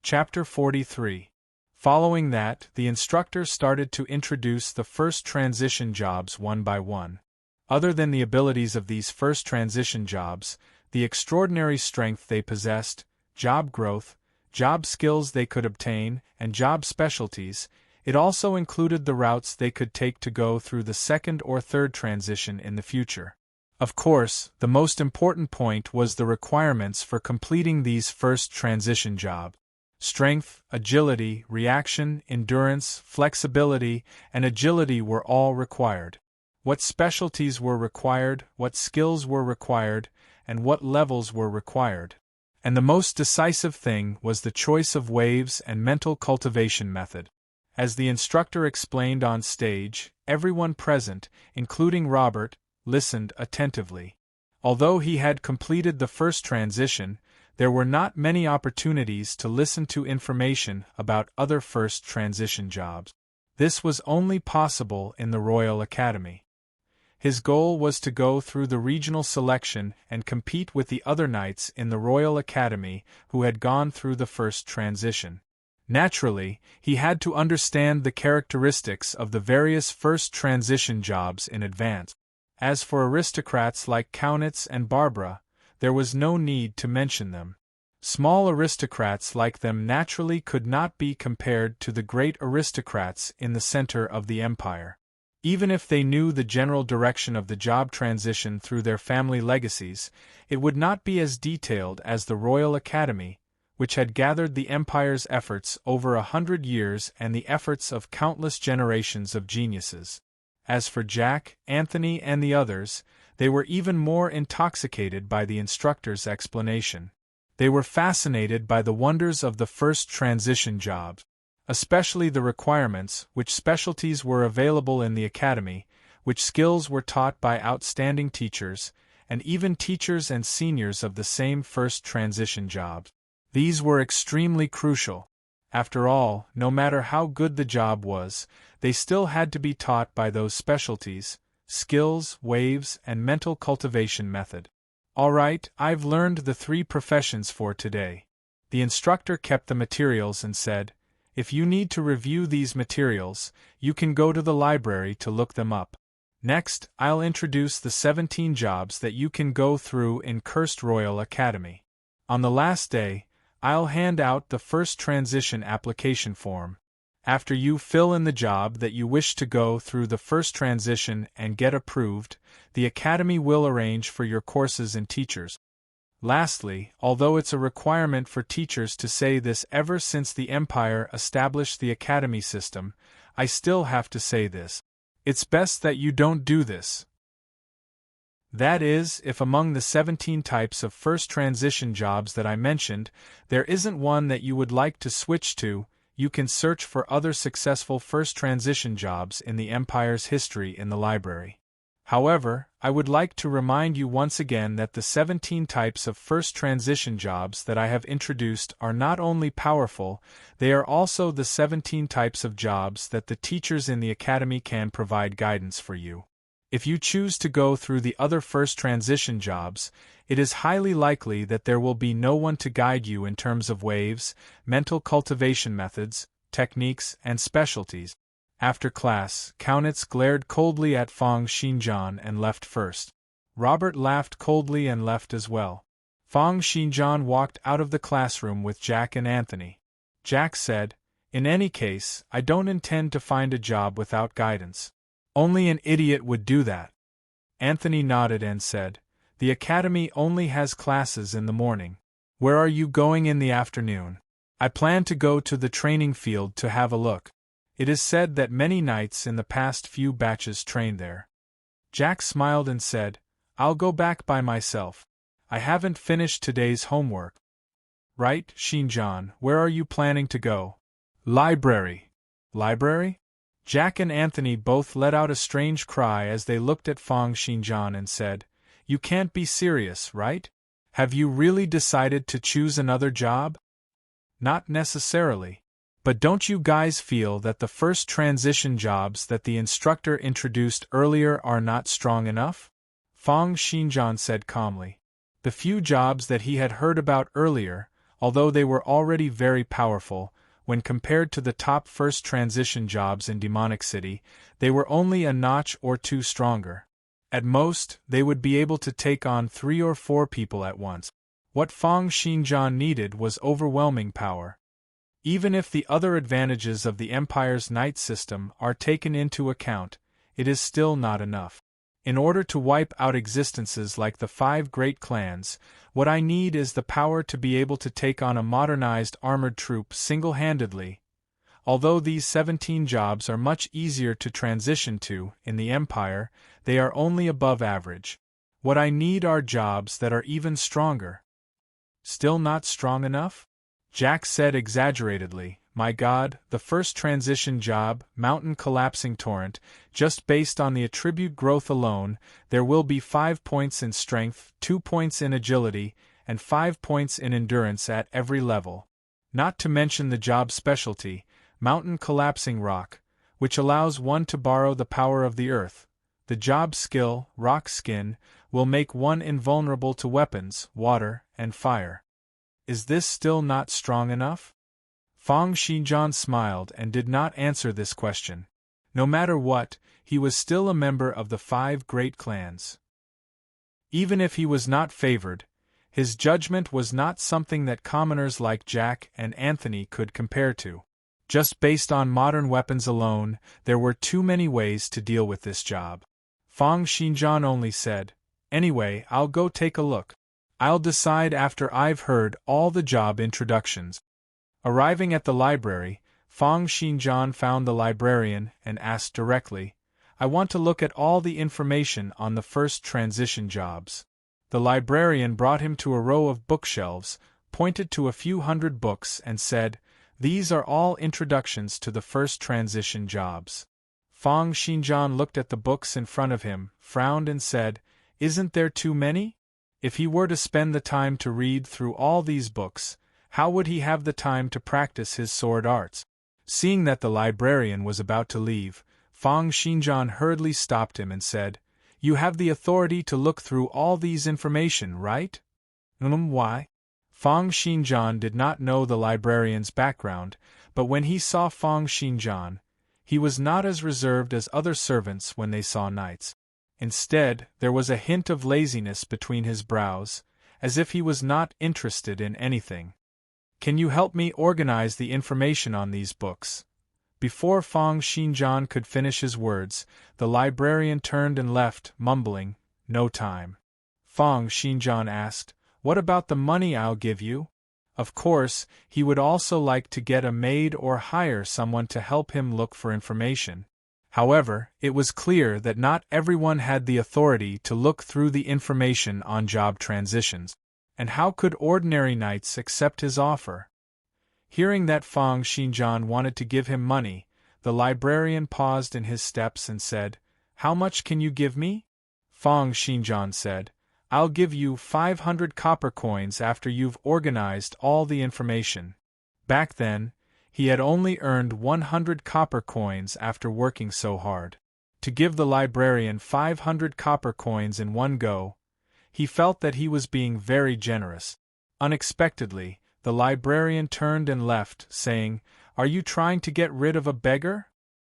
Chapter 43. Following that, the instructor started to introduce the first transition jobs one by one. Other than the abilities of these first transition jobs, the extraordinary strength they possessed, job growth, job skills they could obtain, and job specialties, it also included the routes they could take to go through the second or third transition in the future. Of course, the most important point was the requirements for completing these first transition jobs. Strength, agility, reaction, endurance, flexibility, and agility were all required. What specialties were required, what skills were required, and what levels were required. And the most decisive thing was the choice of waves and mental cultivation method. As the instructor explained on stage, everyone present, including Robert, listened attentively. Although he had completed the first transition, there were not many opportunities to listen to information about other first transition jobs. This was only possible in the Royal Academy. His goal was to go through the regional selection and compete with the other knights in the Royal Academy who had gone through the first transition. Naturally, he had to understand the characteristics of the various first transition jobs in advance. As for aristocrats like Kaunitz and Barbara, there was no need to mention them. Small aristocrats like them naturally could not be compared to the great aristocrats in the center of the empire. Even if they knew the general direction of the job transition through their family legacies, it would not be as detailed as the Royal Academy, which had gathered the empire's efforts over 100 years and the efforts of countless generations of geniuses. As for Jack, Anthony, and the others, they were even more intoxicated by the instructor's explanation. They were fascinated by the wonders of the first transition jobs, especially the requirements, which specialties were available in the academy, which skills were taught by outstanding teachers, and even teachers and seniors of the same first transition jobs. These were extremely crucial. After all, no matter how good the job was, they still had to be taught by those specialties, skills, waves, and mental cultivation method. All right, I've learned the 3 professions for today. The instructor kept the materials and said, "If you need to review these materials, you can go to the library to look them up. Next, I'll introduce the 17 jobs that you can go through in Cursed Royal Academy. On the last day, I'll hand out the first transition application form. After you fill in the job that you wish to go through the first transition and get approved, the Academy will arrange for your courses and teachers. Lastly, although it's a requirement for teachers to say this ever since the Empire established the Academy system, I still have to say this. It's best that you don't do this. That is, if among the 17 types of first transition jobs that I mentioned, there isn't one that you would like to switch to, you can search for other successful first transition jobs in the Empire's history in the library. However, I would like to remind you once again that the 17 types of first transition jobs that I have introduced are not only powerful, they are also the 17 types of jobs that the teachers in the Academy can provide guidance for you. If you choose to go through the other first transition jobs, it is highly likely that there will be no one to guide you in terms of waves, mental cultivation methods, techniques, and specialties. After class, Kaunitz glared coldly at Fang Xinjian and left first. Robert laughed coldly and left as well. Fang Xinjian walked out of the classroom with Jack and Anthony. Jack said, "In any case, I don't intend to find a job without guidance. Only an idiot would do that." Anthony nodded and said, "The Academy only has classes in the morning. Where are you going in the afternoon?" "I plan to go to the training field to have a look. It is said that many knights in the past few batches train there." Jack smiled and said, "I'll go back by myself. I haven't finished today's homework." "Right, Xinjian, where are you planning to go?" "Library." "Library?" Jack and Anthony both let out a strange cry as they looked at Fang Xinjian and said, "You can't be serious, right? Have you really decided to choose another job?" "Not necessarily. But don't you guys feel that the first transition jobs that the instructor introduced earlier are not strong enough?" Fang Xinjian said calmly. The few jobs that he had heard about earlier, although they were already very powerful, when compared to the top first transition jobs in Demonic City, they were only a notch or two stronger. At most, they would be able to take on 3 or 4 people at once. What Fang Xinjian needed was overwhelming power. Even if the other advantages of the Empire's knight system are taken into account, it is still not enough. In order to wipe out existences like the 5 great clans, what I need is the power to be able to take on a modernized armored troop single-handedly. Although these 17 jobs are much easier to transition to in the Empire, they are only above average. What I need are jobs that are even stronger. Still not strong enough? Jack said exaggeratedly, "My God, the first transition job, Mountain Collapsing Torrent, just based on the attribute growth alone, there will be 5 points in strength, 2 points in agility, and 5 points in endurance at every level. Not to mention the job specialty, Mountain Collapsing Rock, which allows one to borrow the power of the earth. The job skill, Rock Skin, will make one invulnerable to weapons, water, and fire. Is this still not strong enough?" Fang Xinjian smiled and did not answer this question. No matter what, he was still a member of the 5 great clans. Even if he was not favored, his judgment was not something that commoners like Jack and Anthony could compare to. Just based on modern weapons alone, there were too many ways to deal with this job. Fang Xinjian only said, "Anyway, I'll go take a look. I'll decide after I've heard all the job introductions." Arriving at the library, Fang Xinjian found the librarian and asked directly, "I want to look at all the information on the first transition jobs." The librarian brought him to a row of bookshelves, pointed to a few hundred books and said, "These are all introductions to the first transition jobs." Fang Xinjian looked at the books in front of him, frowned and said, "Isn't there too many?" If he were to spend the time to read through all these books, how would he have the time to practice his sword arts? Seeing that the librarian was about to leave, Fang Xinjian hurriedly stopped him and said, "You have the authority to look through all these information, right?" Why? Fang Xinjian did not know the librarian's background, but when he saw Fang Xinjian, he was not as reserved as other servants when they saw knights. Instead, there was a hint of laziness between his brows, as if he was not interested in anything. "Can you help me organize the information on these books?" Before Fang Xinjian could finish his words, the librarian turned and left, mumbling, "No time." Fang Xinjian asked, "What about the money I'll give you?" Of course, he would also like to get a maid or hire someone to help him look for information. However, it was clear that not everyone had the authority to look through the information on job transitions. And how could ordinary knights accept his offer? Hearing that Fang Xinjian wanted to give him money, the librarian paused in his steps and said, "How much can you give me?" Fang Xinjian said, "I'll give you 500 copper coins after you've organized all the information." Back then, he had only earned 100 copper coins after working so hard. To give the librarian 500 copper coins in one go, he felt that he was being very generous. Unexpectedly, the librarian turned and left, saying, "Are you trying to get rid of a beggar?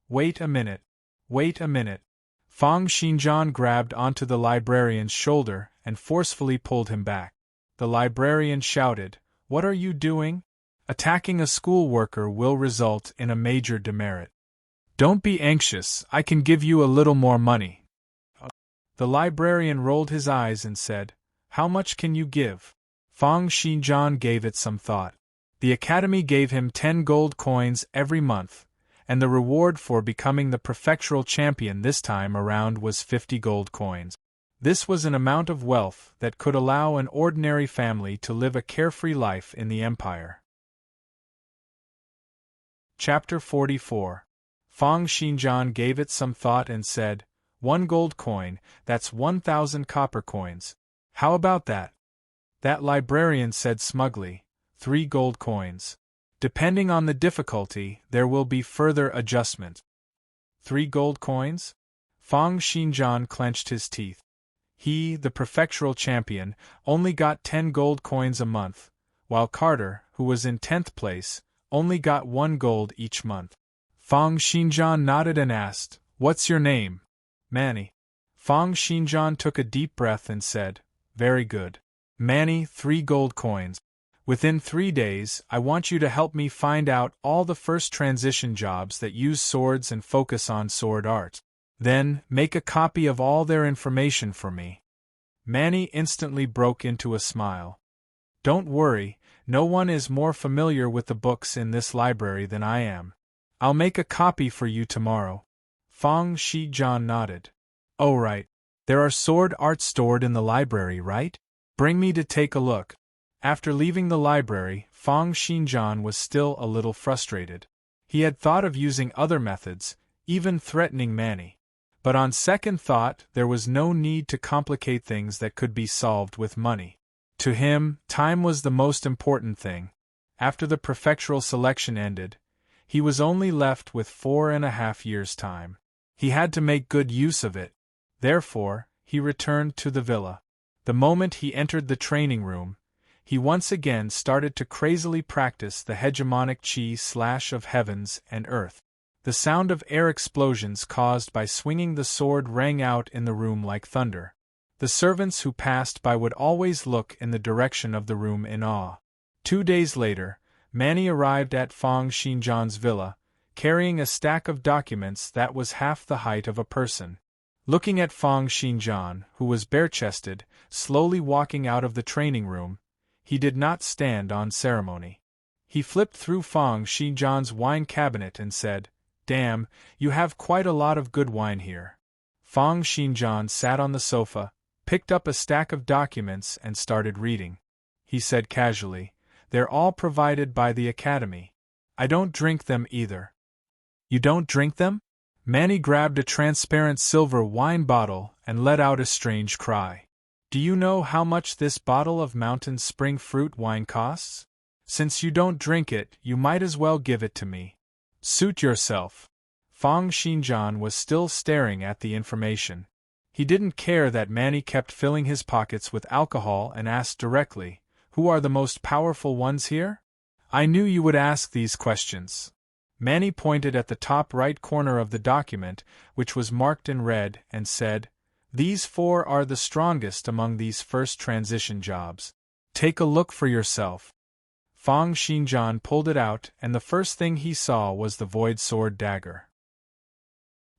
Wait a minute. Wait a minute." Fang Xinjian grabbed onto the librarian's shoulder and forcefully pulled him back. The librarian shouted, "What are you doing? Attacking a school worker will result in a major demerit. Don't be anxious, I can give you a little more money." The librarian rolled his eyes and said, "How much can you give?" Fang Xinjian gave it some thought. The academy gave him 10 gold coins every month, and the reward for becoming the prefectural champion this time around was 50 gold coins. This was an amount of wealth that could allow an ordinary family to live a carefree life in the empire. Chapter 44. Fang Xinjian gave it some thought and said, "1 gold coin, that's 1,000 copper coins. How about that?" That librarian said smugly, 3 gold coins. Depending on the difficulty, there will be further adjustment. 3 gold coins? Fang Xinjian clenched his teeth. He, the prefectural champion, only got 10 gold coins a month, while Carter, who was in 10th place, only got 1 gold each month. Fang Xinjian nodded and asked, "What's your name?" "Manny." Fang Xinjian took a deep breath and said, "Very good. Manny, 3 gold coins. Within 3 days, I want you to help me find out all the first transition jobs that use swords and focus on sword art. Then, make a copy of all their information for me." Manny instantly broke into a smile. "Don't worry, no one is more familiar with the books in this library than I am. I'll make a copy for you tomorrow." Fang Xinjian nodded. "Oh right. There are sword art stored in the library, right? Bring me to take a look." After leaving the library, Fang Xinjian was still a little frustrated. He had thought of using other methods, even threatening Manny. But on second thought, there was no need to complicate things that could be solved with money. To him, time was the most important thing. After the prefectural selection ended, he was only left with 4.5 years' time. He had to make good use of it. Therefore, he returned to the villa. The moment he entered the training room, he once again started to crazily practice the hegemonic chi of heavens and earth. The sound of air explosions caused by swinging the sword rang out in the room like thunder. The servants who passed by would always look in the direction of the room in awe. 2 days later, Manny arrived at Fang Xinjian's villa, carrying a stack of documents that was half the height of a person. Looking at Fang Xinjian, who was bare-chested, slowly walking out of the training room, he did not stand on ceremony. He flipped through Fang Xinjian's wine cabinet and said, "Damn, you have quite a lot of good wine here." Fang Xinjian sat on the sofa, picked up a stack of documents and started reading. He said casually, "They're all provided by the academy. I don't drink them either." "You don't drink them?" Manny grabbed a transparent silver wine bottle and let out a strange cry. "Do you know how much this bottle of mountain spring fruit wine costs? Since you don't drink it, you might as well give it to me." "Suit yourself." Fang Xinjian was still staring at the information. He didn't care that Manny kept filling his pockets with alcohol and asked directly, "Who are the most powerful ones here?" "I knew you would ask these questions." Manny pointed at the top right corner of the document, which was marked in red, and said, "These 4 are the strongest among these first transition jobs. Take a look for yourself." Fang Xinjian pulled it out, and the first thing he saw was the void sword dagger.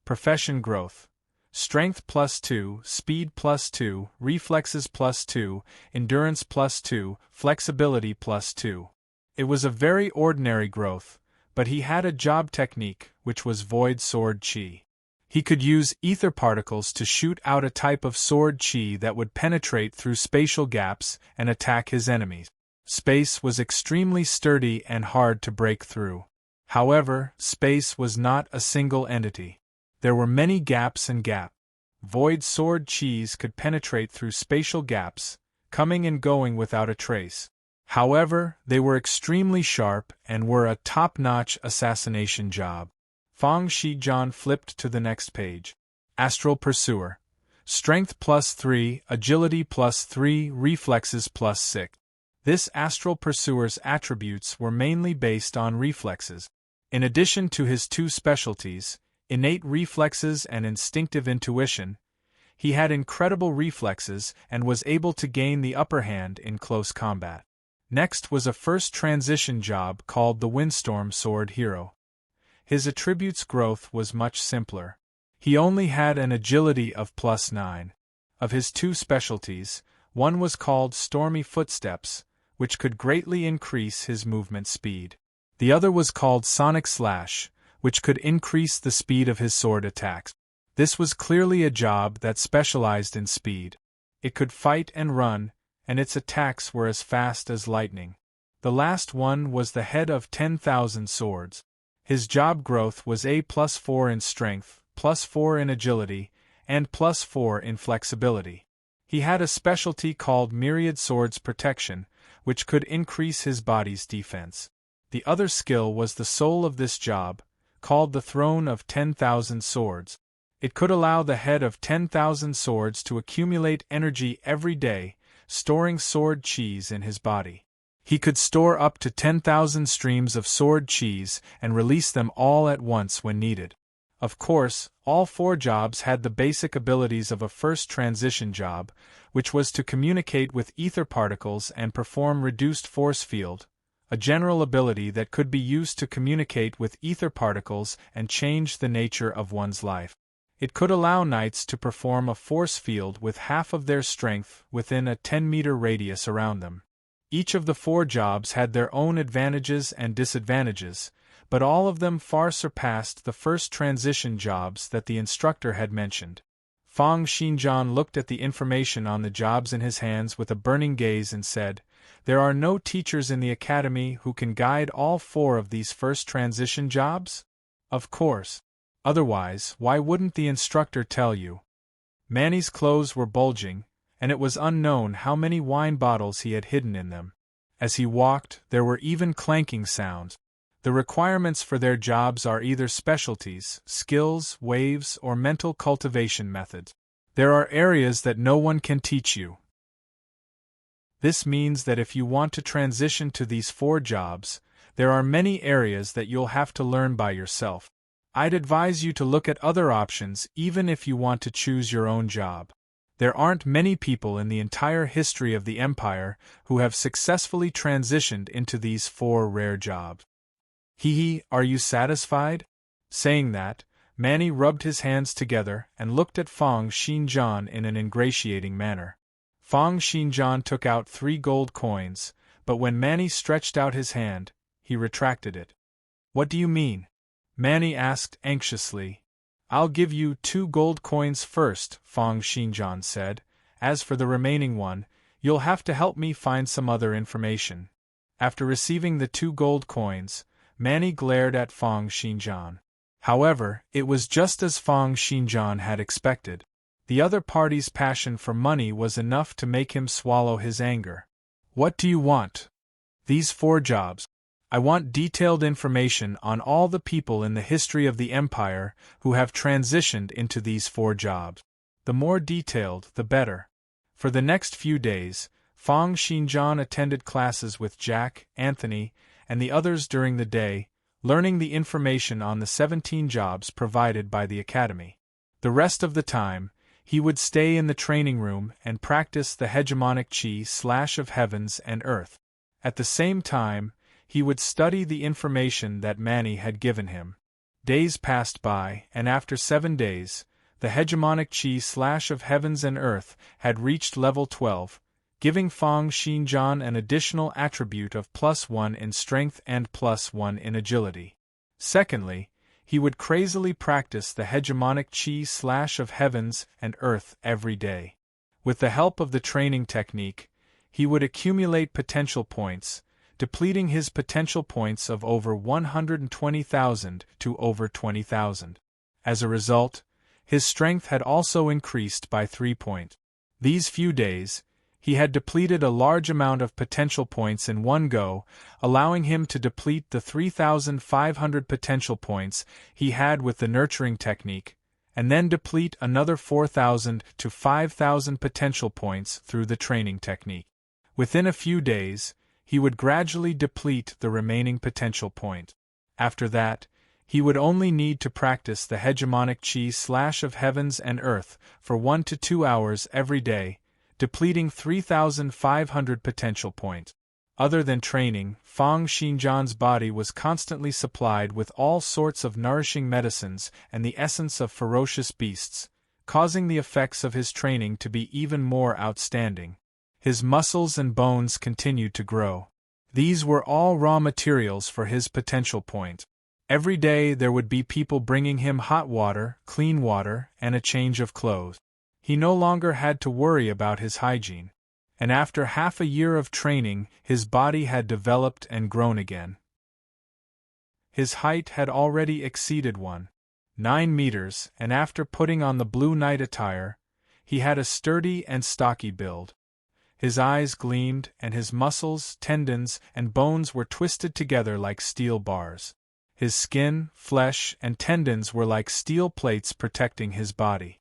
Profession growth. Strength +2, speed +2, reflexes +2, endurance +2, flexibility +2. It was a very ordinary growth, but he had a job technique, which was void sword chi. He could use ether particles to shoot out a type of sword chi that would penetrate through spatial gaps and attack his enemies. Space was extremely sturdy and hard to break through. However, space was not a single entity. There were many gaps and gaps. Void sword chis could penetrate through spatial gaps, coming and going without a trace. However, they were extremely sharp and were a top-notch assassination job. Fang Shijian flipped to the next page. Astral Pursuer. Strength +3, Agility +3, Reflexes +6. This Astral Pursuer's attributes were mainly based on reflexes. In addition to his two specialties, innate reflexes and instinctive intuition, he had incredible reflexes and was able to gain the upper hand in close combat. Next was a first transition job called the Windstorm Sword Hero. His attributes growth was much simpler. He only had an agility of +9. Of his two specialties, one was called Stormy Footsteps, which could greatly increase his movement speed. The other was called Sonic Slash, which could increase the speed of his sword attacks. This was clearly a job that specialized in speed. It could fight and run, and its attacks were as fast as lightning. The last one was the Head of 10,000 Swords. His job growth was a +4 in strength, +4 in agility, and +4 in flexibility. He had a specialty called Myriad Swords Protection, which could increase his body's defense. The other skill was the soul of this job, called the Throne of 10,000 Swords. It could allow the Head of 10,000 Swords to accumulate energy every day, storing sword chis in his body. He could store up to 10,000 streams of sword chis and release them all at once when needed. Of course, all four jobs had the basic abilities of a first transition job, which was to communicate with ether particles and perform reduced force field, a general ability that could be used to communicate with ether particles and change the nature of one's life. It could allow knights to perform a force field with half of their strength within a 10-meter radius around them. Each of the four jobs had their own advantages and disadvantages, but all of them far surpassed the first transition jobs that the instructor had mentioned. Fang Xinjian looked at the information on the jobs in his hands with a burning gaze and said, "There are no teachers in the academy who can guide all four of these first transition jobs?" "Of course. Otherwise, why wouldn't the instructor tell you?" Manny's clothes were bulging, and it was unknown how many wine bottles he had hidden in them. As he walked, there were even clanking sounds. The requirements for their jobs are either specialties, skills, waves, or mental cultivation methods. There are areas that no one can teach you. This means that if you want to transition to these four jobs, there are many areas that you'll have to learn by yourself. I'd advise you to look at other options even if you want to choose your own job. There aren't many people in the entire history of the Empire who have successfully transitioned into these four rare jobs. Hee, are you satisfied? Saying that, Manny rubbed his hands together and looked at Fang Xinjian in an ingratiating manner. Fang Xinjian took out 3 gold coins, but when Manny stretched out his hand, he retracted it. "What do you mean?" Manny asked anxiously. "I'll give you 2 gold coins first," Fang Xinjian said. "As for the remaining one, you'll have to help me find some other information." After receiving the 2 gold coins, Manny glared at Fang Xinjian. However, it was just as Fang Xinjian had expected. The other party's passion for money was enough to make him swallow his anger. "What do you want?" "These 4 jobs. I want detailed information on all the people in the history of the Empire who have transitioned into these 4 jobs. The more detailed, the better." For the next few days, Fang Xinjian attended classes with Jack, Anthony, and the others during the day, learning the information on the 17 jobs provided by the Academy. The rest of the time, he would stay in the training room and practice the hegemonic chi of heavens and earth. At the same time, he would study the information that Manny had given him. Days passed by, and after 7 days, the hegemonic chi of heavens and earth had reached level 12, giving Fang Xinjian an additional attribute of +1 in strength and +1 in agility. Secondly, he would crazily practice the hegemonic chi slash of heavens and earth every day. With the help of the training technique, he would accumulate potential points, depleting his potential points of over 120,000 to over 20,000. As a result, his strength had also increased by 3 points. These few days, he had depleted a large amount of potential points in one go, allowing him to deplete the 3,500 potential points he had with the nurturing technique, and then deplete another 4,000 to 5,000 potential points through the training technique. Within a few days, he would gradually deplete the remaining potential point. After that, he would only need to practice the hegemonic chi slash of heavens and earth for 1 to 2 hours every day, depleting 3,500 potential points. Other than training, Fang Xinjian's body was constantly supplied with all sorts of nourishing medicines and the essence of ferocious beasts, causing the effects of his training to be even more outstanding. His muscles and bones continued to grow. These were all raw materials for his potential point. Every day there would be people bringing him hot water, clean water, and a change of clothes. He no longer had to worry about his hygiene. And after half a year of training, his body had developed and grown again. His height had already exceeded 9 meters, and after putting on the blue night attire, he had a sturdy and stocky build. His eyes gleamed, and his muscles, tendons, and bones were twisted together like steel bars. His skin, flesh, and tendons were like steel plates protecting his body.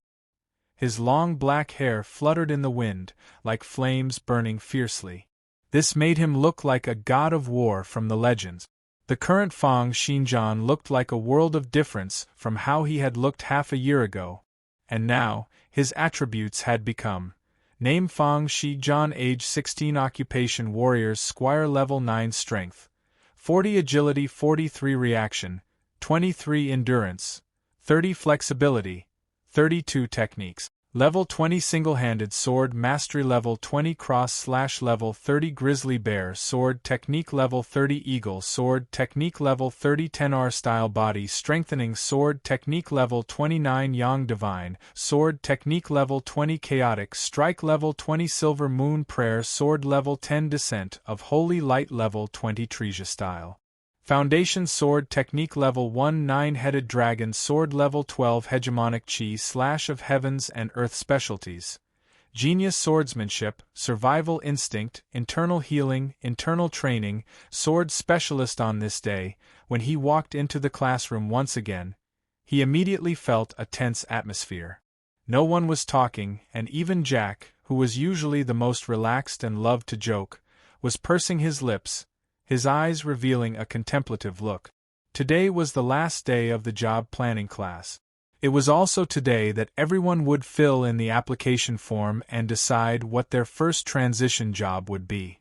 His long black hair fluttered in the wind, like flames burning fiercely. This made him look like a god of war from the legends. The current Fang Xinjian looked like a world of difference from how he had looked half a year ago. And now, his attributes had become: name Fang Xinjian, age 16, occupation warriors, squire, level 9 strength, 40 agility, 43 reaction, 23 endurance, 30 flexibility, 32 techniques. Level 20 single-handed sword, mastery level 20 cross/level 30 grizzly bear sword, technique level 30 eagle sword, technique level 30 10R style body strengthening sword, technique level 29 yang divine sword, technique level 20 chaotic strike, level 20 silver moon prayer sword, level 10 descent of holy light, level 20 treasure style foundation sword, technique level 1 9-headed dragon sword, level 12 hegemonic chi slash of heavens and earth specialties, genius swordsmanship, survival instinct, internal healing, internal training, sword specialist. On this day, when he walked into the classroom once again, he immediately felt a tense atmosphere. No one was talking, and even Jack, who was usually the most relaxed and loved to joke, was pursing his lips, his eyes revealing a contemplative look. Today was the last day of the job planning class. It was also today that everyone would fill in the application form and decide what their first transition job would be.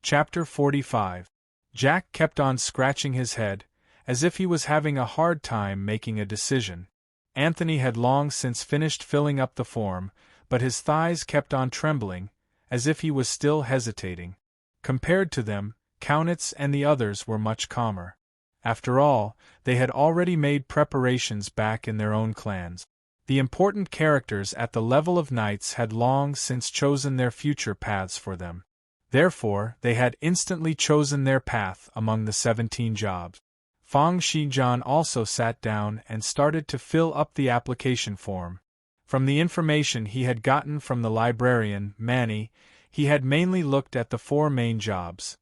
Chapter 45. Jack kept on scratching his head, as if he was having a hard time making a decision. Anthony had long since finished filling up the form, but his thighs kept on trembling, as if he was still hesitating. Compared to them, Kaunitz and the others were much calmer. After all, they had already made preparations back in their own clans. The important characters at the level of knights had long since chosen their future paths for them. Therefore, they had instantly chosen their path among the 17 jobs. Fang Xinjian also sat down and started to fill up the application form. From the information he had gotten from the librarian, Manny, he had mainly looked at the 4 main jobs: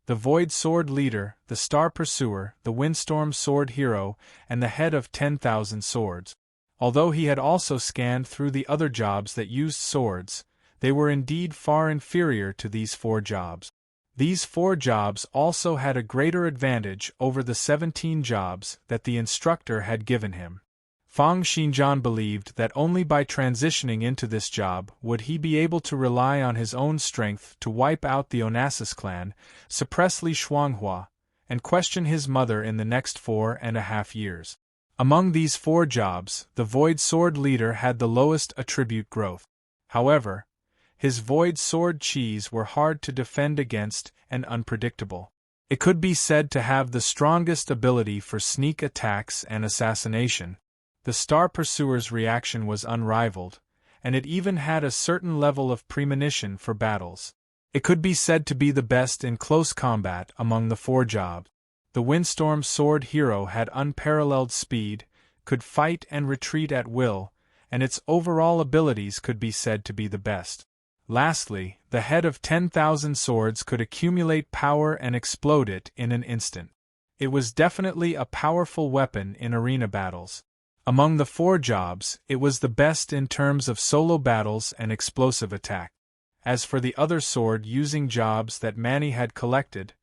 the Void Sword Leader, the Star Pursuer, the Windstorm Sword Hero, and the Head of 10,000 Swords. Although he had also scanned through the other jobs that used swords, they were indeed far inferior to these 4 jobs. These 4 jobs also had a greater advantage over the 17 jobs that the instructor had given him. Fang Xinjian believed that only by transitioning into this job would he be able to rely on his own strength to wipe out the Onassis clan, suppress Li Shuanghua, and question his mother in the next 4.5 years. Among these 4 jobs, the Void Sword Leader had the lowest attribute growth. However, his Void Sword Chis were hard to defend against and unpredictable. It could be said to have the strongest ability for sneak attacks and assassination. The star pursuer's reaction was unrivaled, and it even had a certain level of premonition for battles. It could be said to be the best in close combat among the 4 jobs. The Windstorm Sword Hero had unparalleled speed, could fight and retreat at will, and its overall abilities could be said to be the best. Lastly, the head of 10,000 swords could accumulate power and explode it in an instant. It was definitely a powerful weapon in arena battles. Among the 4 jobs, it was the best in terms of solo battles and explosive attack. As for the other sword-using jobs that Manny had collected,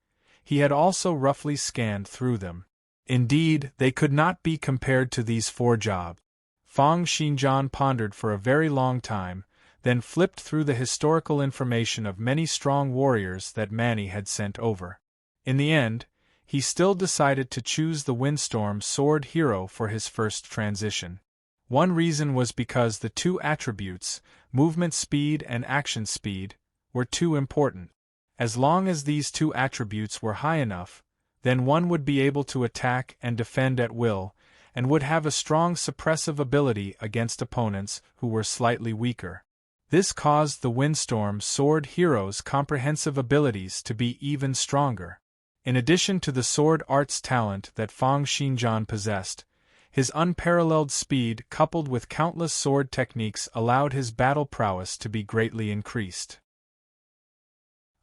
he had also roughly scanned through them. Indeed, they could not be compared to these 4 jobs. Fang Xinjian pondered for a very long time, then flipped through the historical information of many strong warriors that Manny had sent over. In the end, he still decided to choose the Windstorm Sword Hero for his first transition. One reason was because the 2 attributes, movement speed and action speed, were too important. As long as these 2 attributes were high enough, then one would be able to attack and defend at will, and would have a strong suppressive ability against opponents who were slightly weaker. This caused the Windstorm Sword Hero's comprehensive abilities to be even stronger. In addition to the sword arts talent that Fang Xinjian possessed, his unparalleled speed coupled with countless sword techniques allowed his battle prowess to be greatly increased.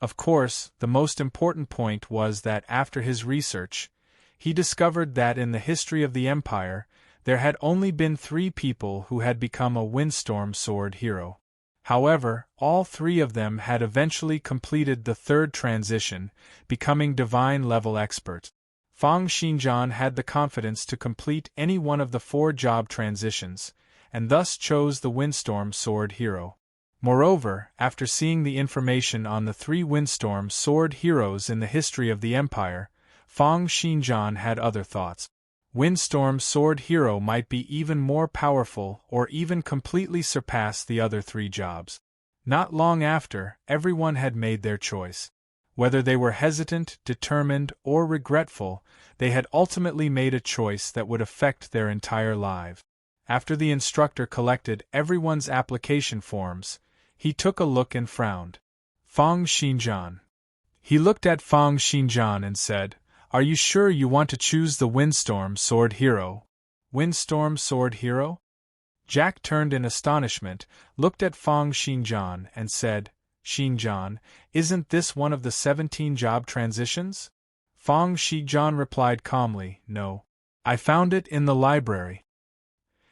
Of course, the most important point was that after his research, he discovered that in the history of the Empire, there had only been 3 people who had become a Windstorm Sword Hero. However, all 3 of them had eventually completed the 3rd transition, becoming divine-level experts. Fang Xinjian had the confidence to complete any one of the 4 job transitions, and thus chose the Windstorm Sword Hero. Moreover, after seeing the information on the 3 Windstorm Sword Heroes in the history of the Empire, Fang Xinjian had other thoughts. Windstorm Sword Hero might be even more powerful or even completely surpass the other 3 jobs. Not long after, everyone had made their choice. Whether they were hesitant, determined, or regretful, they had ultimately made a choice that would affect their entire lives. After the instructor collected everyone's application forms, he took a look and frowned. Fang Xinjian. He looked at Fang Xinjian and said, "Are you sure you want to choose the Windstorm Sword Hero?" Windstorm Sword Hero? Jack turned in astonishment, looked at Fang Xinjian and said, "Xinjian, isn't this one of the 17 job transitions?" Fang Xinjian replied calmly, "No. I found it in the library."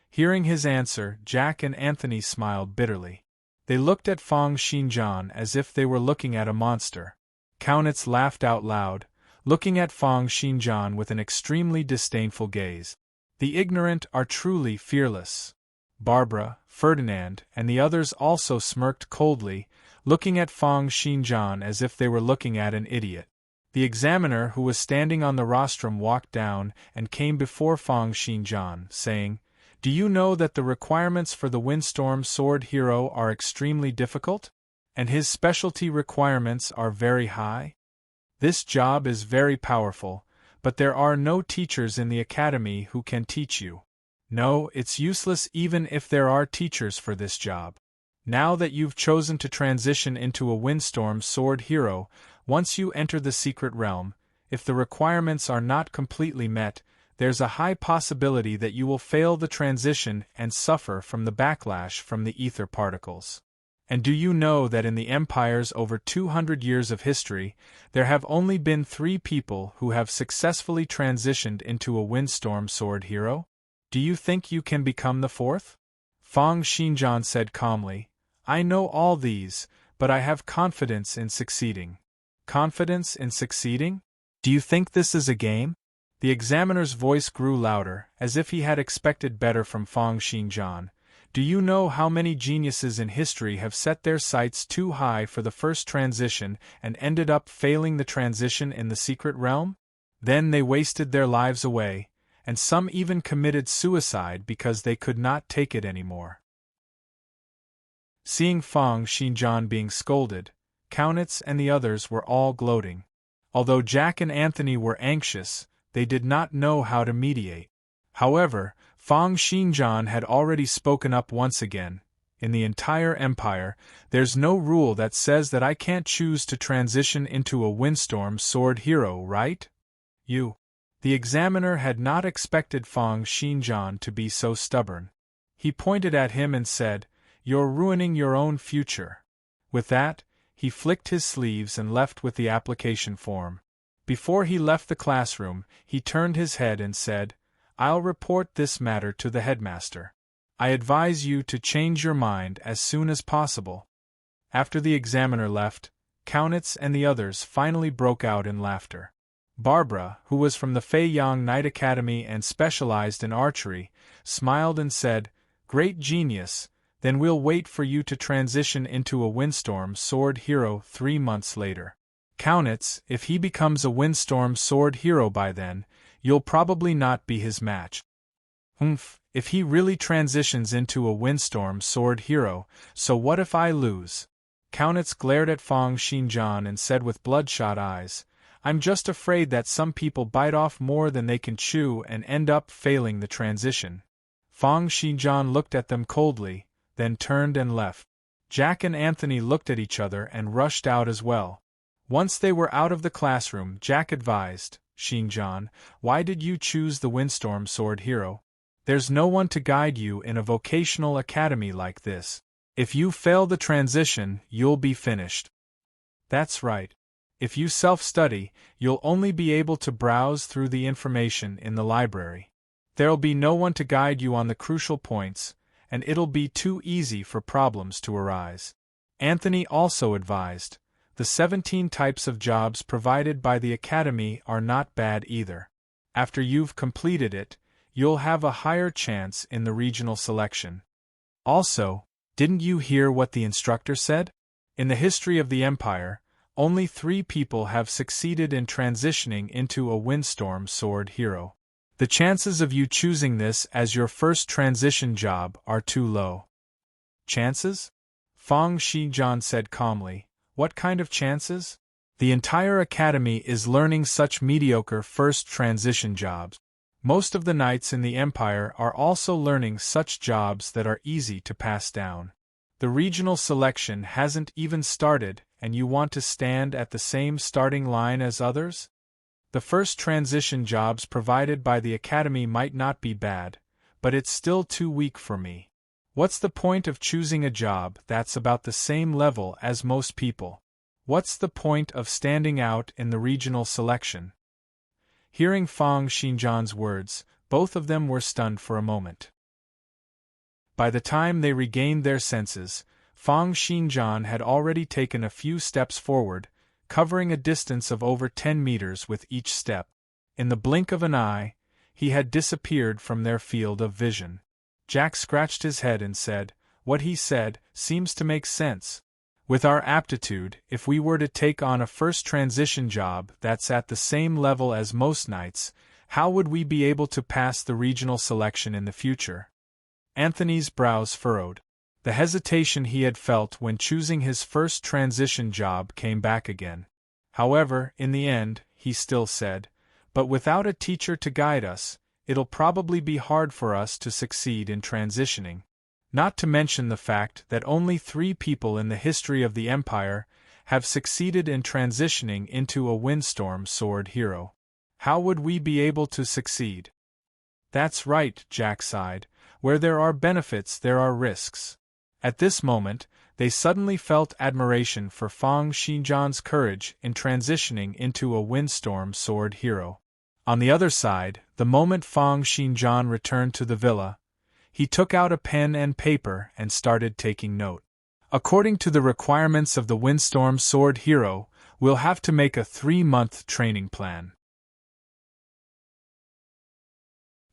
Hearing his answer, Jack and Anthony smiled bitterly. They looked at Fang Xinjian as if they were looking at a monster. Kaunitz laughed out loud, looking at Fang Xinjian with an extremely disdainful gaze. The ignorant are truly fearless. Barbara, Ferdinand, and the others also smirked coldly, looking at Fang Xinjian as if they were looking at an idiot. The examiner who was standing on the rostrum walked down and came before Fang Xinjian, saying, "Do you know that the requirements for the Windstorm Sword Hero are extremely difficult? And his specialty requirements are very high? This job is very powerful, but there are no teachers in the academy who can teach you. No, it's useless even if there are teachers for this job. Now that you've chosen to transition into a Windstorm Sword Hero, once you enter the secret realm, if the requirements are not completely met, there's a high possibility that you will fail the transition and suffer from the backlash from the ether particles. And do you know that in the Empire's over 200 years of history, there have only been 3 people who have successfully transitioned into a Windstorm Sword Hero? Do you think you can become the 4th? Fang Xinjian said calmly, "I know all these, but I have confidence in succeeding." Confidence in succeeding? Do you think this is a game? The examiner's voice grew louder, as if he had expected better from Fang Xinjian. Do you know how many geniuses in history have set their sights too high for the first transition and ended up failing the transition in the secret realm? Then they wasted their lives away, and some even committed suicide because they could not take it anymore. Seeing Fang Xinjian being scolded, Kaunitz and the others were all gloating. Although Jack and Anthony were anxious, they did not know how to mediate. However, Fang Xinjian had already spoken up once again. In the entire empire, there's no rule that says that I can't choose to transition into a windstorm sword hero, right? You. The examiner had not expected Fang Xinjian to be so stubborn. He pointed at him and said, "You're ruining your own future." With that, he flicked his sleeves and left with the application form. Before he left the classroom, he turned his head and said, "I'll report this matter to the headmaster. I advise you to change your mind as soon as possible." After the examiner left, Kaunitz and the others finally broke out in laughter. Barbara, who was from the Feiyang Knight Academy and specialized in archery, smiled and said, "Great genius, then we'll wait for you to transition into a windstorm sword hero 3 months later. Kaunitz, if he becomes a windstorm sword hero by then, you'll probably not be his match." If he really transitions into a windstorm sword hero, so what if I lose? Kaunitz glared at Fang Xinjian and said with bloodshot eyes, "I'm just afraid that some people bite off more than they can chew and end up failing the transition." Fang Xinjian looked at them coldly, then turned and left. Jack and Anthony looked at each other and rushed out as well. Once they were out of the classroom, Jack advised, "Xinjian, why did you choose the windstorm sword hero? There's no one to guide you in a vocational academy like this. If you fail the transition, you'll be finished." "That's right. If you self-study, you'll only be able to browse through the information in the library. There'll be no one to guide you on the crucial points, and it'll be too easy for problems to arise." Anthony also advised, "The 17 types of jobs provided by the academy are not bad either. After you've completed it, you'll have a higher chance in the regional selection. Also, didn't you hear what the instructor said? In the history of the Empire, only 3 people have succeeded in transitioning into a windstorm sword hero. The chances of you choosing this as your first transition job are too low." "Chances?" Fang Xinjian said calmly. "What kind of chances? The entire academy is learning such mediocre first transition jobs. Most of the knights in the Empire are also learning such jobs that are easy to pass down. The regional selection hasn't even started, and you want to stand at the same starting line as others? The first transition jobs provided by the academy might not be bad, but it's still too weak for me. What's the point of choosing a job that's about the same level as most people? What's the point of standing out in the regional selection?" Hearing Fang Xinjian's words, both of them were stunned for a moment. By the time they regained their senses, Fang Xinjian had already taken a few steps forward, covering a distance of over 10 meters with each step. In the blink of an eye, he had disappeared from their field of vision. Jack scratched his head and said, "What he said seems to make sense. With our aptitude, if we were to take on a first transition job that's at the same level as most knights, how would we be able to pass the regional selection in the future?" Anthony's brows furrowed. The hesitation he had felt when choosing his first transition job came back again. However, in the end, he still said, "But without a teacher to guide us, it'll probably be hard for us to succeed in transitioning. Not to mention the fact that only 3 people in the history of the Empire have succeeded in transitioning into a windstorm sword hero. How would we be able to succeed?" "That's right," Jack sighed. "Where there are benefits there are risks." At this moment, they suddenly felt admiration for Fang Xinjian's courage in transitioning into a windstorm sword hero. On the other side, the moment Fang Xinjian returned to the villa, he took out a pen and paper and started taking note. "According to the requirements of the windstorm sword hero, we'll have to make a 3-month training plan."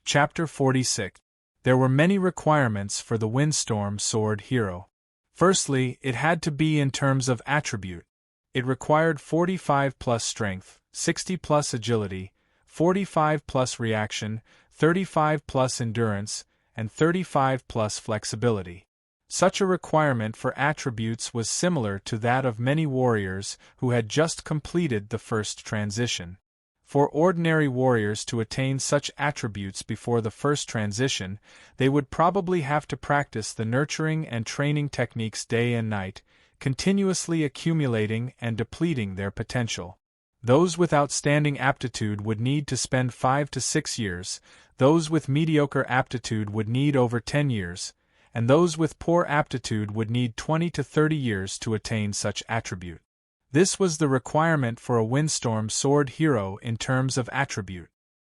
Chapter 46. There were many requirements for the windstorm sword hero. Firstly, it had to be in terms of attribute. It required 45 plus strength, 60 plus agility, 45 plus reaction, 35 plus endurance, and 35 plus flexibility. Such a requirement for attributes was similar to that of many warriors who had just completed the first transition. For ordinary warriors to attain such attributes before the first transition, they would probably have to practice the nurturing and training techniques day and night, continuously accumulating and depleting their potential. Those with outstanding aptitude would need to spend 5 to 6 years, those with mediocre aptitude would need over 10 years, and those with poor aptitude would need 20 to 30 years to attain such attribute. This was the requirement for a windstorm sword hero in terms of attribute.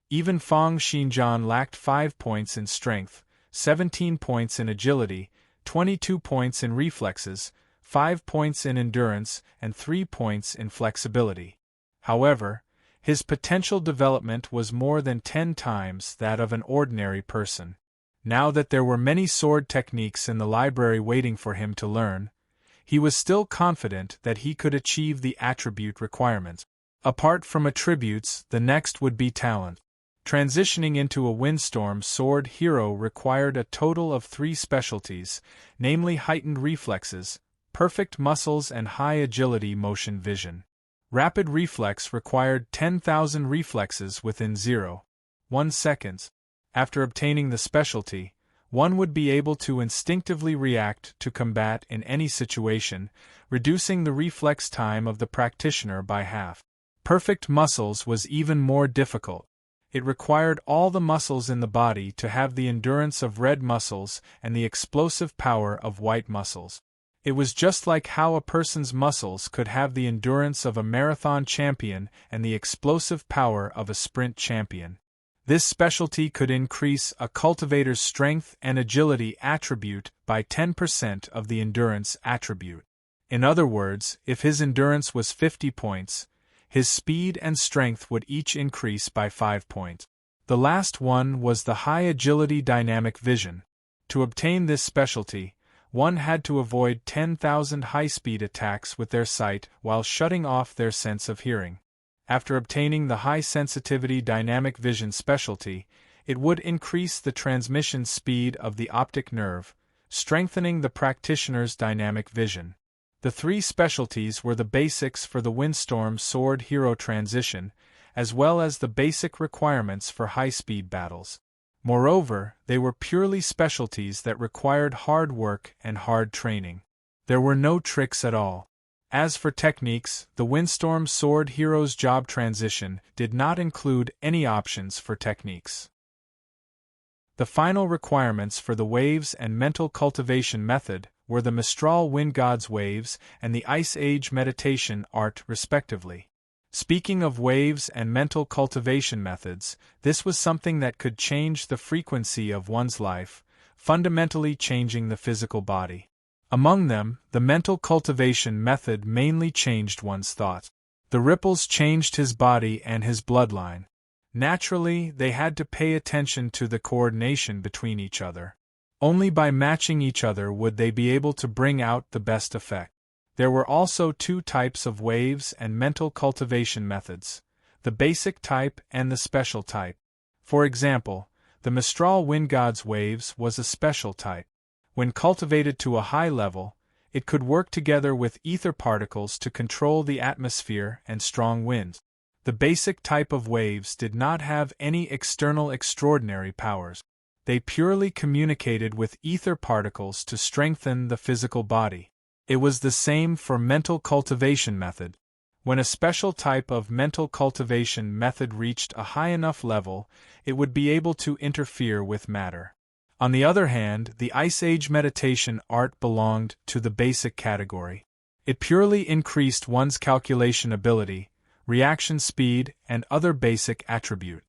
Even Fang Xinjian lacked 5 points in strength, 17 points in agility, 22 points in reflexes, 5 points in endurance, and 3 points in flexibility. However, his potential development was more than 10 times that of an ordinary person. Now that there were many sword techniques in the library waiting for him to learn, he was still confident that he could achieve the attribute requirement. Apart from attributes, the next would be talent. Transitioning into a windstorm sword hero required a total of 3 specialties, namely heightened reflexes, perfect muscles, and high agility motion vision. Rapid reflex required 10,000 reflexes within 0.1 seconds. After obtaining the specialty, one would be able to instinctively react to combat in any situation, reducing the reflex time of the practitioner by half. Perfect muscles was even more difficult. It required all the muscles in the body to have the endurance of red muscles and the explosive power of white muscles. It was just like how a person's muscles could have the endurance of a marathon champion and the explosive power of a sprint champion. This specialty could increase a cultivator's strength and agility attribute by 10% of the endurance attribute. In other words, if his endurance was 50 points, his speed and strength would each increase by 5 points. The last one was the high agility dynamic vision. To obtain this specialty, one had to avoid 10,000 high-speed attacks with their sight while shutting off their sense of hearing. After obtaining the high-sensitivity dynamic vision specialty, it would increase the transmission speed of the optic nerve, strengthening the practitioner's dynamic vision. The 3 specialties were the basics for the windstorm sword hero transition, as well as the basic requirements for high-speed battles. Moreover, they were purely specialties that required hard work and hard training. There were no tricks at all. As for techniques, the windstorm sword hero's job transition did not include any options for techniques. The final requirements for the waves and mental cultivation method were the Mistral Wind God's waves and the Ice Age meditation art respectively. Speaking of waves and mental cultivation methods, this was something that could change the frequency of one's life, fundamentally changing the physical body. Among them, the mental cultivation method mainly changed one's thoughts. The ripples changed his body and his bloodline. Naturally, they had to pay attention to the coordination between each other. Only by matching each other would they be able to bring out the best effect. There were also 2 types of waves and mental cultivation methods, the basic type and the special type. For example, the Mistral Wind God's waves was a special type. When cultivated to a high level, it could work together with ether particles to control the atmosphere and strong winds. The basic type of waves did not have any external extraordinary powers. They purely communicated with ether particles to strengthen the physical body. It was the same for mental cultivation method. When a special type of mental cultivation method reached a high enough level, it would be able to interfere with matter. On the other hand, the Ice Age meditation art belonged to the basic category. It purely increased one's calculation ability, reaction speed, and other basic attribute.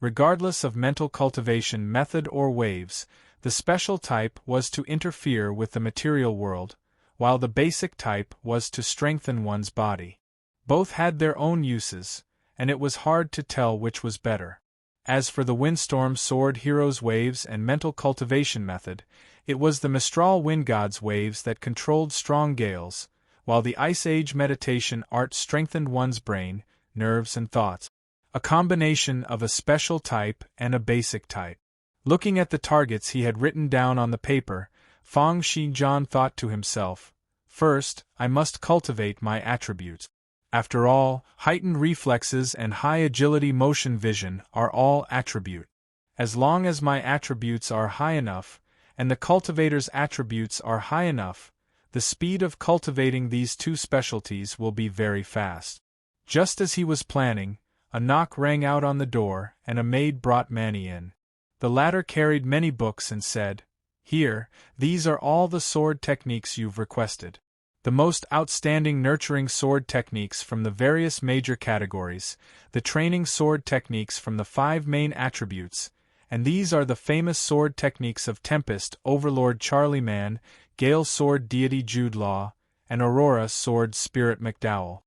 Regardless of mental cultivation method or waves, the special type was to interfere with the material world, while the basic type was to strengthen one's body. Both had their own uses, and it was hard to tell which was better. As for the Windstorm Sword Hero's waves and mental cultivation method, it was the Mistral Wind God's waves that controlled strong gales, while the Ice Age meditation art strengthened one's brain, nerves and thoughts. A combination of a special type and a basic type. Looking at the targets he had written down on the paper, Fang Xinjian thought to himself. First, I must cultivate my attributes. After all, heightened reflexes and high agility motion vision are all attribute. As long as my attributes are high enough, and the cultivator's attributes are high enough, the speed of cultivating these two specialties will be very fast. Just as he was planning, a knock rang out on the door, and a maid brought Manny in. The latter carried many books and said, "Here, these are all the sword techniques you've requested. The most outstanding nurturing sword techniques from the various major categories, the training sword techniques from the 5 main attributes, and these are the famous sword techniques of Tempest Overlord Charlie Man, Gale Sword Deity Jude Law, and Aurora Sword Spirit McDowell.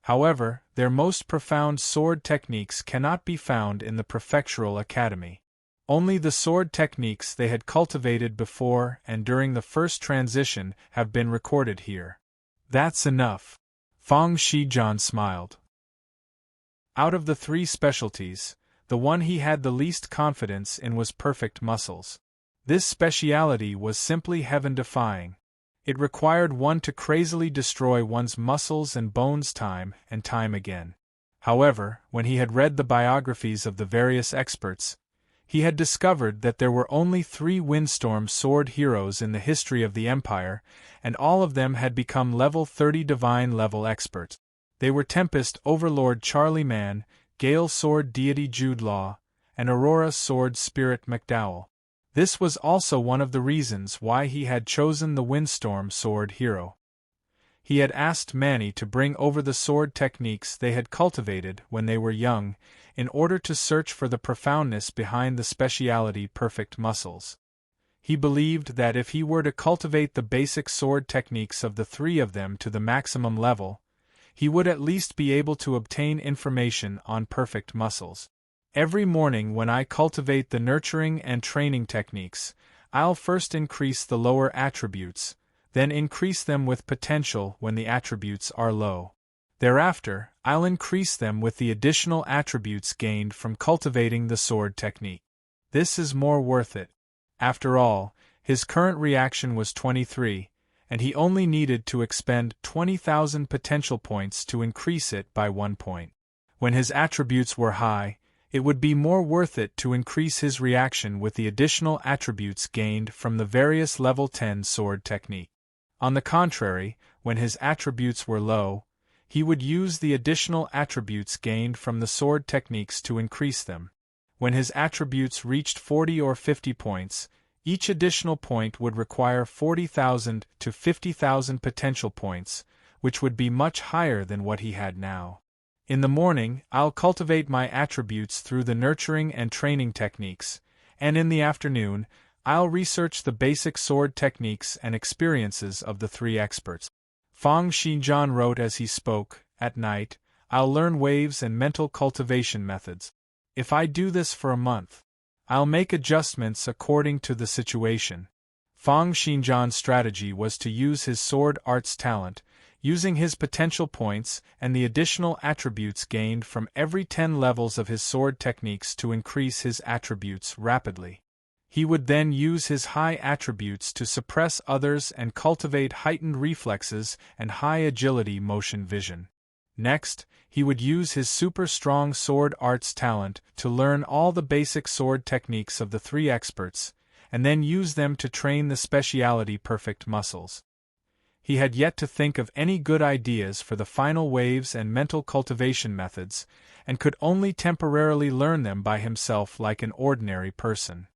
However, their most profound sword techniques cannot be found in the Prefectural Academy. Only the sword techniques they had cultivated before and during the first transition have been recorded here." "That's enough." Fang Xinjian smiled. Out of the 3 specialties, the one he had the least confidence in was perfect muscles. This speciality was simply heaven-defying. It required one to crazily destroy one's muscles and bones time and time again. However, when he had read the biographies of the various experts, he had discovered that there were only 3 Windstorm sword heroes in the history of the Empire, and all of them had become level 30 divine level experts. They were Tempest Overlord Charlie Man, Gale Sword Deity Jude Law, and Aurora Sword Spirit McDowell. This was also one of the reasons why he had chosen the Windstorm sword hero. He had asked Manny to bring over the sword techniques they had cultivated when they were young, in order to search for the profoundness behind the speciality perfect muscles. He believed that if he were to cultivate the basic sword techniques of the 3 of them to the maximum level, he would at least be able to obtain information on perfect muscles. "Every morning when I cultivate the nurturing and training techniques, I'll first increase the lower attributes, then increase them with potential when the attributes are low. Thereafter, I'll increase them with the additional attributes gained from cultivating the sword technique. This is more worth it." After all, his current reaction was 23, and he only needed to expend 20,000 potential points to increase it by 1 point. When his attributes were high, it would be more worth it to increase his reaction with the additional attributes gained from the various level 10 sword technique. On the contrary, when his attributes were low, he would use the additional attributes gained from the sword techniques to increase them. When his attributes reached 40 or 50 points, each additional point would require 40,000 to 50,000 potential points, which would be much higher than what he had now. "In the morning, I'll cultivate my attributes through the nurturing and training techniques, and in the afternoon, I'll research the basic sword techniques and experiences of the 3 experts." Fang Xinjian wrote as he spoke. "At night, I'll learn waves and mental cultivation methods. If I do this for a month, I'll make adjustments according to the situation." Fang Xinjian's strategy was to use his sword arts talent, using his potential points and the additional attributes gained from every 10 levels of his sword techniques to increase his attributes rapidly. He would then use his high attributes to suppress others and cultivate heightened reflexes and high agility motion vision. Next, he would use his super strong sword arts talent to learn all the basic sword techniques of the 3 experts, and then use them to train the speciality perfect muscles. He had yet to think of any good ideas for the final waves and mental cultivation methods, and could only temporarily learn them by himself like an ordinary person.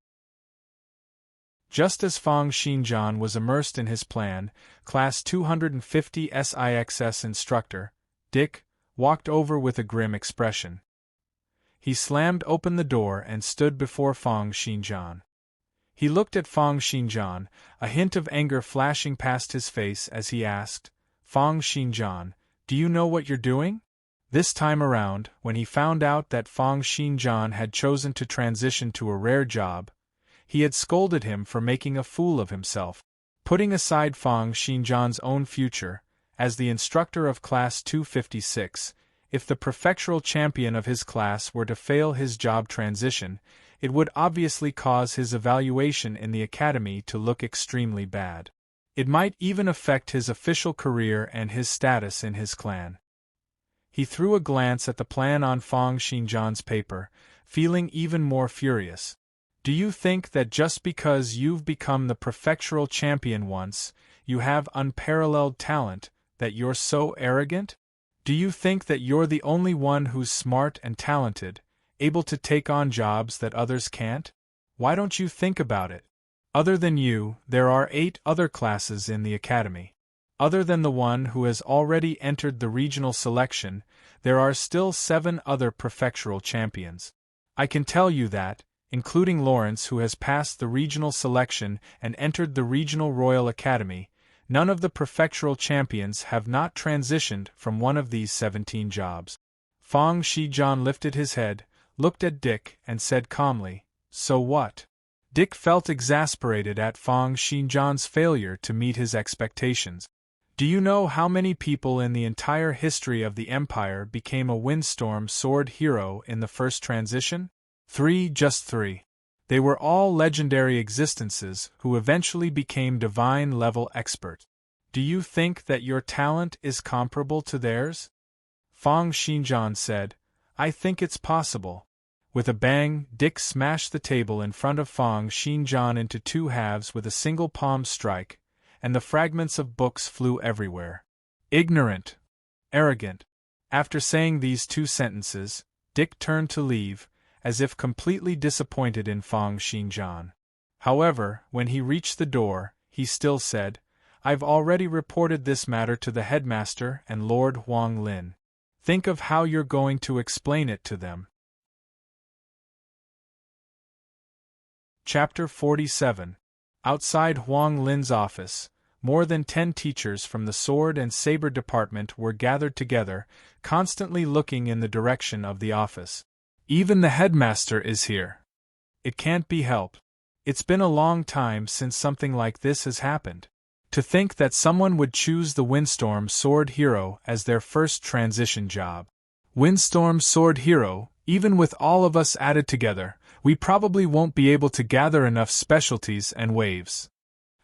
Just as Fang Xinjian was immersed in his plan, Class 250 SIXS instructor, Dick, walked over with a grim expression. He slammed open the door and stood before Fang Xinjian. He looked at Fang Xinjian, a hint of anger flashing past his face as he asked, "Fang Xinjian, do you know what you're doing?" This time around, when he found out that Fang Xinjian had chosen to transition to a rare job, he had scolded him for making a fool of himself. Putting aside Fang Xinjian's own future, as the instructor of Class 256, if the prefectural champion of his class were to fail his job transition, it would obviously cause his evaluation in the academy to look extremely bad. It might even affect his official career and his status in his clan. He threw a glance at the plan on Fang Xinjian's paper, feeling even more furious. Do you think that just because you've become the prefectural champion once, you have unparalleled talent, that you're so arrogant? Do you think that you're the only one who's smart and talented, able to take on jobs that others can't? Why don't you think about it? Other than you, there are 8 other classes in the academy. Other than the one who has already entered the regional selection, there are still 7 other prefectural champions. I can tell you that, including Lawrence, who has passed the regional selection and entered the regional Royal Academy, none of the prefectural champions have not transitioned from one of these 17 jobs. Fang Xinjian lifted his head, looked at Dick, and said calmly, "So what?" Dick felt exasperated at Fang Xinjian's failure to meet his expectations. Do you know how many people in the entire history of the Empire became a Windstorm Sword hero in the first transition? 3, just 3. They were all legendary existences who eventually became divine-level experts. Do you think that your talent is comparable to theirs? Fang Xinjian said, "I think it's possible." With a bang, Dick smashed the table in front of Fang Xinjian into 2 halves with a single palm strike, and the fragments of books flew everywhere. Ignorant! Arrogant! After saying these 2 sentences, Dick turned to leave, as if completely disappointed in Fang Xinjian. However, when he reached the door, he still said, "I've already reported this matter to the headmaster and Lord Huang Lin. Think of how you're going to explain it to them." Chapter 47. Outside Huang Lin's office, more than 10 teachers from the Sword and Saber Department were gathered together, constantly looking in the direction of the office. "Even the headmaster is here. It can't be helped. It's been a long time since something like this has happened. To think that someone would choose the Windstorm Sword hero as their first transition job. Windstorm Sword hero, even with all of us added together, we probably won't be able to gather enough specialties and waves.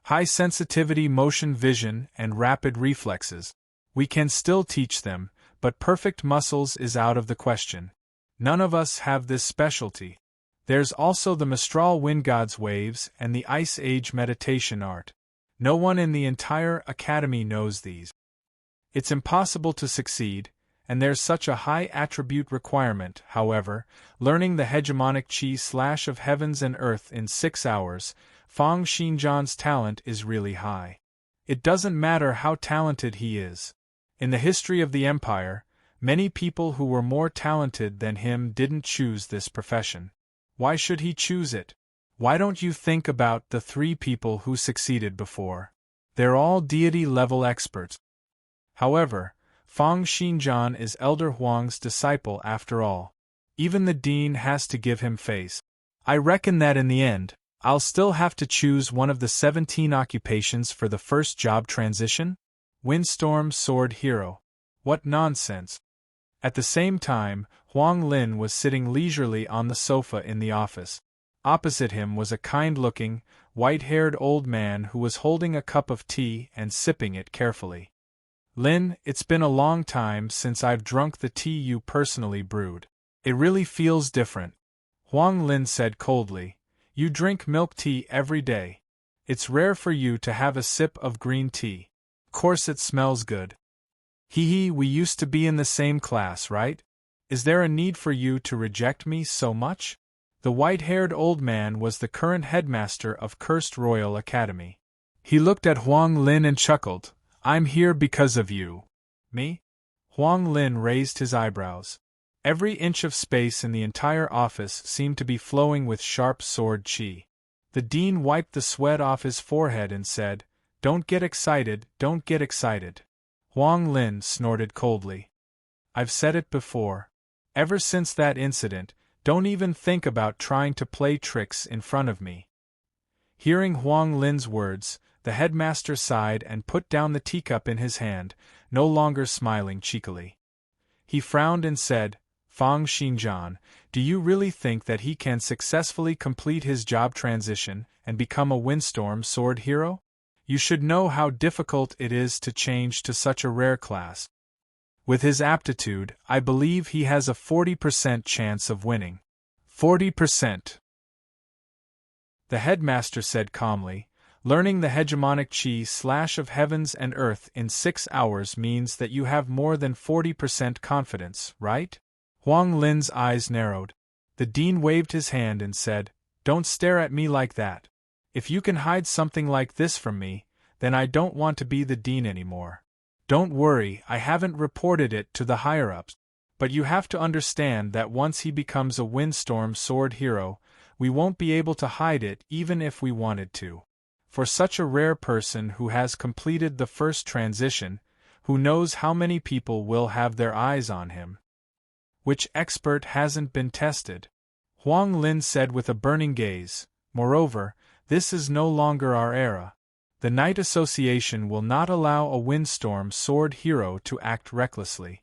High sensitivity motion vision and rapid reflexes. We can still teach them, but perfect muscles is out of the question. None of us have this specialty. There's also the Mistral Wind God's waves and the Ice Age meditation art. No one in the entire academy knows these. It's impossible to succeed, and there's such a high attribute requirement. However, learning the hegemonic chi/ of heavens and earth in 6 hours, Fang Xinjian's talent is really high. It doesn't matter how talented he is. In the history of the Empire, many people who were more talented than him didn't choose this profession. Why should he choose it? Why don't you think about the 3 people who succeeded before? They're all deity-level experts. However, Fang Xinjian is Elder Huang's disciple after all. Even the dean has to give him face. I reckon that in the end, I'll still have to choose one of the 17 occupations for the first job transition? Windstorm Sword hero. What nonsense. At the same time, Huang Lin was sitting leisurely on the sofa in the office. Opposite him was a kind-looking, white-haired old man who was holding a cup of tea and sipping it carefully. "Lin, it's been a long time since I've drunk the tea you personally brewed. It really feels different," Huang Lin said coldly. "You drink milk tea every day. It's rare for you to have a sip of green tea. Course it smells good. Hee, we used to be in the same class, right? Is there a need for you to reject me so much?" The white-haired old man was the current headmaster of Cursed Royal Academy. He looked at Huang Lin and chuckled. "I'm here because of you." "Me?" Huang Lin raised his eyebrows. Every inch of space in the entire office seemed to be flowing with sharp sword chi. The dean wiped the sweat off his forehead and said, "Don't get excited, don't get excited." Huang Lin snorted coldly. "I've said it before. Ever since that incident, don't even think about trying to play tricks in front of me." Hearing Huang Lin's words, the headmaster sighed and put down the teacup in his hand, no longer smiling cheekily. He frowned and said, "Fang Xinjian, Do you really think that he can successfully complete his job transition and become a windstorm sword hero? You should know how difficult it is to change to such a rare class. With his aptitude, I believe he has a 40% chance of winning. 40%. The headmaster said calmly, learning the hegemonic chi/ of heavens and earth in 6 hours means that you have more than 40% confidence, right? Huang Lin's eyes narrowed. The dean waved his hand and said, "Don't stare at me like that. If you can hide something like this from me, then I don't want to be the dean anymore. Don't worry, I haven't reported it to the higher-ups. But you have to understand that once he becomes a windstorm sword hero, we won't be able to hide it even if we wanted to. For such a rare person who has completed the first transition, who knows how many people will have their eyes on him? Which expert hasn't been tested?" Huang Lin said with a burning gaze. "Moreover, this is no longer our era. The Knight Association will not allow a windstorm sword hero to act recklessly.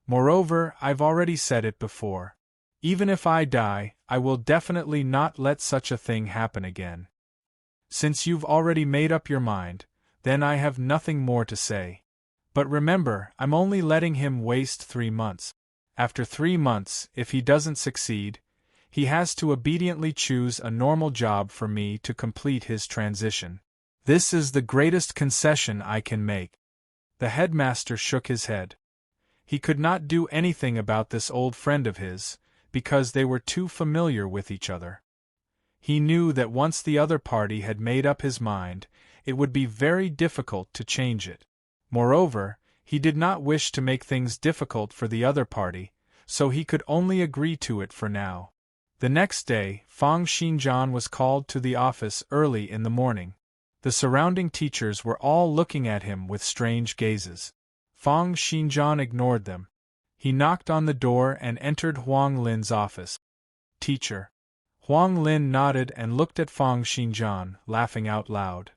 Moreover, I've already said it before. Even if I die, I will definitely not let such a thing happen again. Since you've already made up your mind, then I have nothing more to say. But remember, I'm only letting him waste 3 months. After 3 months, if he doesn't succeed, he has to obediently choose a normal job for me to complete his transition. This is the greatest concession I can make." The headmaster shook his head. He could not do anything about this old friend of his, because they were too familiar with each other. He knew that once the other party had made up his mind, it would be very difficult to change it. Moreover, he did not wish to make things difficult for the other party, so he could only agree to it for now. The next day, Fang Xinjian was called to the office early in the morning. The surrounding teachers were all looking at him with strange gazes. Fang Xinjian ignored them. He knocked on the door and entered Huang Lin's office. "Teacher." Huang Lin nodded and looked at Fang Xinjian, laughing out loud.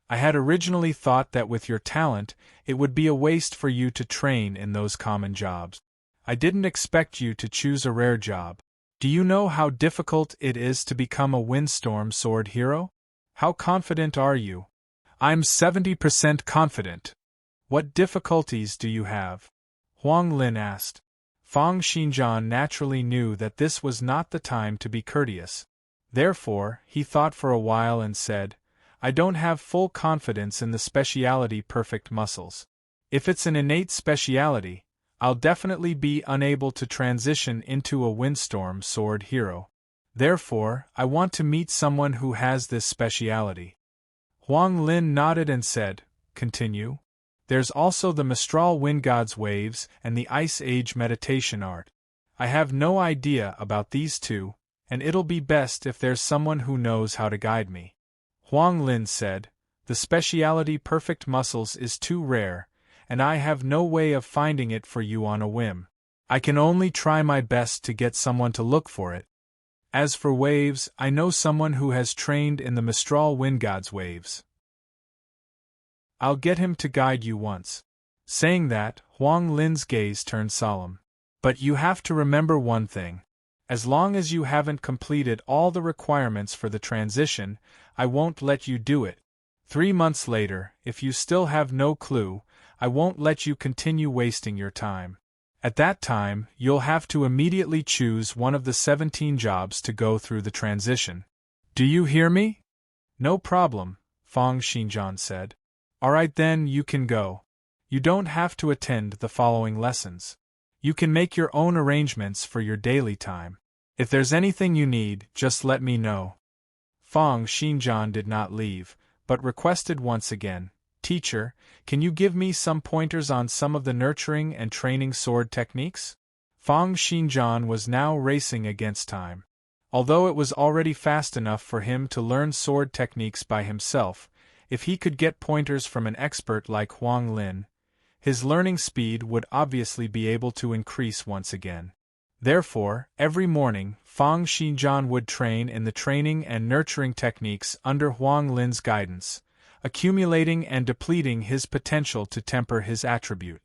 "I had originally thought that with your talent, it would be a waste for you to train in those common jobs. I didn't expect you to choose a rare job. Do you know how difficult it is to become a windstorm sword hero? How confident are you?" "I'm 70% confident." "What difficulties do you have?" Huang Lin asked. Fang Xinjian naturally knew that this was not the time to be courteous. Therefore, he thought for a while and said, "I don't have full confidence in the speciality perfect muscles. If it's an innate speciality, I'll definitely be unable to transition into a windstorm sword hero. Therefore, I want to meet someone who has this speciality." Huang Lin nodded and said, "Continue." "There's also the Mistral Wind God's Waves and the Ice Age meditation art. I have no idea about these two, and it'll be best if there's someone who knows how to guide me." Huang Lin said, "The speciality perfect muscles is too rare, and I have no way of finding it for you on a whim. I can only try my best to get someone to look for it. As for waves, I know someone who has trained in the Mistral Wind God's Waves. I'll get him to guide you once." Saying that, Huang Lin's gaze turned solemn. "But you have to remember one thing. As long as you haven't completed all the requirements for the transition, I won't let you do it. 3 months later, if you still have no clue, I won't let you continue wasting your time. At that time, you'll have to immediately choose one of the 17 jobs to go through the transition. Do you hear me?" "No problem," Fang Xinjian said. "Alright then, you can go. You don't have to attend the following lessons. You can make your own arrangements for your daily time. If there's anything you need, just let me know." Fang Xinjian did not leave, but requested once again, "Teacher, can you give me some pointers on some of the nurturing and training sword techniques?" Fang Xinjian was now racing against time. Although it was already fast enough for him to learn sword techniques by himself, if he could get pointers from an expert like Huang Lin, his learning speed would obviously be able to increase once again. Therefore, every morning, Fang Xinjian would train in the training and nurturing techniques under Huang Lin's guidance, accumulating and depleting his potential to temper his attribute.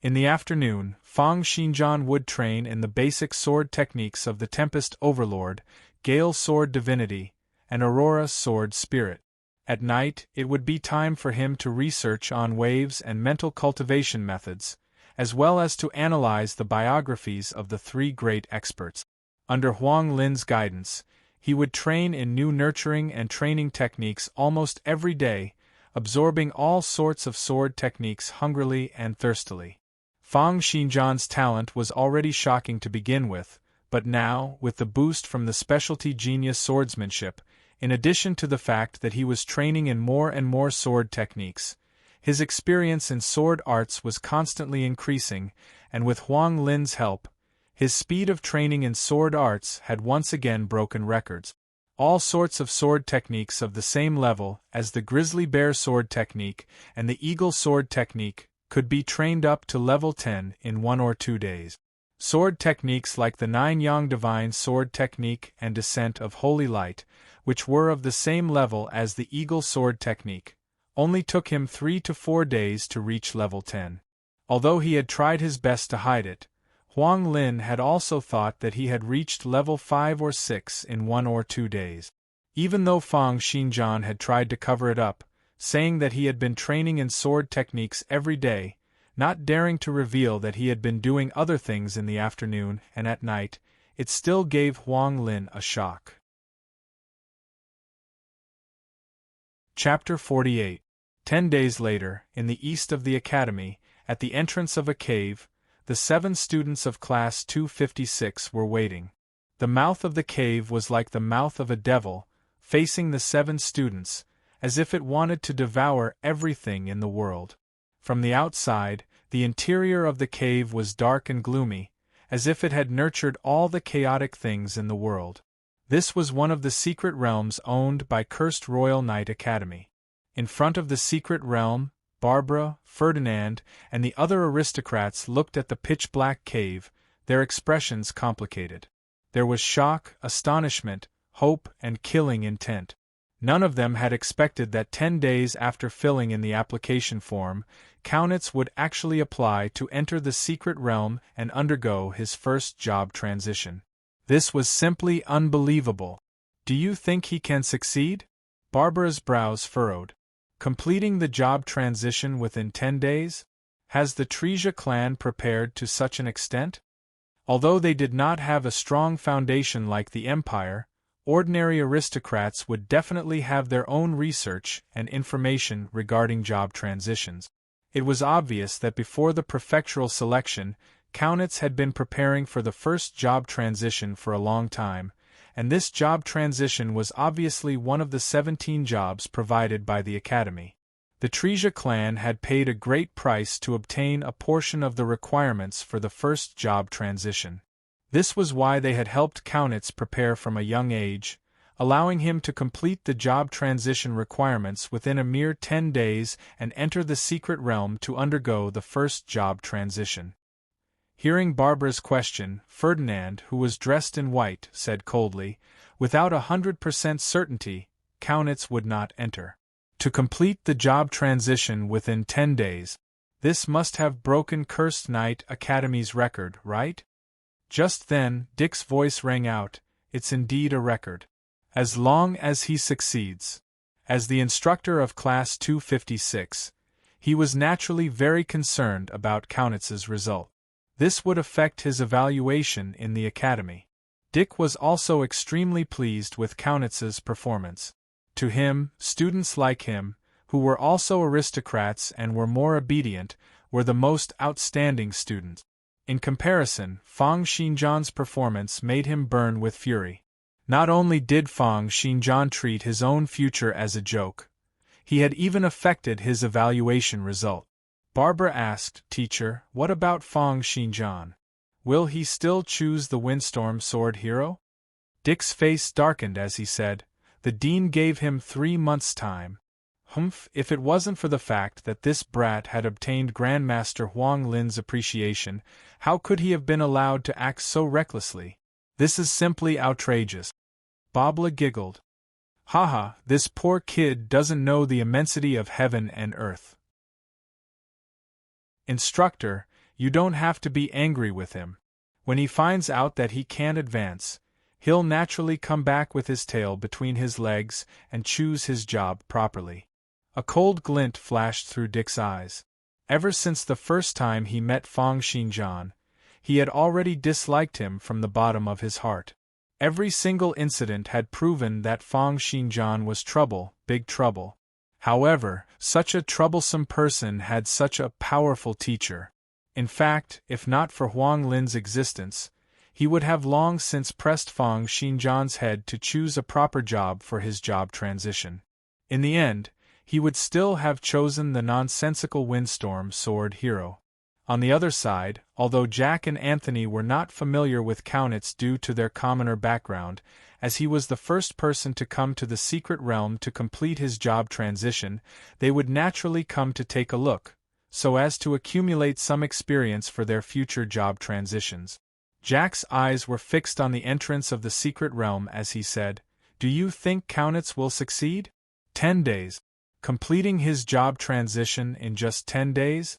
In the afternoon, Fang Xinjian would train in the basic sword techniques of the Tempest Overlord, Gale Sword Divinity, and Aurora Sword Spirit. At night, it would be time for him to research on waves and mental cultivation methods, as well as to analyze the biographies of the three great experts. Under Huang Lin's guidance, he would train in new nurturing and training techniques almost every day, absorbing all sorts of sword techniques hungrily and thirstily. Fang Xinjian's talent was already shocking to begin with, but now, with the boost from the specialty genius swordsmanship, in addition to the fact that he was training in more and more sword techniques, his experience in sword arts was constantly increasing, and with Huang Lin's help, his speed of training in sword arts had once again broken records. All sorts of sword techniques of the same level as the grizzly bear sword technique and the eagle sword technique could be trained up to level 10 in 1 or 2 days. Sword techniques like the 9-yang divine sword technique and descent of holy light, which were of the same level as the eagle sword technique, only took him 3 to 4 days to reach level 10. Although he had tried his best to hide it, Huang Lin had also thought that he had reached level 5 or 6 in 1 or 2 days. Even though Fang Xinjian had tried to cover it up, saying that he had been training in sword techniques every day, not daring to reveal that he had been doing other things in the afternoon and at night, it still gave Huang Lin a shock. Chapter 48. 10 days later, in the east of the academy, at the entrance of a cave, the 7 students of Class 256 were waiting. The mouth of the cave was like the mouth of a devil, facing the 7 students, as if it wanted to devour everything in the world. From the outside, the interior of the cave was dark and gloomy, as if it had nurtured all the chaotic things in the world. This was one of the secret realms owned by Cursed Royal Knight Academy. In front of the secret realm, Barbara, Ferdinand, and the other aristocrats looked at the pitch-black cave, their expressions complicated. There was shock, astonishment, hope, and killing intent. None of them had expected that 10 days after filling in the application form, Kaunitz would actually apply to enter the secret realm and undergo his first job transition. This was simply unbelievable. Do you think he can succeed? Barbara's brows furrowed. Completing the job transition within 10 days? Has the Treja clan prepared to such an extent? Although they did not have a strong foundation like the Empire, ordinary aristocrats would definitely have their own research and information regarding job transitions. It was obvious that before the prefectural selection, Kaunitz had been preparing for the first job transition for a long time, and this job transition was obviously one of the 17 jobs provided by the Academy. The Treja clan had paid a great price to obtain a portion of the requirements for the first job transition. This was why they had helped Kaunitz prepare from a young age, allowing him to complete the job transition requirements within a mere 10 days and enter the secret realm to undergo the first job transition. Hearing Barbara's question, Ferdinand, who was dressed in white, said coldly, "Without 100% certainty, Kaunitz would not enter. To complete the job transition within 10 days. This must have broken Cursed Knight Academy's record, right?" Just then, Dick's voice rang out, "It's indeed a record. As long as he succeeds." As the instructor of Class 256, he was naturally very concerned about Kaunitz's result. This would affect his evaluation in the academy. Dick was also extremely pleased with Kaunitz's performance. To him, students like him, who were also aristocrats and were more obedient, were the most outstanding students. In comparison, Fang Xinjian's performance made him burn with fury. Not only did Fang Xinjian treat his own future as a joke, he had even affected his evaluation result. Barbara asked, "Teacher, what about Fang Xinjian? Will he still choose the Windstorm Sword Hero?" Dick's face darkened as he said, "The dean gave him 3 months' time. Humph, if it wasn't for the fact that this brat had obtained Grandmaster Huang Lin's appreciation, how could he have been allowed to act so recklessly? This is simply outrageous." Babla giggled. "Haha, this poor kid doesn't know the immensity of heaven and earth." "Instructor, You don't have to be angry with him. When he finds out that he can't advance, he'll naturally come back with his tail between his legs and choose his job properly. A cold glint flashed through Dick's eyes. Ever since the first time he met Fang Xinjian, he had already disliked him from the bottom of his heart. Every single incident had proven that Fang Xinjian was trouble, big trouble. However, such a troublesome person had such a powerful teacher. In fact, if not for Huang Lin's existence, he would have long since pressed Fang Xinjian's head to choose a proper job for his job transition. In the end, he would still have chosen the nonsensical windstorm sword hero. On the other side, although Jack and Anthony were not familiar with Kaunitz due to their commoner background, as he was the first person to come to the secret realm to complete his job transition, they would naturally come to take a look, so as to accumulate some experience for their future job transitions. Jack's eyes were fixed on the entrance of the secret realm as he said, "Do you think Kaunitz will succeed? 10 days. Completing his job transition in just 10 days?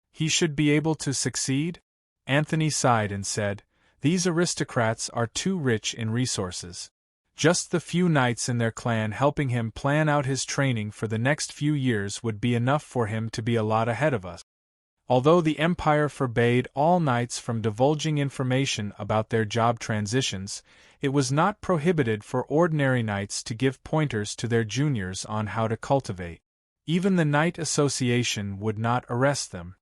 He should be able to succeed?" Anthony sighed and said, "These aristocrats are too rich in resources. Just the few knights in their clan helping him plan out his training for the next few years would be enough for him to be a lot ahead of us." Although the Empire forbade all knights from divulging information about their job transitions, it was not prohibited for ordinary knights to give pointers to their juniors on how to cultivate. Even the Knight Association would not arrest them.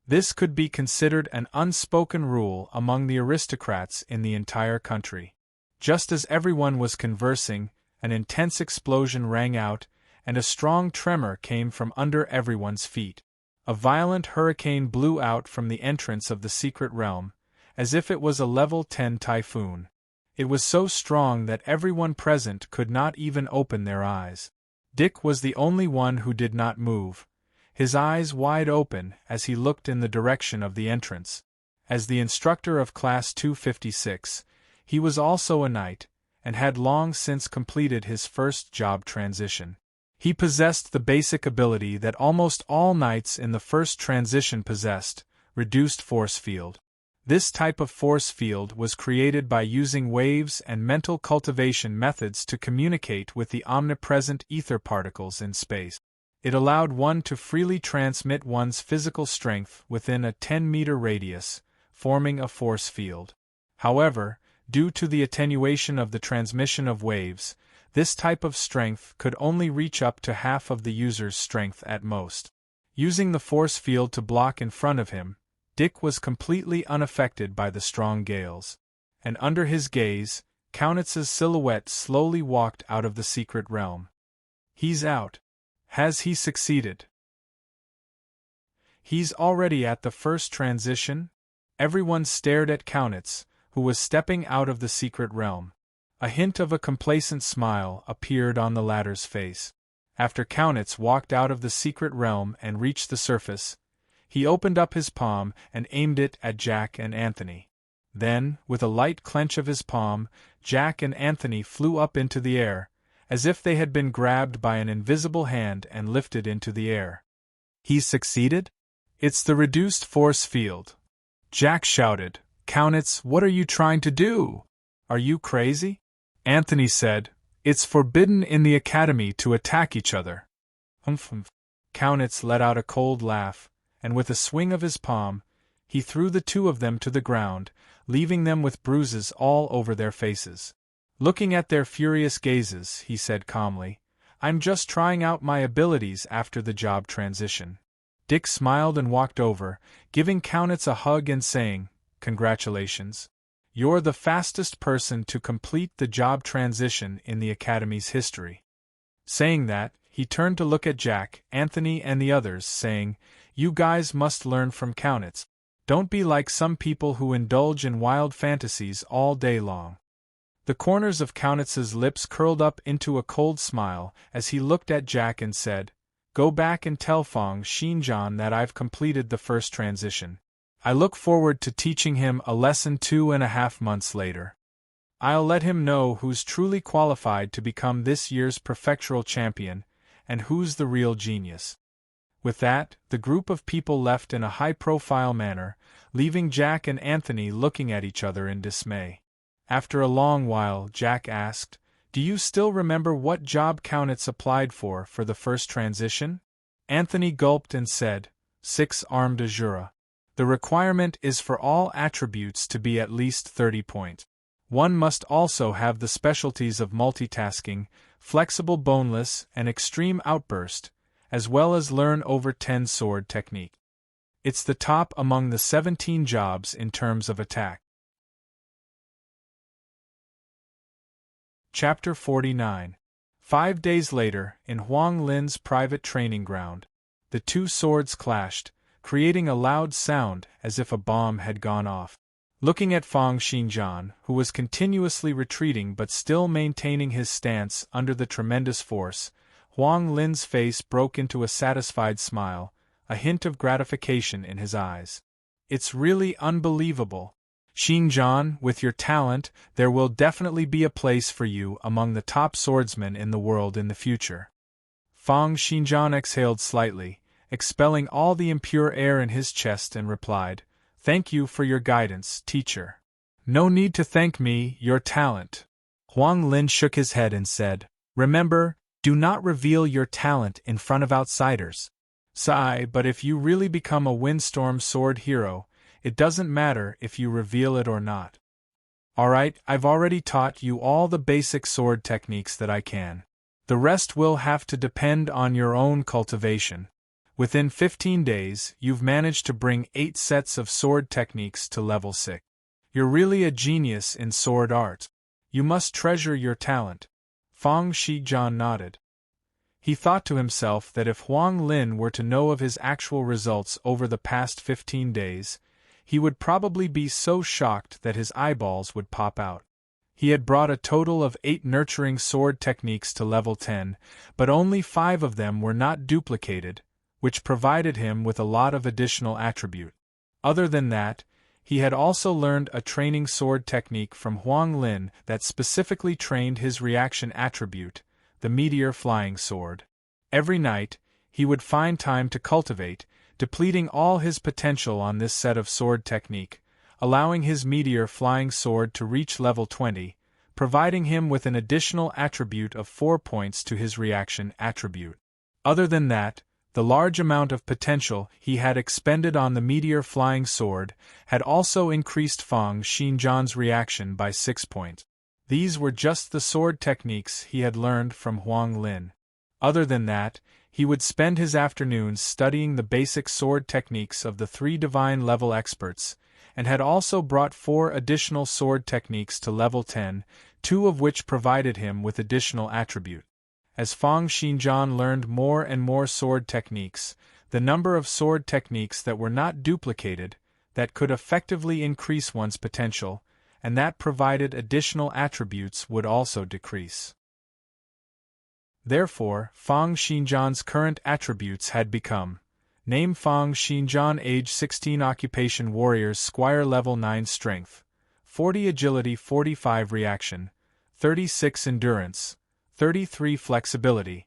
This could be considered an unspoken rule among the aristocrats in the entire country. Just as everyone was conversing, an intense explosion rang out, and a strong tremor came from under everyone's feet. A violent hurricane blew out from the entrance of the secret realm, as if it was a level 10 typhoon. It was so strong that everyone present could not even open their eyes. Dick was the only one who did not move, his eyes wide open as he looked in the direction of the entrance. As the instructor of Class 256, he was also a knight, and had long since completed his first job transition. He possessed the basic ability that almost all knights in the first transition possessed, reduced force field. This type of force field was created by using waves and mental cultivation methods to communicate with the omnipresent ether particles in space. It allowed one to freely transmit one's physical strength within a 10-meter radius, forming a force field. However, due to the attenuation of the transmission of waves, this type of strength could only reach up to half of the user's strength at most. Using the force field to block in front of him, Dick was completely unaffected by the strong gales. And under his gaze, Kaunitz's silhouette slowly walked out of the secret realm. He's out. Has he succeeded? He's already at the first transition? Everyone stared at Kaunitz, who was stepping out of the secret realm. A hint of a complacent smile appeared on the latter's face. After Kaunitz walked out of the secret realm and reached the surface, he opened up his palm and aimed it at Jack and Anthony. Then, with a light clench of his palm, Jack and Anthony flew up into the air, as if they had been grabbed by an invisible hand and lifted into the air. He's succeeded? It's the reduced force field. Jack shouted, "Kaunitz, what are you trying to do? Are you crazy?" Anthony said, "It's forbidden in the academy to attack each other." Kaunitz let out a cold laugh, and with a swing of his palm, he threw the two of them to the ground, leaving them with bruises all over their faces. Looking at their furious gazes, he said calmly, "I'm just trying out my abilities after the job transition." Dick smiled and walked over, giving Kaunitz a hug and saying, "Congratulations. You're the fastest person to complete the job transition in the Academy's history." Saying that, he turned to look at Jack, Anthony and the others, saying, "You guys must learn from Kaunitz. Don't be like some people who indulge in wild fantasies all day long." The corners of Kaunitz's lips curled up into a cold smile as he looked at Jack and said, "Go back and tell Fang Xinjian that I've completed the first transition. I look forward to teaching him a lesson 2.5 months later. I'll let him know who's truly qualified to become this year's prefectural champion, and who's the real genius." With that, the group of people left in a high-profile manner, leaving Jack and Anthony looking at each other in dismay. After a long while, Jack asked, "Do you still remember what job Kaunitz applied for the first transition?" Anthony gulped and said, 6 armes de jura. The requirement is for all attributes to be at least 30 points. One must also have the specialties of multitasking, flexible boneless, and extreme outburst, as well as learn over 10 sword technique. It's the top among the 17 jobs in terms of attack. Chapter 49. 5 days later, in Huang Lin's private training ground, the two swords clashed, creating a loud sound as if a bomb had gone off. Looking at Fang Xinjian, who was continuously retreating but still maintaining his stance under the tremendous force, Huang Lin's face broke into a satisfied smile, a hint of gratification in his eyes. "It's really unbelievable. Xinjian, with your talent, there will definitely be a place for you among the top swordsmen in the world in the future." Fang Xinjian exhaled slightly, expelling all the impure air in his chest and replied, "Thank you for your guidance, teacher." "No need to thank me, your talent." Huang Lin shook his head and said, "Remember, do not reveal your talent in front of outsiders. Sigh, but if you really become a windstorm sword hero, it doesn't matter if you reveal it or not. Alright, I've already taught you all the basic sword techniques that I can. The rest will have to depend on your own cultivation. Within 15 days, you've managed to bring 8 sets of sword techniques to level 6. You're really a genius in sword art. You must treasure your talent." Fang Xinjian nodded. He thought to himself that if Huang Lin were to know of his actual results over the past 15 days, he would probably be so shocked that his eyeballs would pop out. He had brought a total of 8 nurturing sword techniques to level 10, but only 5 of them were not duplicated, which provided him with a lot of additional attribute. Other than that, he had also learned a training sword technique from Huang Lin that specifically trained his reaction attribute, the meteor flying sword. Every night, he would find time to cultivate, depleting all his potential on this set of sword technique, allowing his meteor flying sword to reach level 20, providing him with an additional attribute of 4 points to his reaction attribute. Other than that, the large amount of potential he had expended on the meteor flying sword had also increased Fang Xinjian's reaction by 6 points. These were just the sword techniques he had learned from Huang Lin. Other than that, he would spend his afternoons studying the basic sword techniques of the 3 divine level experts, and had also brought 4 additional sword techniques to level 10, 2 of which provided him with additional attribute. As Fang Xinjian learned more and more sword techniques, the number of sword techniques that were not duplicated, that could effectively increase one's potential, and that provided additional attributes would also decrease. Therefore, Fang Xinjian's current attributes had become: Name Fang Xinjian, age 16, occupation warriors, squire, level 9 strength, 40 agility, 45 reaction, 36 endurance, 33 flexibility,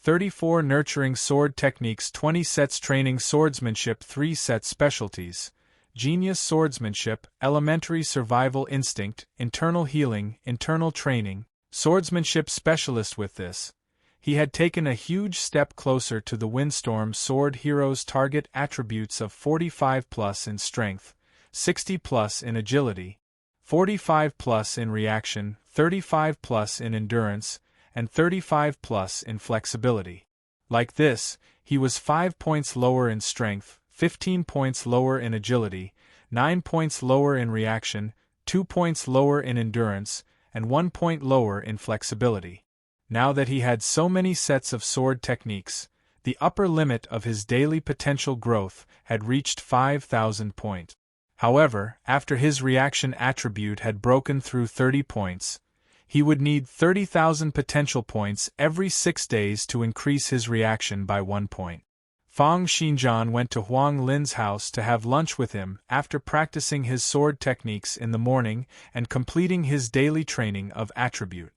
34 nurturing sword techniques, 20 sets training swordsmanship, 3 sets specialties, genius swordsmanship, elementary survival instinct, internal healing, internal training, swordsmanship specialist. With this, he had taken a huge step closer to the Windstorm Sword Hero's target attributes of 45+ in strength, 60+ in agility, 45+ in reaction, 35+ in endurance, and 35+ in flexibility. Like this, he was 5 points lower in strength, 15 points lower in agility, 9 points lower in reaction, 2 points lower in endurance, and 1 point lower in flexibility. Now that he had so many sets of sword techniques, the upper limit of his daily potential growth had reached 5,000 points. However, after his reaction attribute had broken through 30 points, he would need 30,000 potential points every 6 days to increase his reaction by 1 point. Fang Xinjian went to Huang Lin's house to have lunch with him after practicing his sword techniques in the morning and completing his daily training of attribute.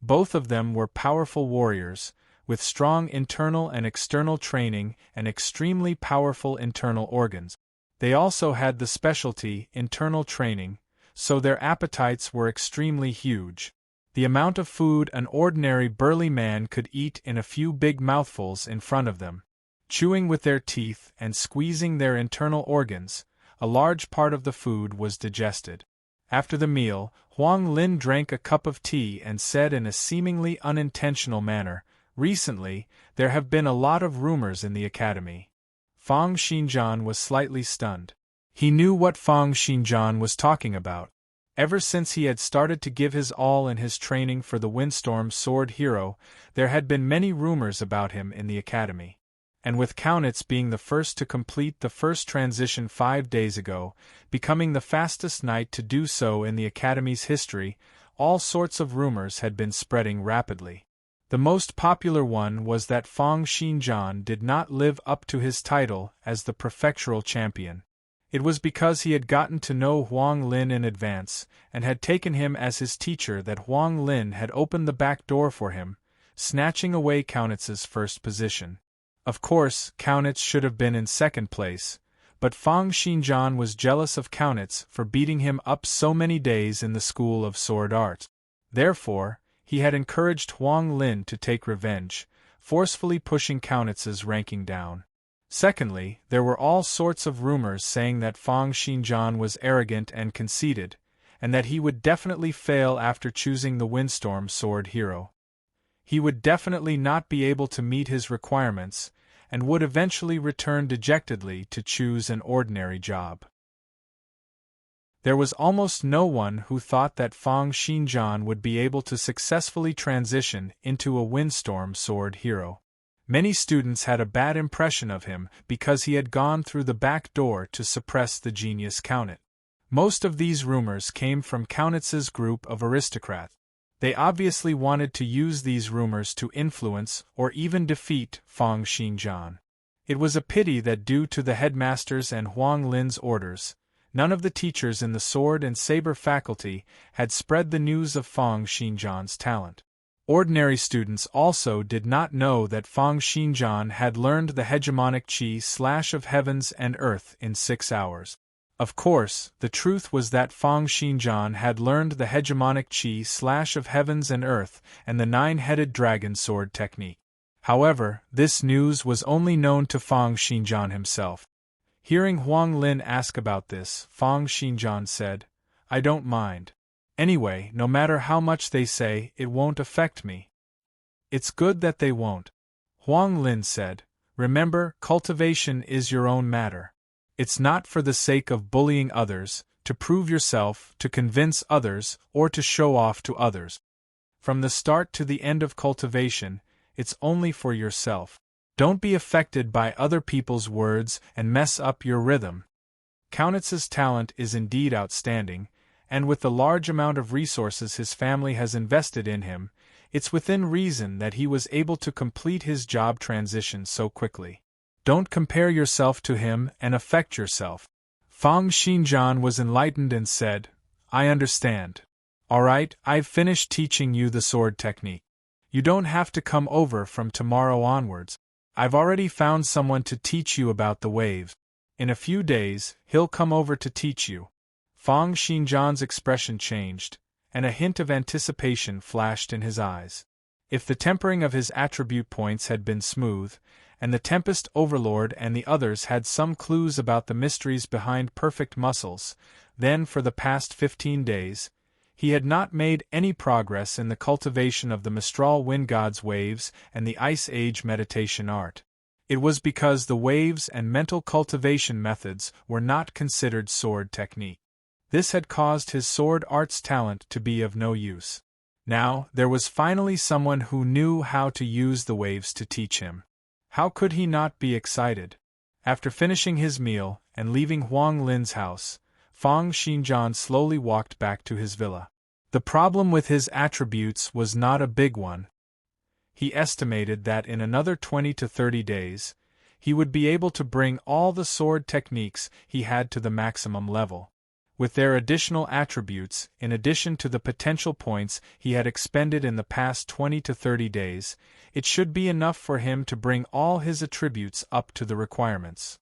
Both of them were powerful warriors, with strong internal and external training and extremely powerful internal organs. They also had the specialty internal training, so their appetites were extremely huge. The amount of food an ordinary burly man could eat in a few big mouthfuls in front of them, chewing with their teeth and squeezing their internal organs, a large part of the food was digested. After the meal, Huang Lin drank a cup of tea and said in a seemingly unintentional manner, "Recently, there have been a lot of rumors in the academy." Fang Xinjian was slightly stunned. He knew what Fang Xinjian was talking about. Ever since he had started to give his all in his training for the Windstorm Sword Hero, there had been many rumors about him in the academy. And with Kaunitz being the first to complete the first transition 5 days ago, becoming the fastest knight to do so in the academy's history, all sorts of rumors had been spreading rapidly. The most popular one was that Fang Xinjian did not live up to his title as the prefectural champion. It was because he had gotten to know Huang Lin in advance, and had taken him as his teacher that Huang Lin had opened the back door for him, snatching away Kaunitz's first position. Of course, Kaunitz should have been in second place, but Fang Xinjian was jealous of Kaunitz for beating him up so many days in the School of Sword Art. Therefore, he had encouraged Huang Lin to take revenge, forcefully pushing Kaunitz's ranking down. Secondly, there were all sorts of rumors saying that Fang Xinjian was arrogant and conceited, and that he would definitely fail after choosing the Windstorm Sword Hero. He would definitely not be able to meet his requirements, and would eventually return dejectedly to choose an ordinary job. There was almost no one who thought that Fang Xinjian would be able to successfully transition into a Windstorm Sword Hero. Many students had a bad impression of him because he had gone through the back door to suppress the genius Kaunitz. Most of these rumors came from Kaunitz's group of aristocrats. They obviously wanted to use these rumors to influence or even defeat Fang Xinjian. It was a pity that due to the headmasters and Huang Lin's orders, none of the teachers in the sword and saber faculty had spread the news of Fang Xinjian's talent. Ordinary students also did not know that Fang Xinjian had learned the hegemonic chi of heavens and earth in 6 hours. Of course, the truth was that Fang Xinjian had learned the hegemonic chi of heavens and earth and the 9-headed dragon sword technique. However, this news was only known to Fang Xinjian himself. Hearing Huang Lin ask about this, Fang Xinjian said, "I don't mind. Anyway, no matter how much they say, it won't affect me." "It's good that they won't," Huang Lin said. "Remember, cultivation is your own matter. It's not for the sake of bullying others, to prove yourself, to convince others, or to show off to others. From the start to the end of cultivation, it's only for yourself. Don't be affected by other people's words and mess up your rhythm." Kaunitz's talent is indeed outstanding, and with the large amount of resources his family has invested in him, it's within reason that he was able to complete his job transition so quickly. Don't compare yourself to him and affect yourself. Fang Xinjian was enlightened and said, "I understand. All right, I've finished teaching you the sword technique. You don't have to come over from tomorrow onwards. I've already found someone to teach you about the waves. In a few days, he'll come over to teach you." Fang Xinjian's expression changed, and a hint of anticipation flashed in his eyes. If the tempering of his attribute points had been smooth, and the Tempest Overlord and the others had some clues about the mysteries behind perfect muscles, then for the past 15 days, he had not made any progress in the cultivation of the Mistral Wind God's waves and the Ice Age meditation art. It was because the waves and mental cultivation methods were not considered sword technique. This had caused his sword arts talent to be of no use. Now, there was finally someone who knew how to use the waves to teach him. How could he not be excited? After finishing his meal and leaving Huang Lin's house, Fang Xinjian slowly walked back to his villa. The problem with his attributes was not a big one. He estimated that in another 20 to 30 days, he would be able to bring all the sword techniques he had to the maximum level. With their additional attributes, in addition to the potential points he had expended in the past 20 to 30 days, it should be enough for him to bring all his attributes up to the requirements.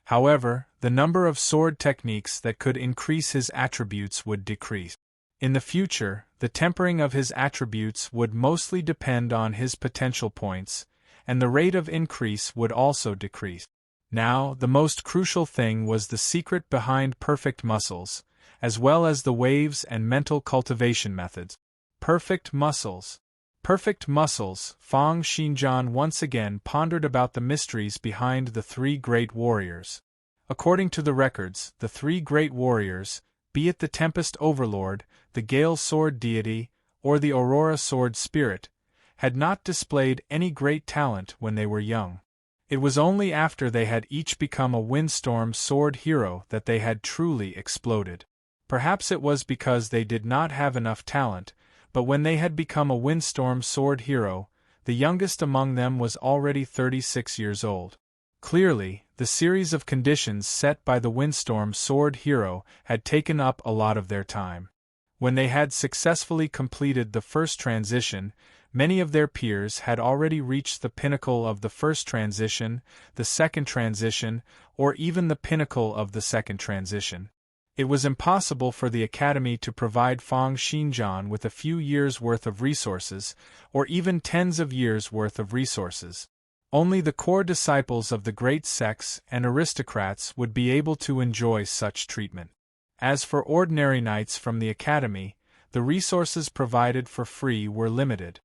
However, the number of sword techniques that could increase his attributes would decrease. In the future, the tempering of his attributes would mostly depend on his potential points, and the rate of increase would also decrease. Now, the most crucial thing was the secret behind perfect muscles, as well as the waves and mental cultivation methods. Perfect muscles. Perfect muscles. Fang Xinjian once again pondered about the mysteries behind the three great warriors. According to the records, the three great warriors, be it the Tempest Overlord, the Gale Sword Deity, or the Aurora Sword Spirit, had not displayed any great talent when they were young. It was only after they had each become a Windstorm Sword hero that they had truly exploded. Perhaps it was because they did not have enough talent, but when they had become a Windstorm Sword hero, the youngest among them was already 36 years old. Clearly, the series of conditions set by the Windstorm Sword hero had taken up a lot of their time. When they had successfully completed the first transition, many of their peers had already reached the pinnacle of the first transition, the second transition, or even the pinnacle of the second transition. It was impossible for the Academy to provide Fang Xinjian with a few years' worth of resources, or even tens of years' worth of resources. Only the core disciples of the great sects and aristocrats would be able to enjoy such treatment. As for ordinary knights from the Academy, the resources provided for free were limited.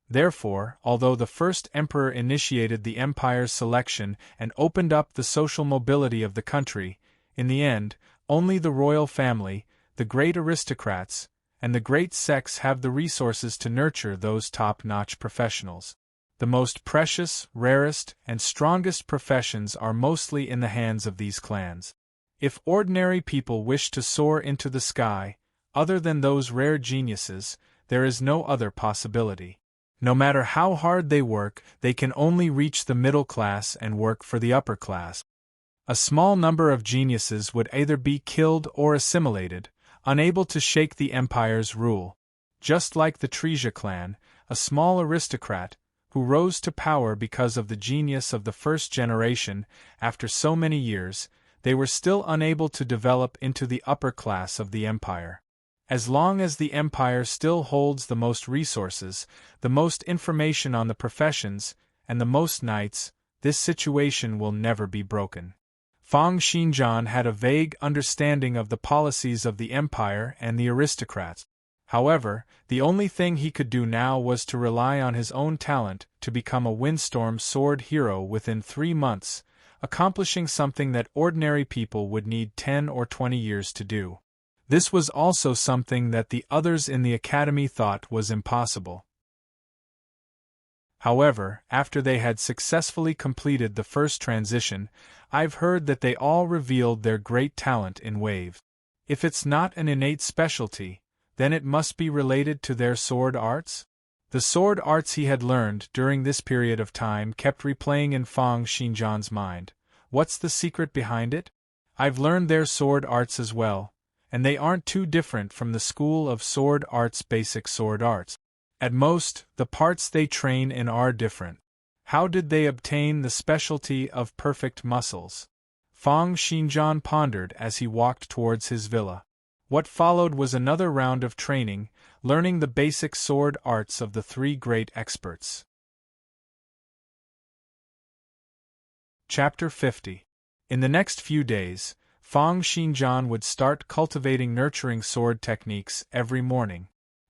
Therefore, although the first emperor initiated the empire's selection and opened up the social mobility of the country, in the end, only the royal family, the great aristocrats, and the great sects have the resources to nurture those top-notch professionals. The most precious, rarest, and strongest professions are mostly in the hands of these clans. If ordinary people wish to soar into the sky, other than those rare geniuses, there is no other possibility. No matter how hard they work, they can only reach the middle class and work for the upper class. A small number of geniuses would either be killed or assimilated, unable to shake the empire's rule. Just like the Treja clan, a small aristocrat, who rose to power because of the genius of the first generation, after so many years, they were still unable to develop into the upper class of the empire. As long as the empire still holds the most resources, the most information on the professions, and the most knights, this situation will never be broken. Fang Xinjian had a vague understanding of the policies of the empire and the aristocrats. However, the only thing he could do now was to rely on his own talent to become a Windstorm Sword hero within 3 months, accomplishing something that ordinary people would need 10 or 20 years to do. This was also something that the others in the academy thought was impossible. However, after they had successfully completed the first transition, I've heard that they all revealed their great talent in waves. If it's not an innate specialty, then it must be related to their sword arts? The sword arts he had learned during this period of time kept replaying in Fang Xinjian's mind. What's the secret behind it? I've learned their sword arts as well, and they aren't too different from the school of sword arts' basic sword arts. At most, the parts they train in are different. How did they obtain the specialty of perfect muscles? Fang Xinjian pondered as he walked towards his villa. What followed was another round of training, learning the basic sword arts of the three great experts. Chapter 50. In the next few days, Fang Xinjian would start cultivating nurturing sword techniques every morning.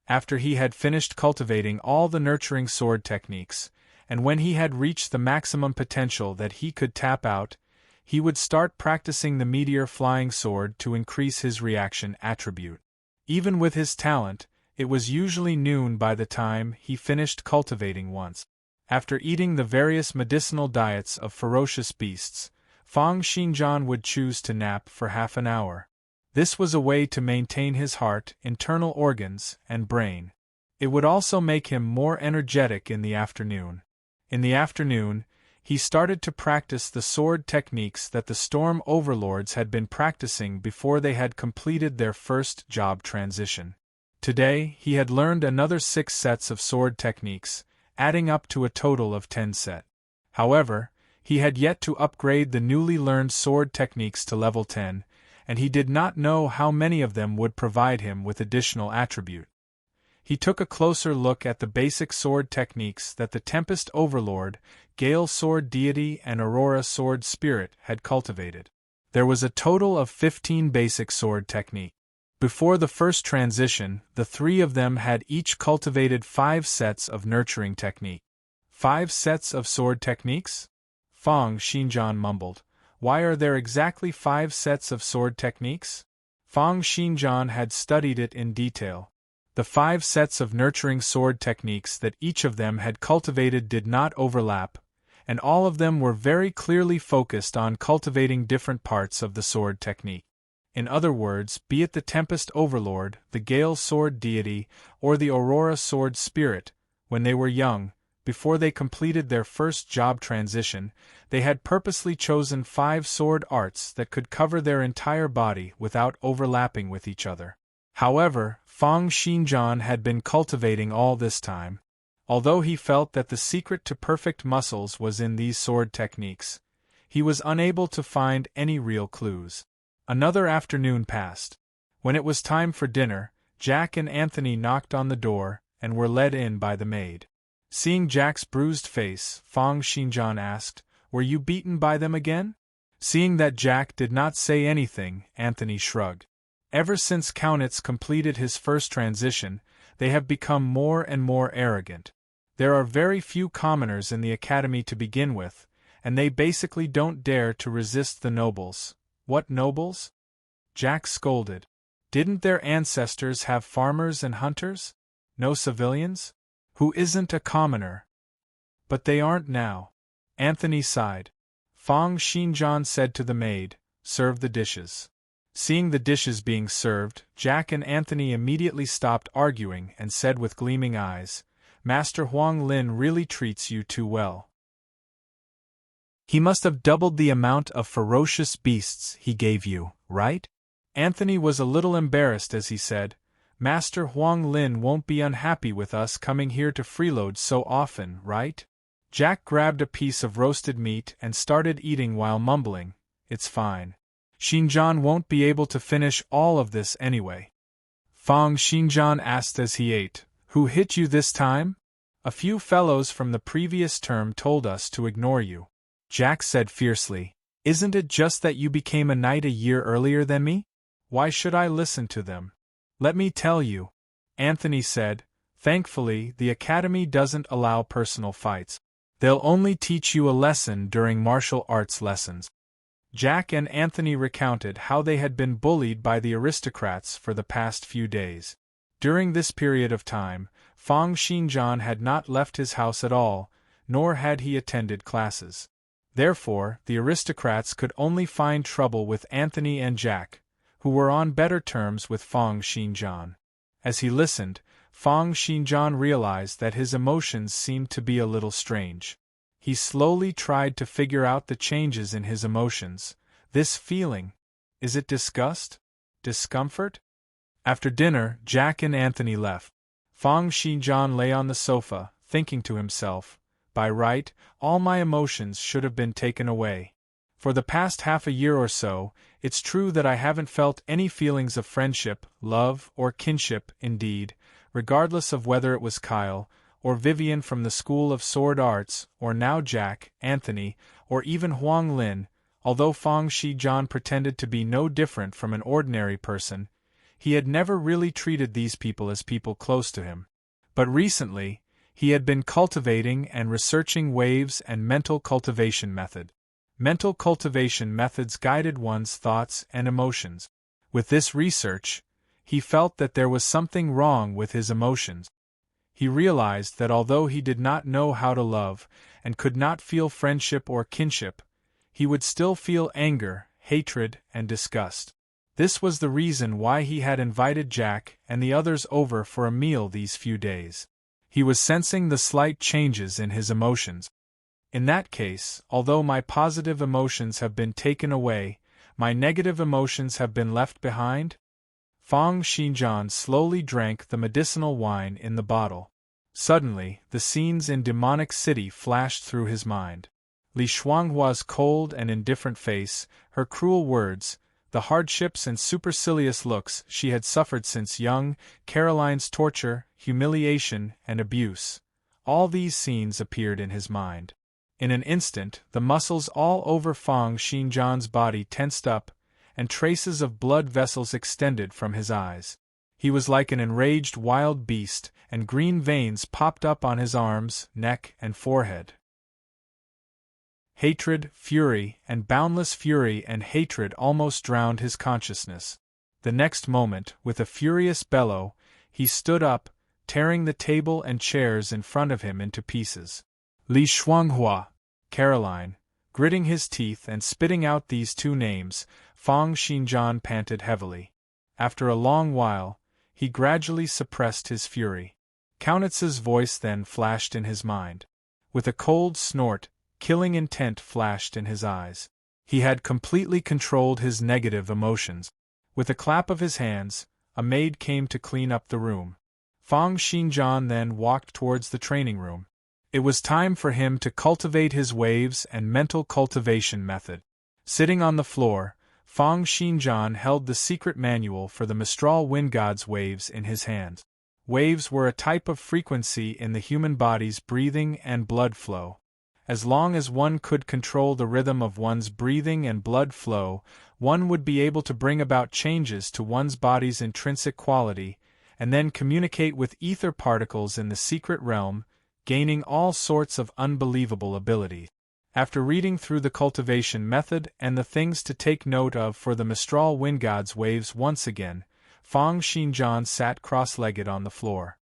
After he had finished cultivating all the nurturing sword techniques, and when he had reached the maximum potential that he could tap out, he would start practicing the meteor flying sword to increase his reaction attribute. Even with his talent, it was usually noon by the time he finished cultivating once. After eating the various medicinal diets of ferocious beasts, Fang Xinjian would choose to nap for half an hour. This was a way to maintain his heart, internal organs, and brain. It would also make him more energetic in the afternoon. In the afternoon, he started to practice the sword techniques that the storm overlords had been practicing before they had completed their first job transition. Today, he had learned another 6 sets of sword techniques, adding up to a total of 10 sets. However, he had yet to upgrade the newly learned sword techniques to level 10, and he did not know how many of them would provide him with additional attribute. He took a closer look at the basic sword techniques that the Tempest Overlord, Gale Sword Deity and Aurora Sword Spirit had cultivated. There was a total of 15 basic sword techniques. Before the first transition, the 3 of them had each cultivated 5 sets of nurturing technique. 5 sets of sword techniques? Fang Xinjian mumbled. Why are there exactly 5 sets of sword techniques? Fang Xinjian had studied it in detail. The 5 sets of nurturing sword techniques that each of them had cultivated did not overlap, and all of them were very clearly focused on cultivating different parts of the sword technique. In other words, be it the Tempest Overlord, the Gale Sword Deity, or the Aurora Sword Spirit, when they were young, before they completed their first job transition, they had purposely chosen 5 sword arts that could cover their entire body without overlapping with each other. However, Fang Xinjian had been cultivating all this time. Although he felt that the secret to perfect muscles was in these sword techniques, he was unable to find any real clues. Another afternoon passed. When it was time for dinner, Jack and Anthony knocked on the door and were led in by the maid. Seeing Jack's bruised face, Fang Xinjian asked, "Were you beaten by them again?" Seeing that Jack did not say anything, Anthony shrugged. Ever since Kaunitz completed his first transition, they have become more and more arrogant. There are very few commoners in the academy to begin with, and they basically don't dare to resist the nobles. What nobles? Jack scolded. Didn't their ancestors have farmers and hunters? No civilians? Who isn't a commoner? But they aren't now. Anthony sighed. Fang Xinjian said to the maid, "Serve the dishes." Seeing the dishes being served, Jack and Anthony immediately stopped arguing and said with gleaming eyes, "Master Huang Lin really treats you too well. He must have doubled the amount of ferocious beasts he gave you, right?" Anthony was a little embarrassed as he said, "Master Huang Lin won't be unhappy with us coming here to freeload so often, right?" Jack grabbed a piece of roasted meat and started eating while mumbling, "It's fine. Xinjian won't be able to finish all of this anyway." Fang Xinjian asked as he ate, "Who hit you this time?" "A few fellows from the previous term told us to ignore you," Jack said fiercely. "Isn't it just that you became a knight a year earlier than me? Why should I listen to them?" "Let me tell you," Anthony said, "thankfully the academy doesn't allow personal fights. They'll only teach you a lesson during martial arts lessons." Jack and Anthony recounted how they had been bullied by the aristocrats for the past few days. During this period of time, Fang Xinjian had not left his house at all, nor had he attended classes. Therefore, the aristocrats could only find trouble with Anthony and Jack, who were on better terms with Fang Xinjian. As he listened, Fang Xinjian realized that his emotions seemed to be a little strange. He slowly tried to figure out the changes in his emotions. This feeling, is it disgust? Discomfort? After dinner, Jack and Anthony left. Fang Xinjian lay on the sofa, thinking to himself, "By right, all my emotions should have been taken away. For the past half a year or so, it's true that I haven't felt any feelings of friendship, love, or kinship, indeed, regardless of whether it was Kyle, or Vivian from the School of Sword Arts, or now Jack, Anthony, or even Huang Lin, although Fang Xinjian pretended to be no different from an ordinary person, he had never really treated these people as people close to him. But recently, he had been cultivating and researching waves and mental cultivation method. Mental cultivation methods guided one's thoughts and emotions. With this research, he felt that there was something wrong with his emotions. He realized that although he did not know how to love, and could not feel friendship or kinship, he would still feel anger, hatred, and disgust. This was the reason why he had invited Jack and the others over for a meal these few days. He was sensing the slight changes in his emotions. In that case, although my positive emotions have been taken away, my negative emotions have been left behind? Fang Xinjian slowly drank the medicinal wine in the bottle. Suddenly, the scenes in Demonic City flashed through his mind. Li Shuanghua's cold and indifferent face, her cruel words, the hardships and supercilious looks she had suffered since young, Caroline's torture, humiliation, and abuse. All these scenes appeared in his mind. In an instant, the muscles all over Fang Xinjian's body tensed up, and traces of blood vessels extended from his eyes. He was like an enraged wild beast, and green veins popped up on his arms, neck, and forehead. Hatred, fury, and boundless fury and hatred almost drowned his consciousness. The next moment, with a furious bellow, he stood up, tearing the table and chairs in front of him into pieces. Li Shuanghua, Caroline, gritting his teeth and spitting out these two names, Fang Xinjian panted heavily. After a long while, he gradually suppressed his fury. Kaunitz's voice then flashed in his mind. With a cold snort, killing intent flashed in his eyes. He had completely controlled his negative emotions. With a clap of his hands, a maid came to clean up the room. Fang Xinjian then walked towards the training room. It was time for him to cultivate his waves and mental cultivation method. Sitting on the floor, Fang Xinjian held the secret manual for the Mistral Wind God's waves in his hands. Waves were a type of frequency in the human body's breathing and blood flow. As long as one could control the rhythm of one's breathing and blood flow, one would be able to bring about changes to one's body's intrinsic quality, and then communicate with ether particles in the secret realm, gaining all sorts of unbelievable abilities. After reading through the cultivation method and the things to take note of for the Mistral Wind God's waves once again, Fang Xinjian sat cross-legged on the floor.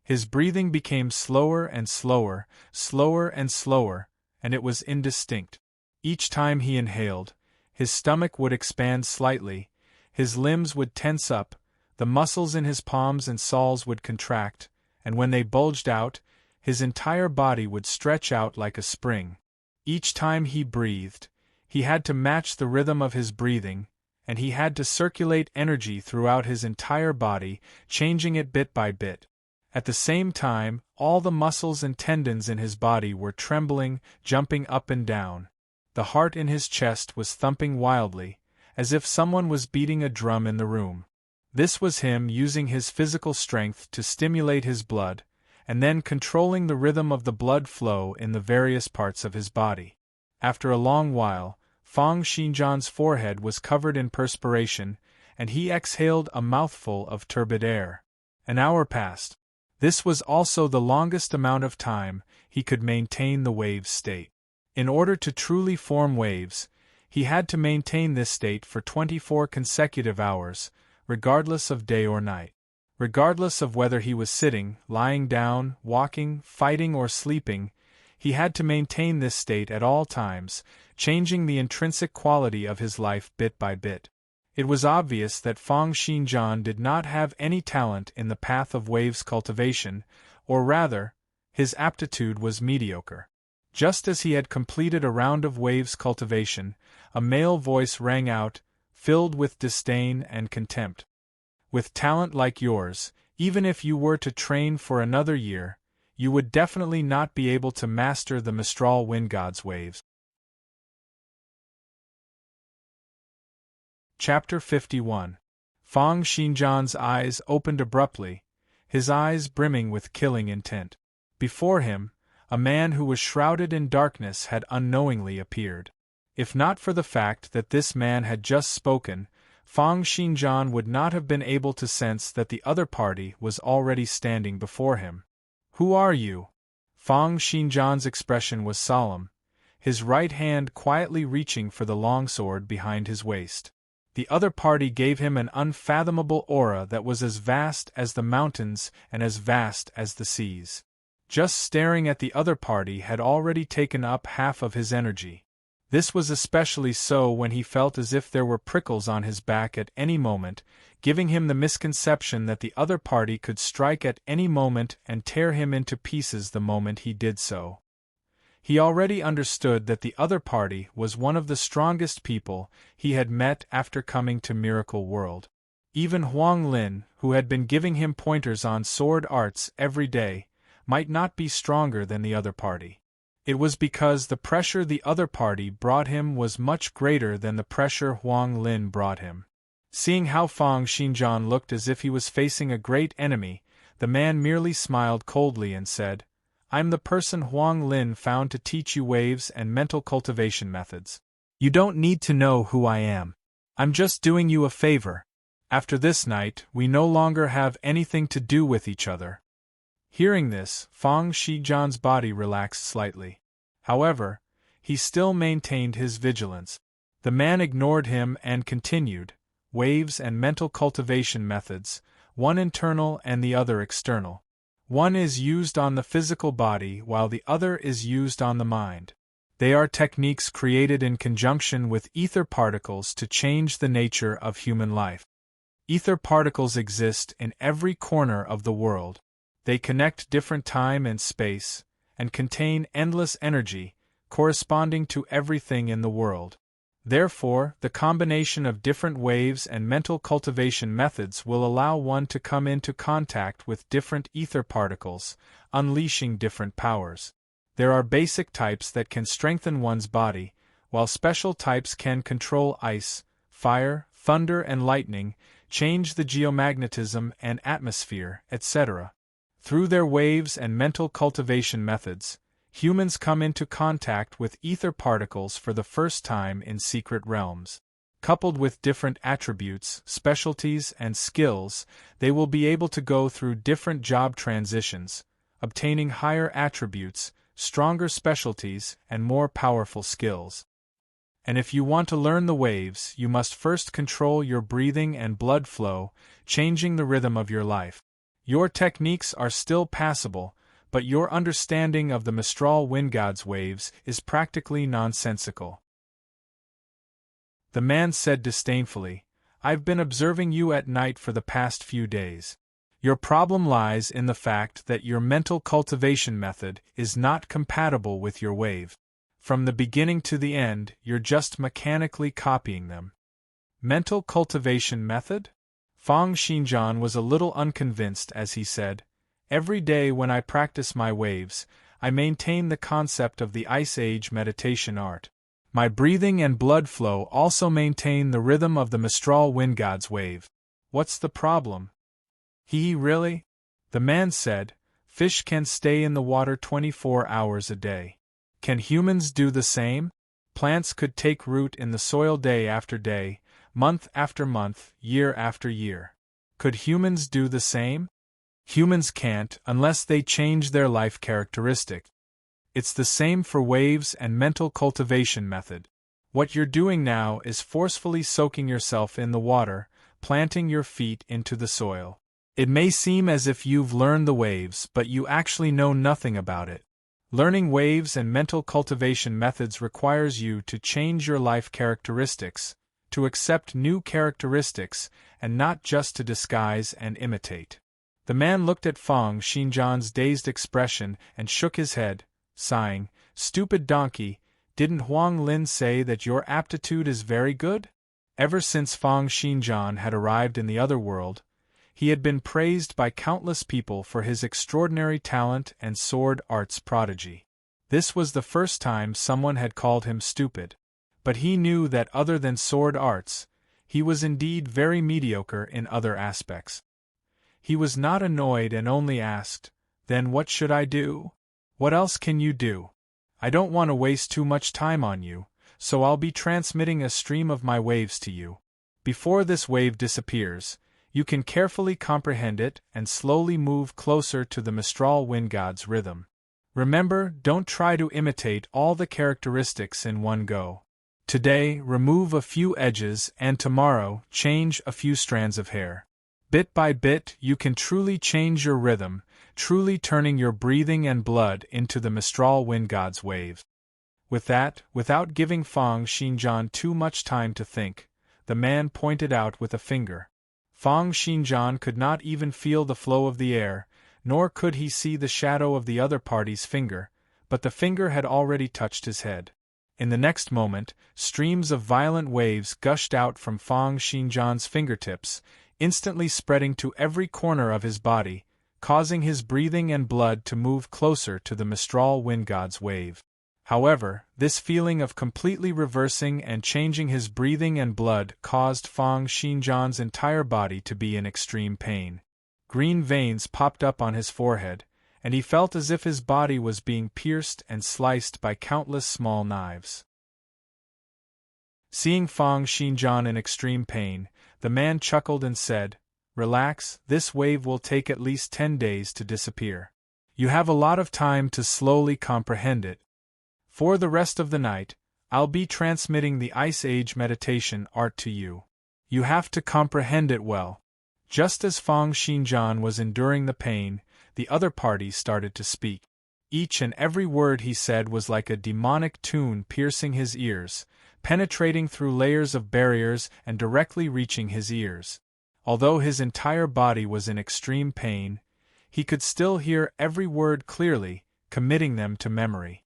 His breathing became slower and slower, slower and slower, and it was indistinct. Each time he inhaled, his stomach would expand slightly, his limbs would tense up, the muscles in his palms and soles would contract, and when they bulged out, his entire body would stretch out like a spring. Each time he breathed, he had to match the rhythm of his breathing, and he had to circulate energy throughout his entire body, changing it bit by bit. At the same time, all the muscles and tendons in his body were trembling, jumping up and down. The heart in his chest was thumping wildly, as if someone was beating a drum in the room. This was him using his physical strength to stimulate his blood, and then controlling the rhythm of the blood flow in the various parts of his body. After a long while, Fang Xinjian's forehead was covered in perspiration, and he exhaled a mouthful of turbid air. An hour passed. This was also the longest amount of time he could maintain the wave state. In order to truly form waves, he had to maintain this state for 24 consecutive hours, regardless of day or night. Regardless of whether he was sitting, lying down, walking, fighting or sleeping, he had to maintain this state at all times, changing the intrinsic quality of his life bit by bit. It was obvious that Fang Xinjian did not have any talent in the path of waves cultivation, or rather, his aptitude was mediocre. Just as he had completed a round of waves cultivation, a male voice rang out, filled with disdain and contempt. With talent like yours, even if you were to train for another year, you would definitely not be able to master the Mistral Wind God's waves. Chapter 51. Fang Xinjian's eyes opened abruptly, his eyes brimming with killing intent. Before him, a man who was shrouded in darkness had unknowingly appeared. If not for the fact that this man had just spoken, Fang Xinjian would not have been able to sense that the other party was already standing before him. "Who are you?" Fang Xinjian's expression was solemn, his right hand quietly reaching for the longsword behind his waist. The other party gave him an unfathomable aura that was as vast as the mountains and as vast as the seas. Just staring at the other party had already taken up half of his energy. This was especially so when he felt as if there were prickles on his back at any moment, giving him the misconception that the other party could strike at any moment and tear him into pieces the moment he did so. He already understood that the other party was one of the strongest people he had met after coming to Miracle World. Even Huang Lin, who had been giving him pointers on sword arts every day, might not be stronger than the other party. It was because the pressure the other party brought him was much greater than the pressure Huang Lin brought him. Seeing how Fang Xinjian looked as if he was facing a great enemy, the man merely smiled coldly and said, "I'm the person Huang Lin found to teach you waves and mental cultivation methods. You don't need to know who I am. I'm just doing you a favor. After this night, we no longer have anything to do with each other." Hearing this, Fang Xinjian's body relaxed slightly. However, he still maintained his vigilance. The man ignored him and continued, "Waves and mental cultivation methods, one internal and the other external. One is used on the physical body while the other is used on the mind. They are techniques created in conjunction with ether particles to change the nature of human life. Ether particles exist in every corner of the world. They connect different time and space, and contain endless energy, corresponding to everything in the world. Therefore, the combination of different waves and mental cultivation methods will allow one to come into contact with different ether particles, unleashing different powers. There are basic types that can strengthen one's body, while special types can control ice, fire, thunder and lightning, change the geomagnetism and atmosphere, etc. Through their waves and mental cultivation methods, humans come into contact with ether particles for the first time in secret realms. Coupled with different attributes, specialties, and skills, they will be able to go through different job transitions, obtaining higher attributes, stronger specialties, and more powerful skills. And if you want to learn the waves, you must first control your breathing and blood flow, changing the rhythm of your life. Your techniques are still passable, but your understanding of the Mistral Wind God's waves is practically nonsensical." The man said disdainfully, "I've been observing you at night for the past few days. Your problem lies in the fact that your mental cultivation method is not compatible with your wave. From the beginning to the end, you're just mechanically copying them." Mental cultivation method? Fang Xinjian was a little unconvinced as he said, "Every day when I practice my waves, I maintain the concept of the Ice Age meditation art. My breathing and blood flow also maintain the rhythm of the Mistral Wind God's wave. What's the problem?" Really?" The man said, "Fish can stay in the water 24 hours a day. Can humans do the same? Plants could take root in the soil day after day, month after month, year after year. Could humans do the same? Humans can't unless they change their life characteristic. It's the same for waves and mental cultivation method. What you're doing now is forcefully soaking yourself in the water, planting your feet into the soil. It may seem as if you've learned the waves, but you actually know nothing about it. Learning waves and mental cultivation methods requires you to change your life characteristics, to accept new characteristics, and not just to disguise and imitate." The man looked at Fang Xinjian's dazed expression and shook his head, sighing, "Stupid donkey, didn't Huang Lin say that your aptitude is very good?" Ever since Fang Xinjian had arrived in the other world, he had been praised by countless people for his extraordinary talent and sword arts prodigy. This was the first time someone had called him stupid. But he knew that other than sword arts, he was indeed very mediocre in other aspects. He was not annoyed and only asked, "Then what should I do? What else can you do? I don't want to waste too much time on you, so I'll be transmitting a stream of my waves to you. Before this wave disappears, you can carefully comprehend it and slowly move closer to the Mistral Wind God's rhythm. Remember, don't try to imitate all the characteristics in one go. Today, remove a few edges and tomorrow, change a few strands of hair. Bit by bit, you can truly change your rhythm, truly turning your breathing and blood into the Mistral Wind God's wave." With that, without giving Fang Xinjian too much time to think, the man pointed out with a finger. Fang Xinjian could not even feel the flow of the air, nor could he see the shadow of the other party's finger, but the finger had already touched his head. In the next moment, streams of violent waves gushed out from Fang Xinjian's fingertips, instantly spreading to every corner of his body, causing his breathing and blood to move closer to the Mistral wind god's wave. However, this feeling of completely reversing and changing his breathing and blood caused Fang Xinjian's entire body to be in extreme pain. Green veins popped up on his forehead, and he felt as if his body was being pierced and sliced by countless small knives. Seeing Fang Xinjian in extreme pain, the man chuckled and said, "Relax, this wave will take at least 10 days to disappear. You have a lot of time to slowly comprehend it. For the rest of the night, I'll be transmitting the Ice Age meditation art to you. You have to comprehend it well." Just as Fang Xinjian was enduring the pain, the other party started to speak. Each and every word he said was like a demonic tune piercing his ears, penetrating through layers of barriers and directly reaching his ears. Although his entire body was in extreme pain, he could still hear every word clearly, committing them to memory.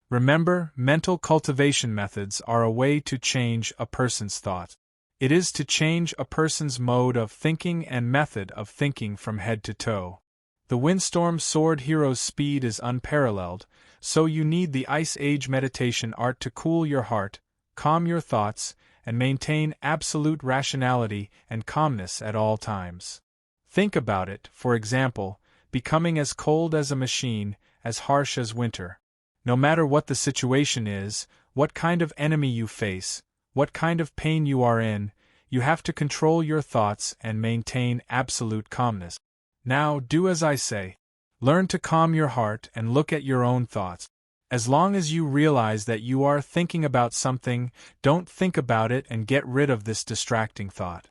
Remember, mental cultivation methods are a way to change a person's thought. It is to change a person's mode of thinking and method of thinking from head to toe. The Windstorm Sword Hero's speed is unparalleled, so you need the Ice Age meditation art to cool your heart, calm your thoughts, and maintain absolute rationality and calmness at all times. Think about it, for example, becoming as cold as a machine, as harsh as winter. No matter what the situation is, what kind of enemy you face, what kind of pain you are in, you have to control your thoughts and maintain absolute calmness. Now, do as I say. Learn to calm your heart and look at your own thoughts. As long as you realize that you are thinking about something, don't think about it and get rid of this distracting thought.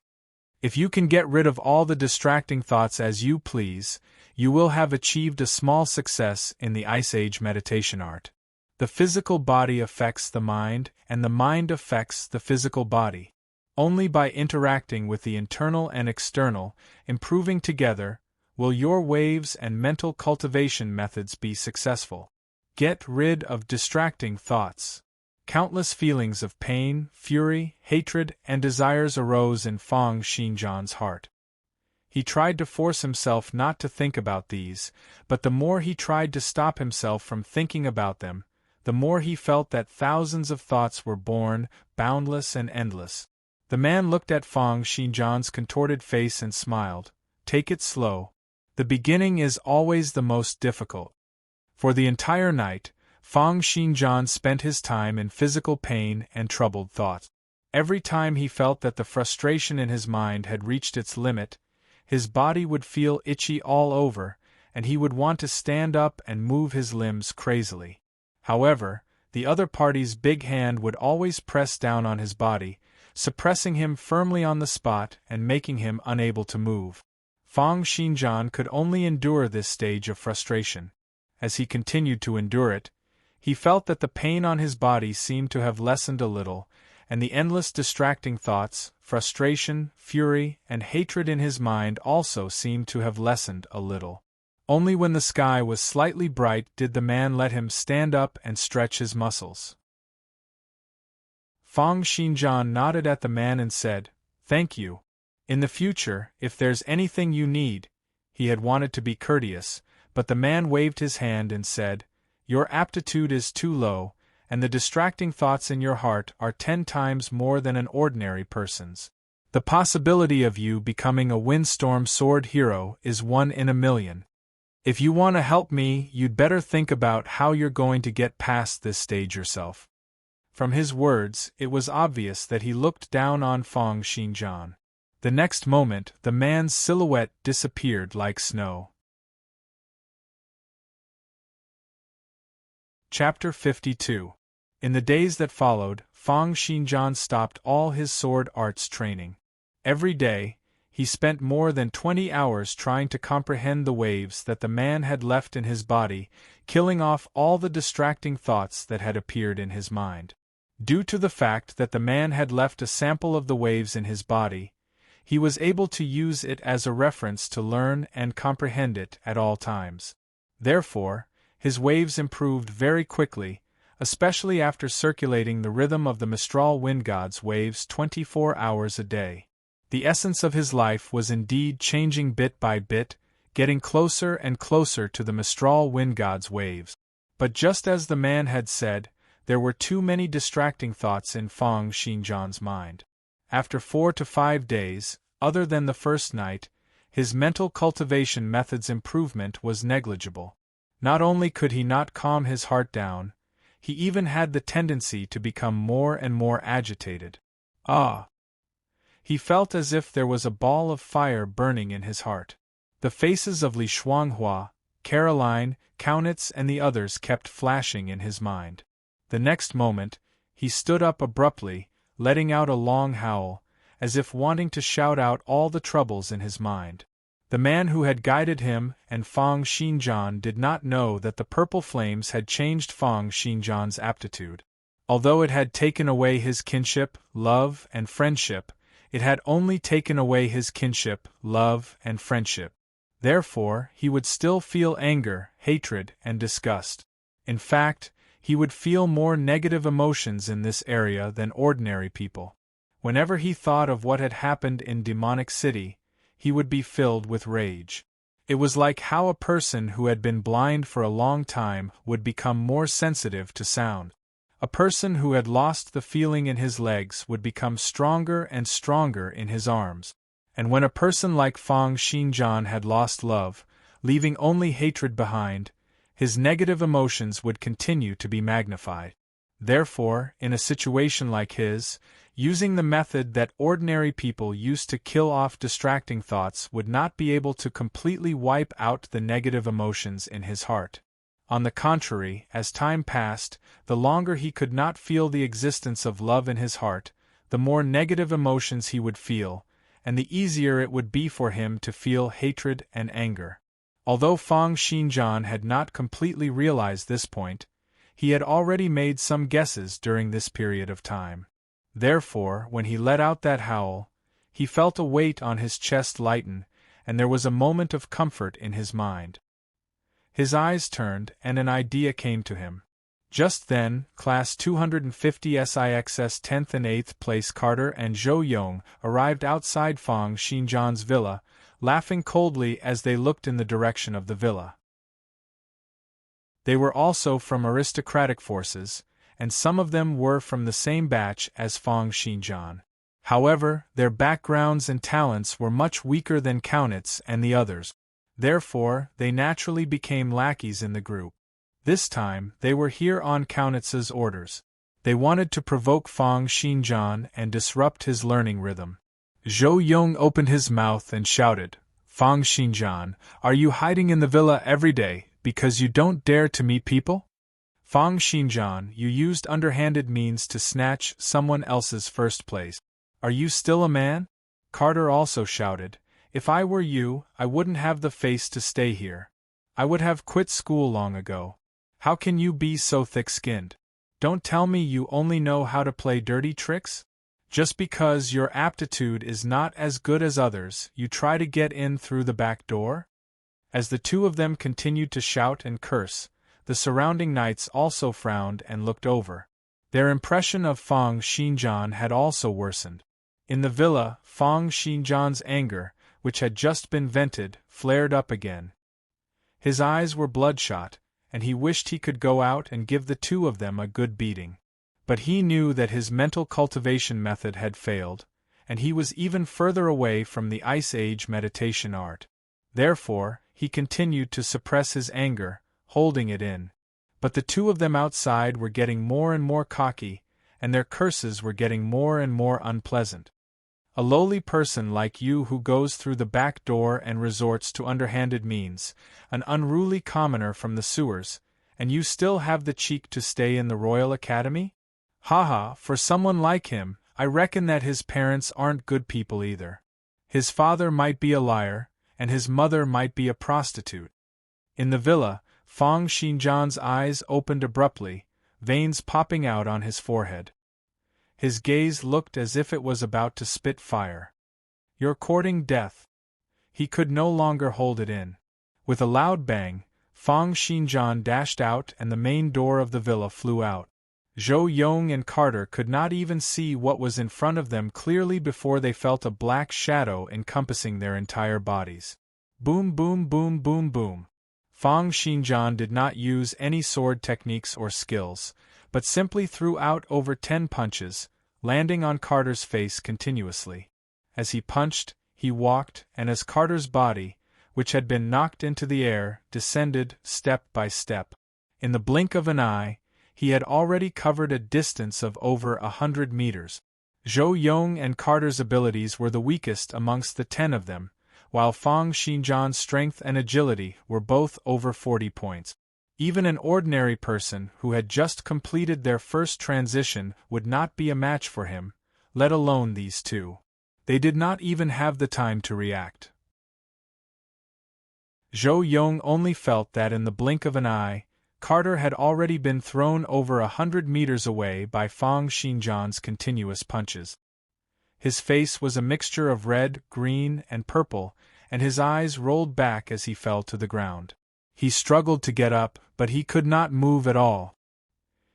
If you can get rid of all the distracting thoughts as you please, you will have achieved a small success in the Ice Age meditation art. The physical body affects the mind, and the mind affects the physical body. Only by interacting with the internal and external, improving together, will your waves and mental cultivation methods be successful. Get rid of distracting thoughts. Countless feelings of pain, fury, hatred, and desires arose in Fang Xinjian's heart. He tried to force himself not to think about these, but the more he tried to stop himself from thinking about them, the more he felt that thousands of thoughts were born, boundless and endless. The man looked at Fang Xinjian's contorted face and smiled. "Take it slow. The beginning is always the most difficult." For the entire night, Fang Xinjian spent his time in physical pain and troubled thought. Every time he felt that the frustration in his mind had reached its limit, his body would feel itchy all over, and he would want to stand up and move his limbs crazily. However, the other party's big hand would always press down on his body, suppressing him firmly on the spot and making him unable to move. Fang Xinjian could only endure this stage of frustration. As he continued to endure it, he felt that the pain on his body seemed to have lessened a little, and the endless distracting thoughts, frustration, fury, and hatred in his mind also seemed to have lessened a little. Only when the sky was slightly bright did the man let him stand up and stretch his muscles. Fang Xinjian nodded at the man and said, "Thank you. In the future, if there's anything you need," he had wanted to be courteous, but the man waved his hand and said, "Your aptitude is too low, and the distracting thoughts in your heart are 10 times more than an ordinary person's. The possibility of you becoming a Windstorm Sword Hero is 1 in a million. If you want to help me, you'd better think about how you're going to get past this stage yourself." From his words, it was obvious that he looked down on Fang Xinjian. The next moment, the man's silhouette disappeared like snow. Chapter 52. In the days that followed, Fang Xinjian stopped all his sword arts training. Every day, he spent more than 20 hours trying to comprehend the waves that the man had left in his body, killing off all the distracting thoughts that had appeared in his mind. Due to the fact that the man had left a sample of the waves in his body, he was able to use it as a reference to learn and comprehend it at all times. Therefore, His waves improved very quickly, especially after circulating the rhythm of the Mistral wind god's waves 24 hours a day. The essence of his life was indeed changing bit by bit, getting closer and closer to the Mistral wind god's waves. But just as the man had said, there were too many distracting thoughts in Fang Xinjian's mind. After 4 to 5 days, other than the first night, his mental cultivation method's improvement was negligible. Not only could he not calm his heart down, he even had the tendency to become more and more agitated. He felt as if there was a ball of fire burning in his heart. The faces of Li Shuanghua, Caroline, Kaunitz and the others kept flashing in his mind. The next moment, he stood up abruptly, letting out a long howl, as if wanting to shout out all the troubles in his mind. The man who had guided him and Fang Xinjian did not know that the purple flames had changed Fang Xinjian's aptitude. Although it had taken away his kinship, love, and friendship, it had only taken away his kinship, love, and friendship. Therefore, he would still feel anger, hatred, and disgust. In fact, he would feel more negative emotions in this area than ordinary people. Whenever he thought of what had happened in Demonic City, he would be filled with rage. It was like how a person who had been blind for a long time would become more sensitive to sound. A person who had lost the feeling in his legs would become stronger and stronger in his arms. And when a person like Fang Xinjian had lost love, leaving only hatred behind, his negative emotions would continue to be magnified. Therefore, in a situation like his, using the method that ordinary people use to kill off distracting thoughts would not be able to completely wipe out the negative emotions in his heart. On the contrary, as time passed, the longer he could not feel the existence of love in his heart, the more negative emotions he would feel, and the easier it would be for him to feel hatred and anger. Although Fang Xinjian had not completely realized this point, he had already made some guesses during this period of time. Therefore, when he let out that howl, he felt a weight on his chest lighten, and there was a moment of comfort in his mind. His eyes turned, and an idea came to him. Just then, Class 250 SIXS 10th and 8th place Carter and Zhou Yong arrived outside Fang Xinjian's villa, laughing coldly as they looked in the direction of the villa. They were also from aristocratic forces, and some of them were from the same batch as Fang Xinjian. However, their backgrounds and talents were much weaker than Kaunitz and the others. Therefore, they naturally became lackeys in the group. This time, they were here on Kaunitz's orders. They wanted to provoke Fang Xinjian and disrupt his learning rhythm. Zhou Yong opened his mouth and shouted, "Fang Xinjian, are you hiding in the villa every day, because you don't dare to meet people? Fang Xinjian, you used underhanded means to snatch someone else's first place. Are you still a man?" Carter also shouted, "If I were you, I wouldn't have the face to stay here. I would have quit school long ago. How can you be so thick-skinned? Don't tell me you only know how to play dirty tricks? Just because your aptitude is not as good as others, you try to get in through the back door?" As the two of them continued to shout and curse, the surrounding knights also frowned and looked over. Their impression of Fang Xinjian had also worsened. In the villa, Fang Xinjian's anger, which had just been vented, flared up again. His eyes were bloodshot, and he wished he could go out and give the two of them a good beating. But he knew that his mental cultivation method had failed, and he was even further away from the Ice Age meditation art. Therefore, he continued to suppress his anger, holding it in. But the two of them outside were getting more and more cocky, and their curses were getting more and more unpleasant. A lowly person like you who goes through the back door and resorts to underhanded means, an unruly commoner from the sewers, and you still have the cheek to stay in the Royal Academy? Haha, for someone like him, I reckon that his parents aren't good people either. His father might be a liar, and his mother might be a prostitute. In the villa, Fang Xinjian's eyes opened abruptly, veins popping out on his forehead. His gaze looked as if it was about to spit fire. "You're courting death." He could no longer hold it in. With a loud bang, Fang Xinjian dashed out and the main door of the villa flew out. Zhou Yong and Carter could not even see what was in front of them clearly before they felt a black shadow encompassing their entire bodies. Boom boom boom boom boom. Fang Xinjian did not use any sword techniques or skills, but simply threw out over 10 punches, landing on Carter's face continuously. As he punched, he walked, and as Carter's body, which had been knocked into the air, descended step by step. In the blink of an eye, he had already covered a distance of over 100 meters. Zhou Yong and Carter's abilities were the weakest amongst the 10 of them, while Fang Xinjian's strength and agility were both over 40 points. Even an ordinary person who had just completed their first transition would not be a match for him, let alone these two. They did not even have the time to react. Zhou Yong only felt that in the blink of an eye, Carter had already been thrown over 100 meters away by Fang Xinjian's continuous punches. His face was a mixture of red, green, and purple, and his eyes rolled back as he fell to the ground. He struggled to get up, but he could not move at all.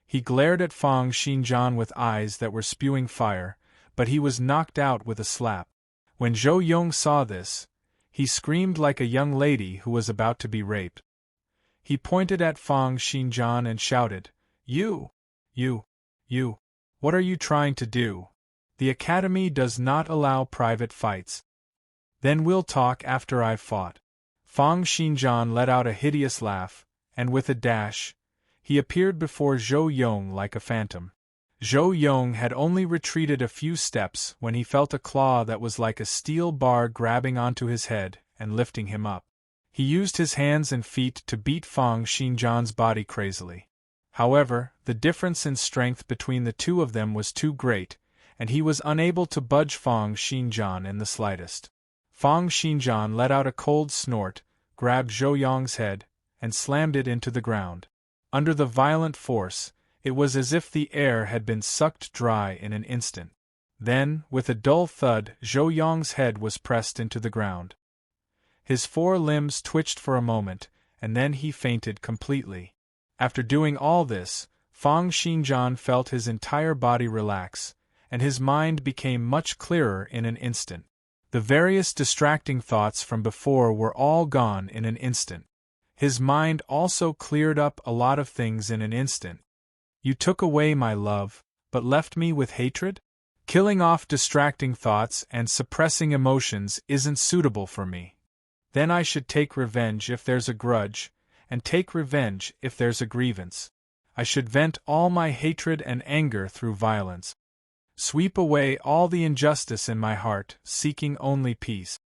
He glared at Fang Xinjian with eyes that were spewing fire, but he was knocked out with a slap. When Zhou Yong saw this, he screamed like a young lady who was about to be raped. He pointed at Fang Xinjian and shouted, You! What are you trying to do? The academy does not allow private fights. Then we'll talk after I've fought. Fang Xinjian let out a hideous laugh, and with a dash, he appeared before Zhou Yong like a phantom. Zhou Yong had only retreated a few steps when he felt a claw that was like a steel bar grabbing onto his head and lifting him up. He used his hands and feet to beat Fang Xinjian's body crazily. However, the difference in strength between the two of them was too great, and he was unable to budge Fang Xinjian in the slightest. Fang Xinjian let out a cold snort, grabbed Zhou Yong's head, and slammed it into the ground. Under the violent force, it was as if the air had been sucked dry in an instant. Then, with a dull thud, Zhou Yong's head was pressed into the ground. His 4 limbs twitched for a moment, and then he fainted completely. After doing all this, Fang Xinjian felt his entire body relax, and his mind became much clearer in an instant. The various distracting thoughts from before were all gone in an instant. His mind also cleared up a lot of things in an instant. You took away my love, but left me with hatred? Killing off distracting thoughts and suppressing emotions isn't suitable for me. Then I should take revenge if there's a grudge, and take revenge if there's a grievance. I should vent all my hatred and anger through violence. Sweep away all the injustice in my heart, seeking only peace.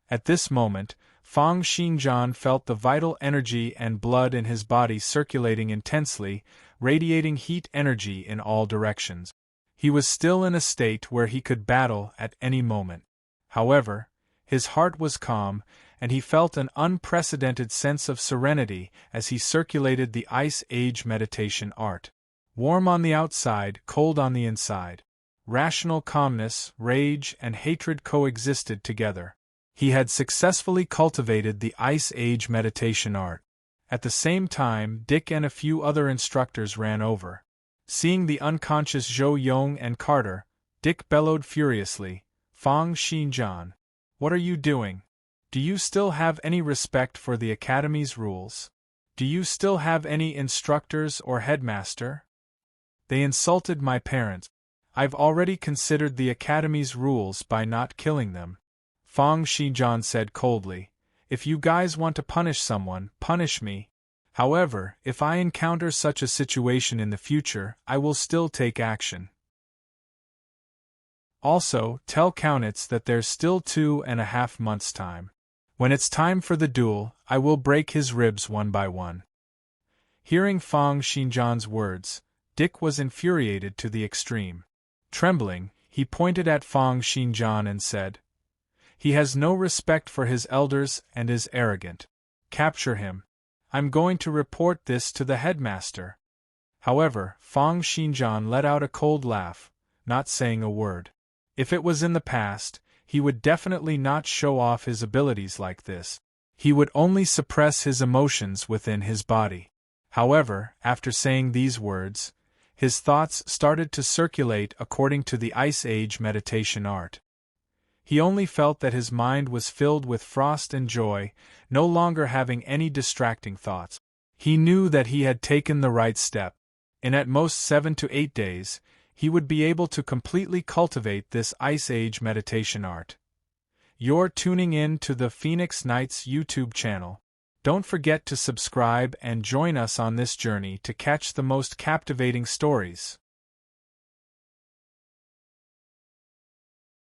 At this moment, Fang Xinjian felt the vital energy and blood in his body circulating intensely, radiating heat energy in all directions. He was still in a state where he could battle at any moment. However, his heart was calm, and he felt an unprecedented sense of serenity as he circulated the Ice Age meditation art. Warm on the outside, cold on the inside. Rational calmness, rage, and hatred coexisted together. He had successfully cultivated the Ice Age meditation art. At the same time, Dick and a few other instructors ran over. Seeing the unconscious Zhou Yong and Carter, Dick bellowed furiously, Fang Xinjian, what are you doing? Do you still have any respect for the academy's rules? Do you still have any instructors or headmaster? They insulted my parents. I've already considered the academy's rules by not killing them. Fang Xinjian said coldly, if you guys want to punish someone, punish me. However, if I encounter such a situation in the future, I will still take action. Also, tell Kaunitz that there's still 2.5 months' time. When it's time for the duel, I will break his ribs one by one. Hearing Fang Xinjian's words, Dick was infuriated to the extreme. Trembling, he pointed at Fang Xinjian and said, he has no respect for his elders and is arrogant. Capture him. I'm going to report this to the headmaster. However, Fang Xinjian let out a cold laugh, not saying a word. If it was in the past, he would definitely not show off his abilities like this. He would only suppress his emotions within his body. However, after saying these words, his thoughts started to circulate according to the Ice Age meditation art. He only felt that his mind was filled with frost and joy, no longer having any distracting thoughts. He knew that he had taken the right step. In at most 7 to 8 days, he would be able to completely cultivate this Ice Age meditation art. You're tuning in to the Phoenix Nights YouTube channel. Don't forget to subscribe and join us on this journey to catch the most captivating stories.